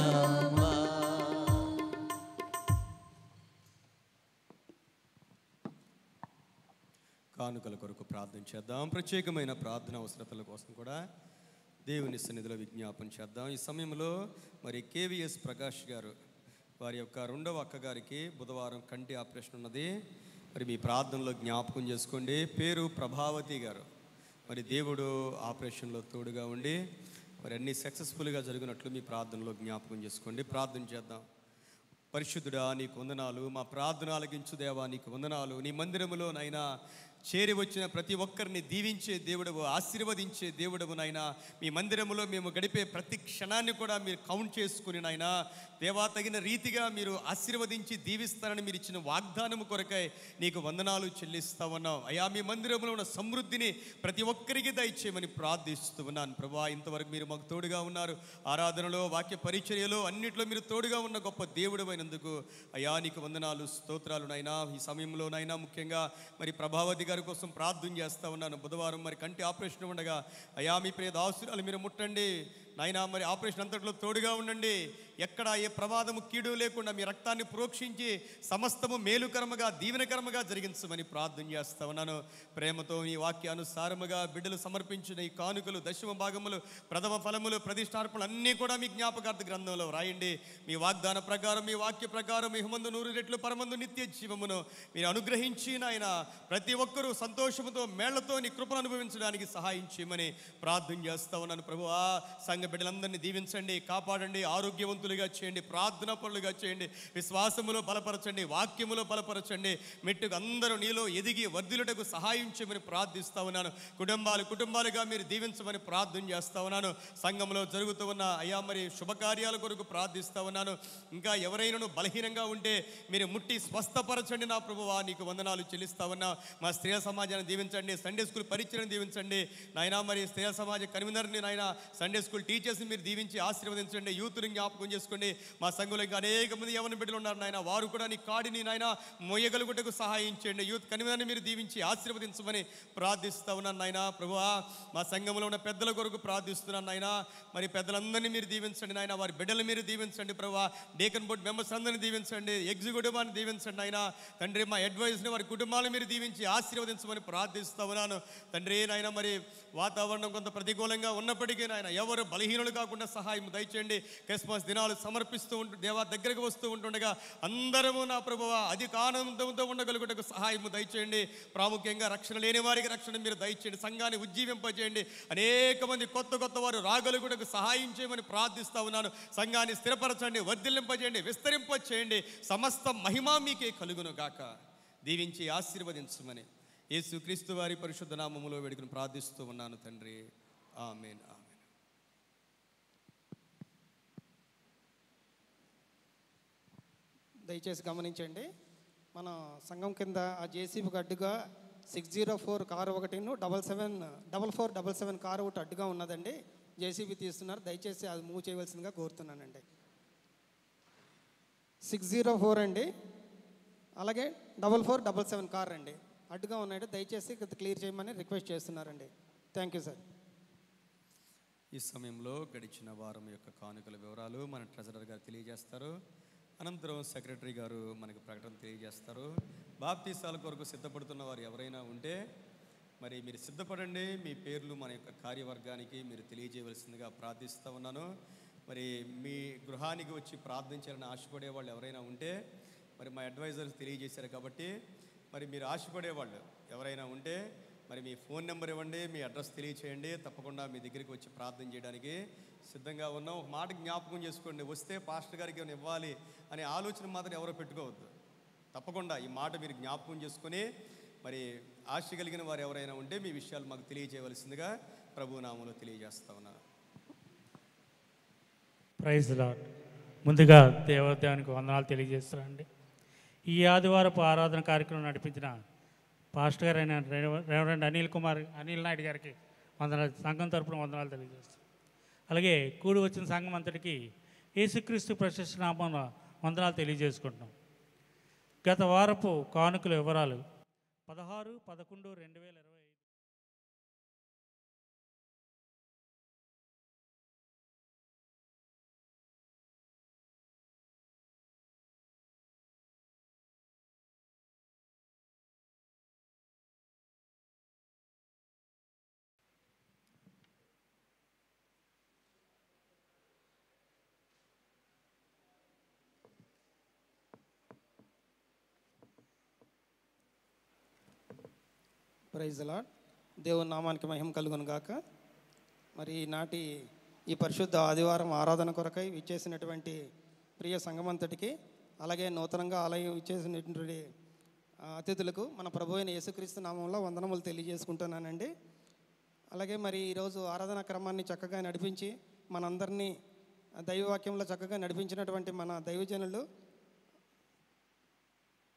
కానుకల కొరకు ప్రార్థన చేద్దాం. ప్రత్యేకమైన ప్రార్థన అవసరతల కోసం కూడా దేవుని సన్నిధిలో విజ్ఞాపన చేద్దాం. ఈ సమయంలో మరి కేవీఎస్ ప్రకాష్ గారు వారి యొక్క రెండవ అక్కగారికి బుధవారం కంటి ఆపరేషన్ ఉన్నది. మరి మీ ప్రార్థనలో జ్ఞాపకం చేసుకోండి. పేరు ప్రభావతి గారు. మరి దేవుడు ఆపరేషన్లో తోడుగా ఉండి మరి అన్నీ సక్సెస్ఫుల్గా జరిగినట్లు మీ ప్రార్థనలో జ్ఞాపకం చేసుకోండి. ప్రార్థన చేద్దాం. పరిశుద్ధుడా నీకు వందనాలు, మా ప్రార్థన ఆలకించు దేవా నీకు వందనాలు. నీ మందిరములో నైనా చేరి వచ్చిన ప్రతి ఒక్కరిని దీవించే దేవుడవు, ఆశీర్వదించే దేవుడవు నాయనా. మీ మందిరములో మేము గడిపే ప్రతి క్షణాన్ని కూడా మీరు కౌంట్ చేసుకుని నాయనా దేవా తగిన రీతిగా మీరు ఆశీర్వదించి దీవిస్తారని మీరు ఇచ్చిన వాగ్దానము కొరకై నీకు వందనాలు చెల్లిస్తా ఉన్నాం అయ్యా. మీ మందిరంలో ఉన్న సమృద్ధిని ప్రతి ఒక్కరికి దయచేయమని ప్రార్థిస్తూ ఉన్నాను ప్రభువా. ఇంతవరకు మీరు మాకు తోడుగా ఉన్నారు. ఆరాధనలో, వాక్య పరిచర్యలో అన్నిట్లో మీరు తోడుగా ఉన్న గొప్ప దేవుడు అయినందుకు అయ్యా నీకు వందనాలు, స్తోత్రాలు నైనా. ఈ సమయంలో నైనా ముఖ్యంగా మరి ప్రభావతి గారి కోసం ప్రార్థన చేస్తూ ఉన్నాను. బుధవారం మరి కంటి ఆపరేషన్ ఉండగా అయ్యా మీ ప్రియ దాసురాలు మీరు ముట్టండి నాయనా. మరి ఆపరేషన్ అంతట్లో తోడుగా ఉండండి. ఎక్కడ ఏ ప్రమాదము కీడు లేకుండా మీ రక్తాన్ని ప్రోక్షించి సమస్తము మేలుకరముగా దీవెనకరముగా జరిగించమని ప్రార్థన చేస్తా ఉన్నాను. ప్రేమతో ఈ వాక్యానుసారముగా బిడ్డలు సమర్పించిన ఈ కానుకలు, దశమ భాగములు, ప్రథమ ఫలములు, ప్రతిష్టార్పణలు అన్నీ కూడా మీ జ్ఞాపకార్థ గ్రంథంలో రాయండి. మీ వాగ్దాన ప్రకారం, మీ వాక్య ప్రకారం మీ హుమందు 100 రెట్లు పరమందు నిత్య జీవమును మీరు అనుగ్రహించి నాయన ప్రతి ఒక్కరూ సంతోషముతో మేళ్లతో నీ కృపను అనుభవించడానికి సహాయం చేయమని ప్రార్థన చేస్తా ఉన్నాను ప్రభువా. సంఘ బిడ్డలందరినీ దీవించండి, కాపాడండి, ఆరోగ్యవంతులుగా చేయండి, ప్రార్థన పనులుగా చేయండి, విశ్వాసములో బలపరచండి, వాక్యములో బలపరచండి. మెట్టుకు అందరూ నీలో ఎదిగి వర్ధిల్లుటకు సహాయం చేయమని ప్రార్థిస్తా ఉన్నాను. కుటుంబాలుగా మీరు దీవించమని ప్రార్థన చేస్తా ఉన్నాను. సంఘంలో జరుగుతూ ఉన్న అయ్యా మరి శుభకార్యాల కొరకు ప్రార్థిస్తా ఉన్నాను. ఇంకా ఎవరైనా బలహీనంగా ఉంటే మీరు ముట్టి స్వస్థపరచండి నా ప్రభువా. నీకు వందనాలు చెల్లిస్తా ఉన్నా. మా స్త్రీల సమాజాన్ని దీవించండి, సండే స్కూల్ పరిచయం దీవించండి నాయనా. మరి స్త్రీల సమాజ కన్వీనర్ని నాయన, సండే స్కూల్ టీచర్స్ని మీరు దీవించి ఆశీర్వదించండి. యూత్ని జ్ఞాపకం చేసుకోండి. మా సంఘంలో ఇంకా అనేక మంది యవ్వన బిడ్డలు ఉన్నారు నాయన, వారు కూడా నీ కాడిని నాయన మొయ్యగలుగుటకు సహాయం చేయండి. యూత్ కన్వీనర్ని మీరు దీవించి ఆశీర్వదించమని ప్రార్థిస్తూ ఉన్నాను నాయన. ప్రభువా, మా సంఘంలో ఉన్న పెద్దల కొరకు ప్రార్థిస్తున్నాను నాయన. మరి పెద్దలందరినీ మీరు దీవించండి నాయన, వారి బిడ్డలు మీరు దీవించండి ప్రభువా. డేకన్ బోర్డ్ మెంబర్స్ అందరినీ దీవించండి, ఎగ్జిక్యూటివ్ వారిని దీవించండి నాయన. తండ్రి, మా అడ్వైజ్ని వారి కుటుంబాలను మీరు దీవించి ఆశీర్వదించమని ప్రార్థిస్తూ ఉన్నాను తండ్రి. నాయన మరి వాతావరణం కొంత ప్రతికూలంగా ఉన్నప్పటికీ నాయన ఎవరు బలహీనులు కాకుండా సహాయం దయచేయండి. క్రిస్మస్ దినాలు సమర్పిస్తూ దేవా దగ్గరకు వస్తూ ఉంటుండగా అందరము నా ప్రభువా అధిక ఆనందంతో ఉండగలుగుటకు సహాయం దయచేయండి. ప్రాముఖ్యంగా రక్షణ లేని వారికి రక్షణ మీరు దయచేయండి. సంఘాన్ని ఉజ్జీవింపజేయండి. అనేక మంది కొత్త వారు రాగలుగుటకు సహాయం చేయమని ప్రార్థిస్తూ ఉన్నాను. సంఘాన్ని స్థిరపరచండి, వర్ధిల్లింపజేయండి, విస్తరింపచేయండి. సమస్త మహిమ మీకే కలుగును గాక. దీవించి ఆశీర్వదించమని యేసుక్రీస్తు వారి పరిశుద్ధ నామములో వేడుకను ప్రార్థిస్తూ ఉన్నాను తండ్రి. ఆమేన్. ఆమేన్. దయచేసి గమనించండి, మన సంఘం కింద ఆ జేసీబీకి అడ్డుగా 604 కారు ఒకటిను 4477 కారు ఒకటి అడ్డుగా ఉన్నదండి. జేసీబీ తీస్తున్నారు, దయచేసి అది మూవ్ చేయవలసిందిగా కోరుతున్నానండి. 604 అండి, అలాగే 4477 కార్ అండి అడ్డుగా ఉన్నాయండి. దయచేసి క్లియర్ చేయమని రిక్వెస్ట్ చేస్తున్నారండి. Thank you sir. ఈ సమయంలో గడిచిన వారం యొక్క కానుకల వివరాలు మన ట్రెజరర్ గారు తెలియజేస్తారు. అనంతరం సెక్రటరీ గారు మనకు ప్రకటన తెలియజేస్తారు. బాప్తీసాల కొరకు సిద్ధపడుతున్న వారు ఎవరైనా ఉంటే మరి మీరు సిద్ధపడండి. మీ పేర్లు మన యొక్క కార్యవర్గానికి మీరు తెలియజేయవలసిందిగా ప్రార్థిస్తూ ఉన్నాను. మరి మీ గృహానికి వచ్చి ప్రార్థించాలని ఆశపడే వాళ్ళు ఎవరైనా ఉంటే మరి మా అడ్వైజర్స్ తెలియజేశారు కాబట్టి మరి మీరు ఆశపడేవాళ్ళు ఎవరైనా ఉంటే మరి మీ ఫోన్ నెంబర్ ఇవ్వండి, మీ అడ్రస్ తెలియచేయండి. తప్పకుండా మీ దగ్గరికి వచ్చి ప్రార్థన చేయడానికి సిద్ధంగా ఉన్నాం. ఒక మాట జ్ఞాపకం చేసుకోండి, వస్తే పాస్టర్ గారికి ఏమైనా ఇవ్వాలి అనే ఆలోచన మాత్రం ఎవరో పెట్టుకోవద్దు. తప్పకుండా ఈ మాట మీరు జ్ఞాపకం చేసుకొని మరి ఆశ కలిగిన వారు ఎవరైనా ఉంటే మీ విషయాలు మాకు తెలియజేయవలసిందిగా ప్రభు నామములో తెలియజేస్తా ఉన్నాను. Praise Lord. ముందుగా దేవదేవానికి వందనాలు తెలియజేస్తున్నానండి. ఈ ఆదివారపు ఆరాధన కార్యక్రమం నడిపించిన పాస్టర్ గారు అయిన రెవరెండ్ అనిల్ నాయుడు గారికి వందనాలు, సంఘం తరపున వందనాలు తెలియజేస్తాను. అలాగే కూడి వచ్చిన సంఘం అంతటికి యేసుక్రీస్తు ప్రశస్త నామమున వందనాలు తెలియజేసుకుంటున్నాం. గత వారపు కానుకల వివరాలు 16/11/2025. Praise the Lord. దేవుని నామానికి మహిమ కలుగును గాక. మరి ఈనాటి ఈ పరిశుద్ధ ఆదివారం ఆరాధన కొరకై ఇచ్చేసినటువంటి ప్రియ సంఘమంతటికి, అలాగే నూతనంగా ఆలయం ఇచ్చేసినటువంటి అతిథులకు మన ప్రభు అయిన యేసుక్రీస్తు నామంలో వందనములు తెలియజేసుకుంటున్నానండి. అలాగే మరి ఈరోజు ఆరాధన క్రమాన్ని చక్కగా నడిపించి మనందరినీ దైవవాక్యంలో చక్కగా నడిపించినటువంటి మన దైవజనులు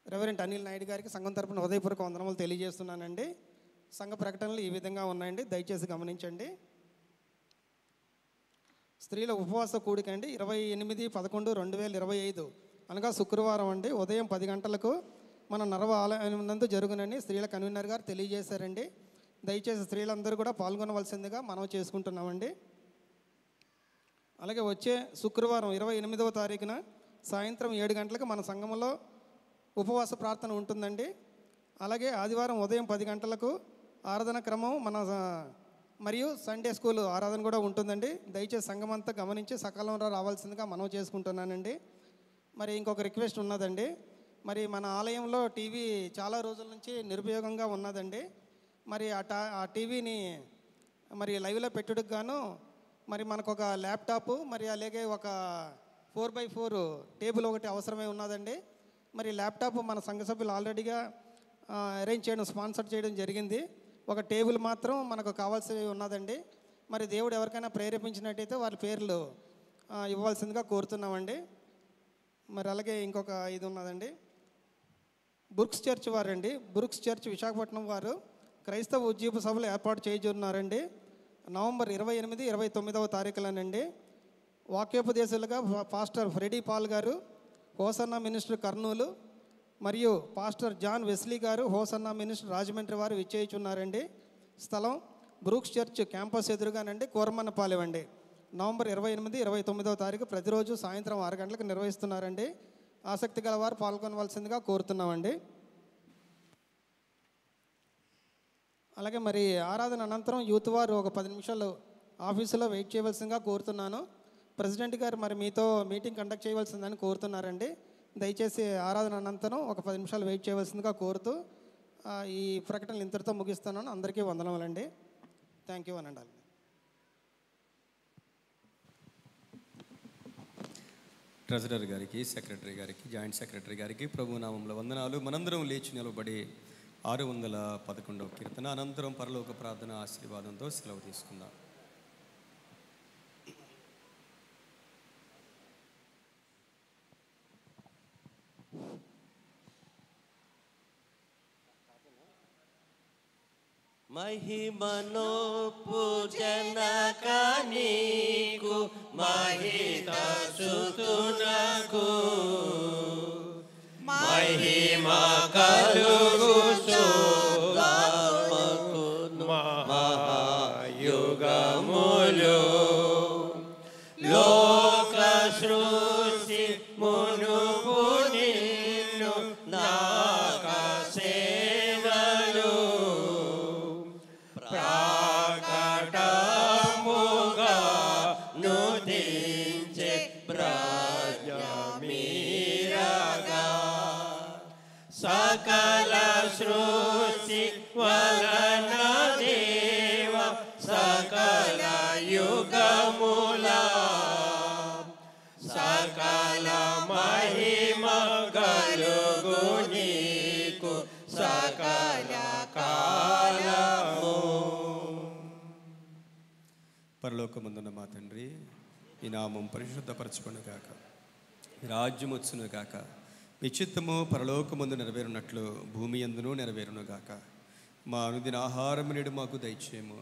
రెవరెంట్ అనిల్ నాయుడు గారికి సంఘం తరపున హృదయపూర్వక వందనములు తెలియజేస్తున్నానండి. సంఘ ప్రకటనలు ఈ విధంగా ఉన్నాయండి, దయచేసి గమనించండి. స్త్రీల ఉపవాస కూడిక అండి 28/11/2025 అనగా శుక్రవారం అండి ఉదయం 10 గంటలకు మన నరవ ఆలయం నందు జరుగునని స్త్రీల కన్వీనర్ గారు తెలియజేశారండి. దయచేసి స్త్రీలందరూ కూడా పాల్గొనవలసిందిగా మనం చేసుకుంటున్నామండి. అలాగే వచ్చే శుక్రవారం 28వ తారీఖున సాయంత్రం 7 గంటలకు మన సంఘంలో ఉపవాస ప్రార్థన ఉంటుందండి. అలాగే ఆదివారం ఉదయం 10 గంటలకు ఆరాధన క్రమం మరియు సండే స్కూల్ ఆరాధన కూడా ఉంటుందండి. దయచేసి సంఘం అంతా గమనించి సకాలంలో రావాల్సిందిగా మనం చేసుకుంటున్నానండి. మరి ఇంకొక రిక్వెస్ట్ ఉన్నదండి. మరి మన ఆలయంలో టీవీ చాలా రోజుల నుంచి నిరుపయోగంగా ఉన్నదండి. మరి ఆ టీవీని మరి లైవ్లో పెట్టుడుకు గాను మరి మనకు ఒక ల్యాప్టాప్ మరి అలాగే ఒక 4x4 టేబుల్ ఒకటి అవసరమై ఉన్నదండి. మరి ల్యాప్టాప్ మన సంఘ సభ్యులు ఆల్రెడీగా అరేంజ్ చేయడం, స్పాన్సర్ చేయడం జరిగింది. ఒక టేబుల్ మాత్రం మనకు కావాల్సి ఉన్నదండి. మరి దేవుడు ఎవరికైనా ప్రేరేపించినట్టయితే వారి పేర్లు ఇవ్వాల్సిందిగా కోరుతున్నామండి. మరి అలాగే ఇంకొక ఇది ఉన్నదండి, బుర్క్స్ చర్చ్ వారండి. బుర్క్స్ చర్చ్ విశాఖపట్నం వారు క్రైస్తవ ఉజ్జీవ సభలు ఏర్పాటు చేయజున్నారండి. నవంబర్ 28, 29వ తారీఖులనండి వాక్యోపదేశాలుగా పాస్టర్ ఫ్రెడీ పాల్ గారు హోసన్నా మినిస్టర్ కర్నూలు మరియు పాస్టర్ జాన్ వెస్లీ గారు హోసన్నా మినిస్టర్ రాజమండ్రి వారు విచ్చేయుచున్నారండి. స్థలం బ్రూక్స్ చర్చ్ క్యాంపస్ ఎదురుగానండి, కోరమన్నపాలెం అండి. నవంబర్ 28, 29వ తారీఖు ప్రతిరోజు సాయంత్రం 6 గంటలకు నిర్వహిస్తున్నారండి. ఆసక్తి గల వారు పాల్గొనవలసిందిగా కోరుతున్నామండి. అలాగే మరి ఆరాధన అనంతరం యూత్ వారు ఒక 10 నిమిషాలు ఆఫీసులో వెయిట్ చేయవలసిందిగా కోరుతున్నాను. ప్రెసిడెంట్ గారు మరి మీతో మీటింగ్ కండక్ట్ చేయవలసిందని కోరుతున్నారండి. దయచేసి ఆరాధన అనంతరం ఒక 10 నిమిషాలు వెయిట్ చేయవలసిందిగా కోరుతూ ఈ ప్రకటనలు ఇంతటితో ముగిస్తున్నాను. అందరికీ వందనములండి. థ్యాంక్ యూ అనండి. ట్రెజరర్ గారికి, సెక్రటరీ గారికి, జాయింట్ సెక్రటరీ గారికి ప్రభు నామంలో వందనాలు. మనందరం లేచి నిలబడి 611వ కీర్తన అనంతరం పరలోక ప్రార్థన ఆశీర్వాదంతో సెలవు తీసుకుందాం. మహిమను పూజనక నీకు మహిత సుతునకు మహిమ కలుగు మహాయుగములు లోక సృష్టి మునుపు నిన్ను నాకసేవలు ప్రాకటముగా నుదించే ప్రజ్ఞమీరగా సకల సృష్టి వలన దేవ సకల యుగముల సకల మహిమ కలుగు నీకు సకల కాలము. పరలోకమందున్న మా తండ్రి, ఈ నామం పరిశుద్ధపరచుకొను గాక, మీ రాజ్యం వచ్చును గాక, మీ చిత్తము పరలోకమందు నెరవేరునట్లు భూమి యందును నెరవేరును గాక. మా అనుదిన ఆహారము నేడు మాకు దయచేయము.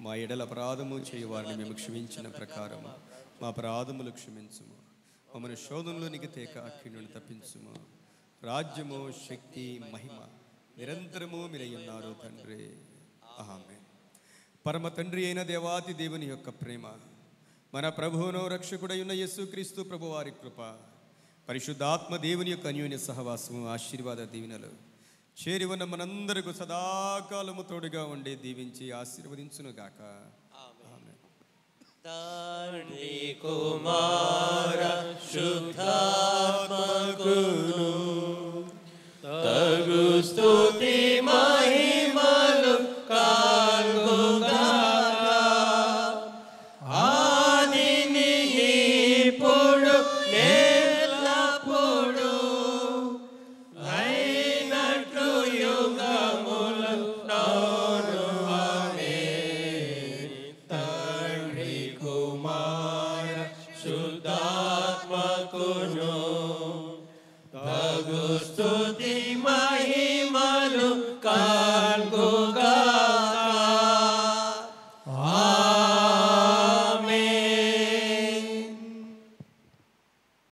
మా ఎడల అపరాధము చేయవారిని మేము క్షమించిన ప్రకారము మా అపరాధములు క్షమించుము. మమ్మల్ని శోధనలోనికి తేక అఖ్యుని తప్పించుము. రాజ్యము, శక్తి, మహిమ నిరంతరము మీరయ్యున్నారు తండ్రి. ఆమేన్. పరమ తండ్రి అయిన దేవాతి దేవుని యొక్క ప్రేమ, మన ప్రభువును రక్షకుడైన యేసుక్రీస్తు ప్రభువారి కృప, పరిశుద్ధాత్మ దేవుని యొక్క అన్యోన్య సహవాసము, ఆశీర్వాద దీవెనలు చేరి ఉన్న మనందరకు సదాకాలము తోడుగా ఉండి దీవించి ఆశీర్వదించునుగాక. ఆమేన్. తండ్రి కుమార శుద్ధాత్మకును తగు స్తుతి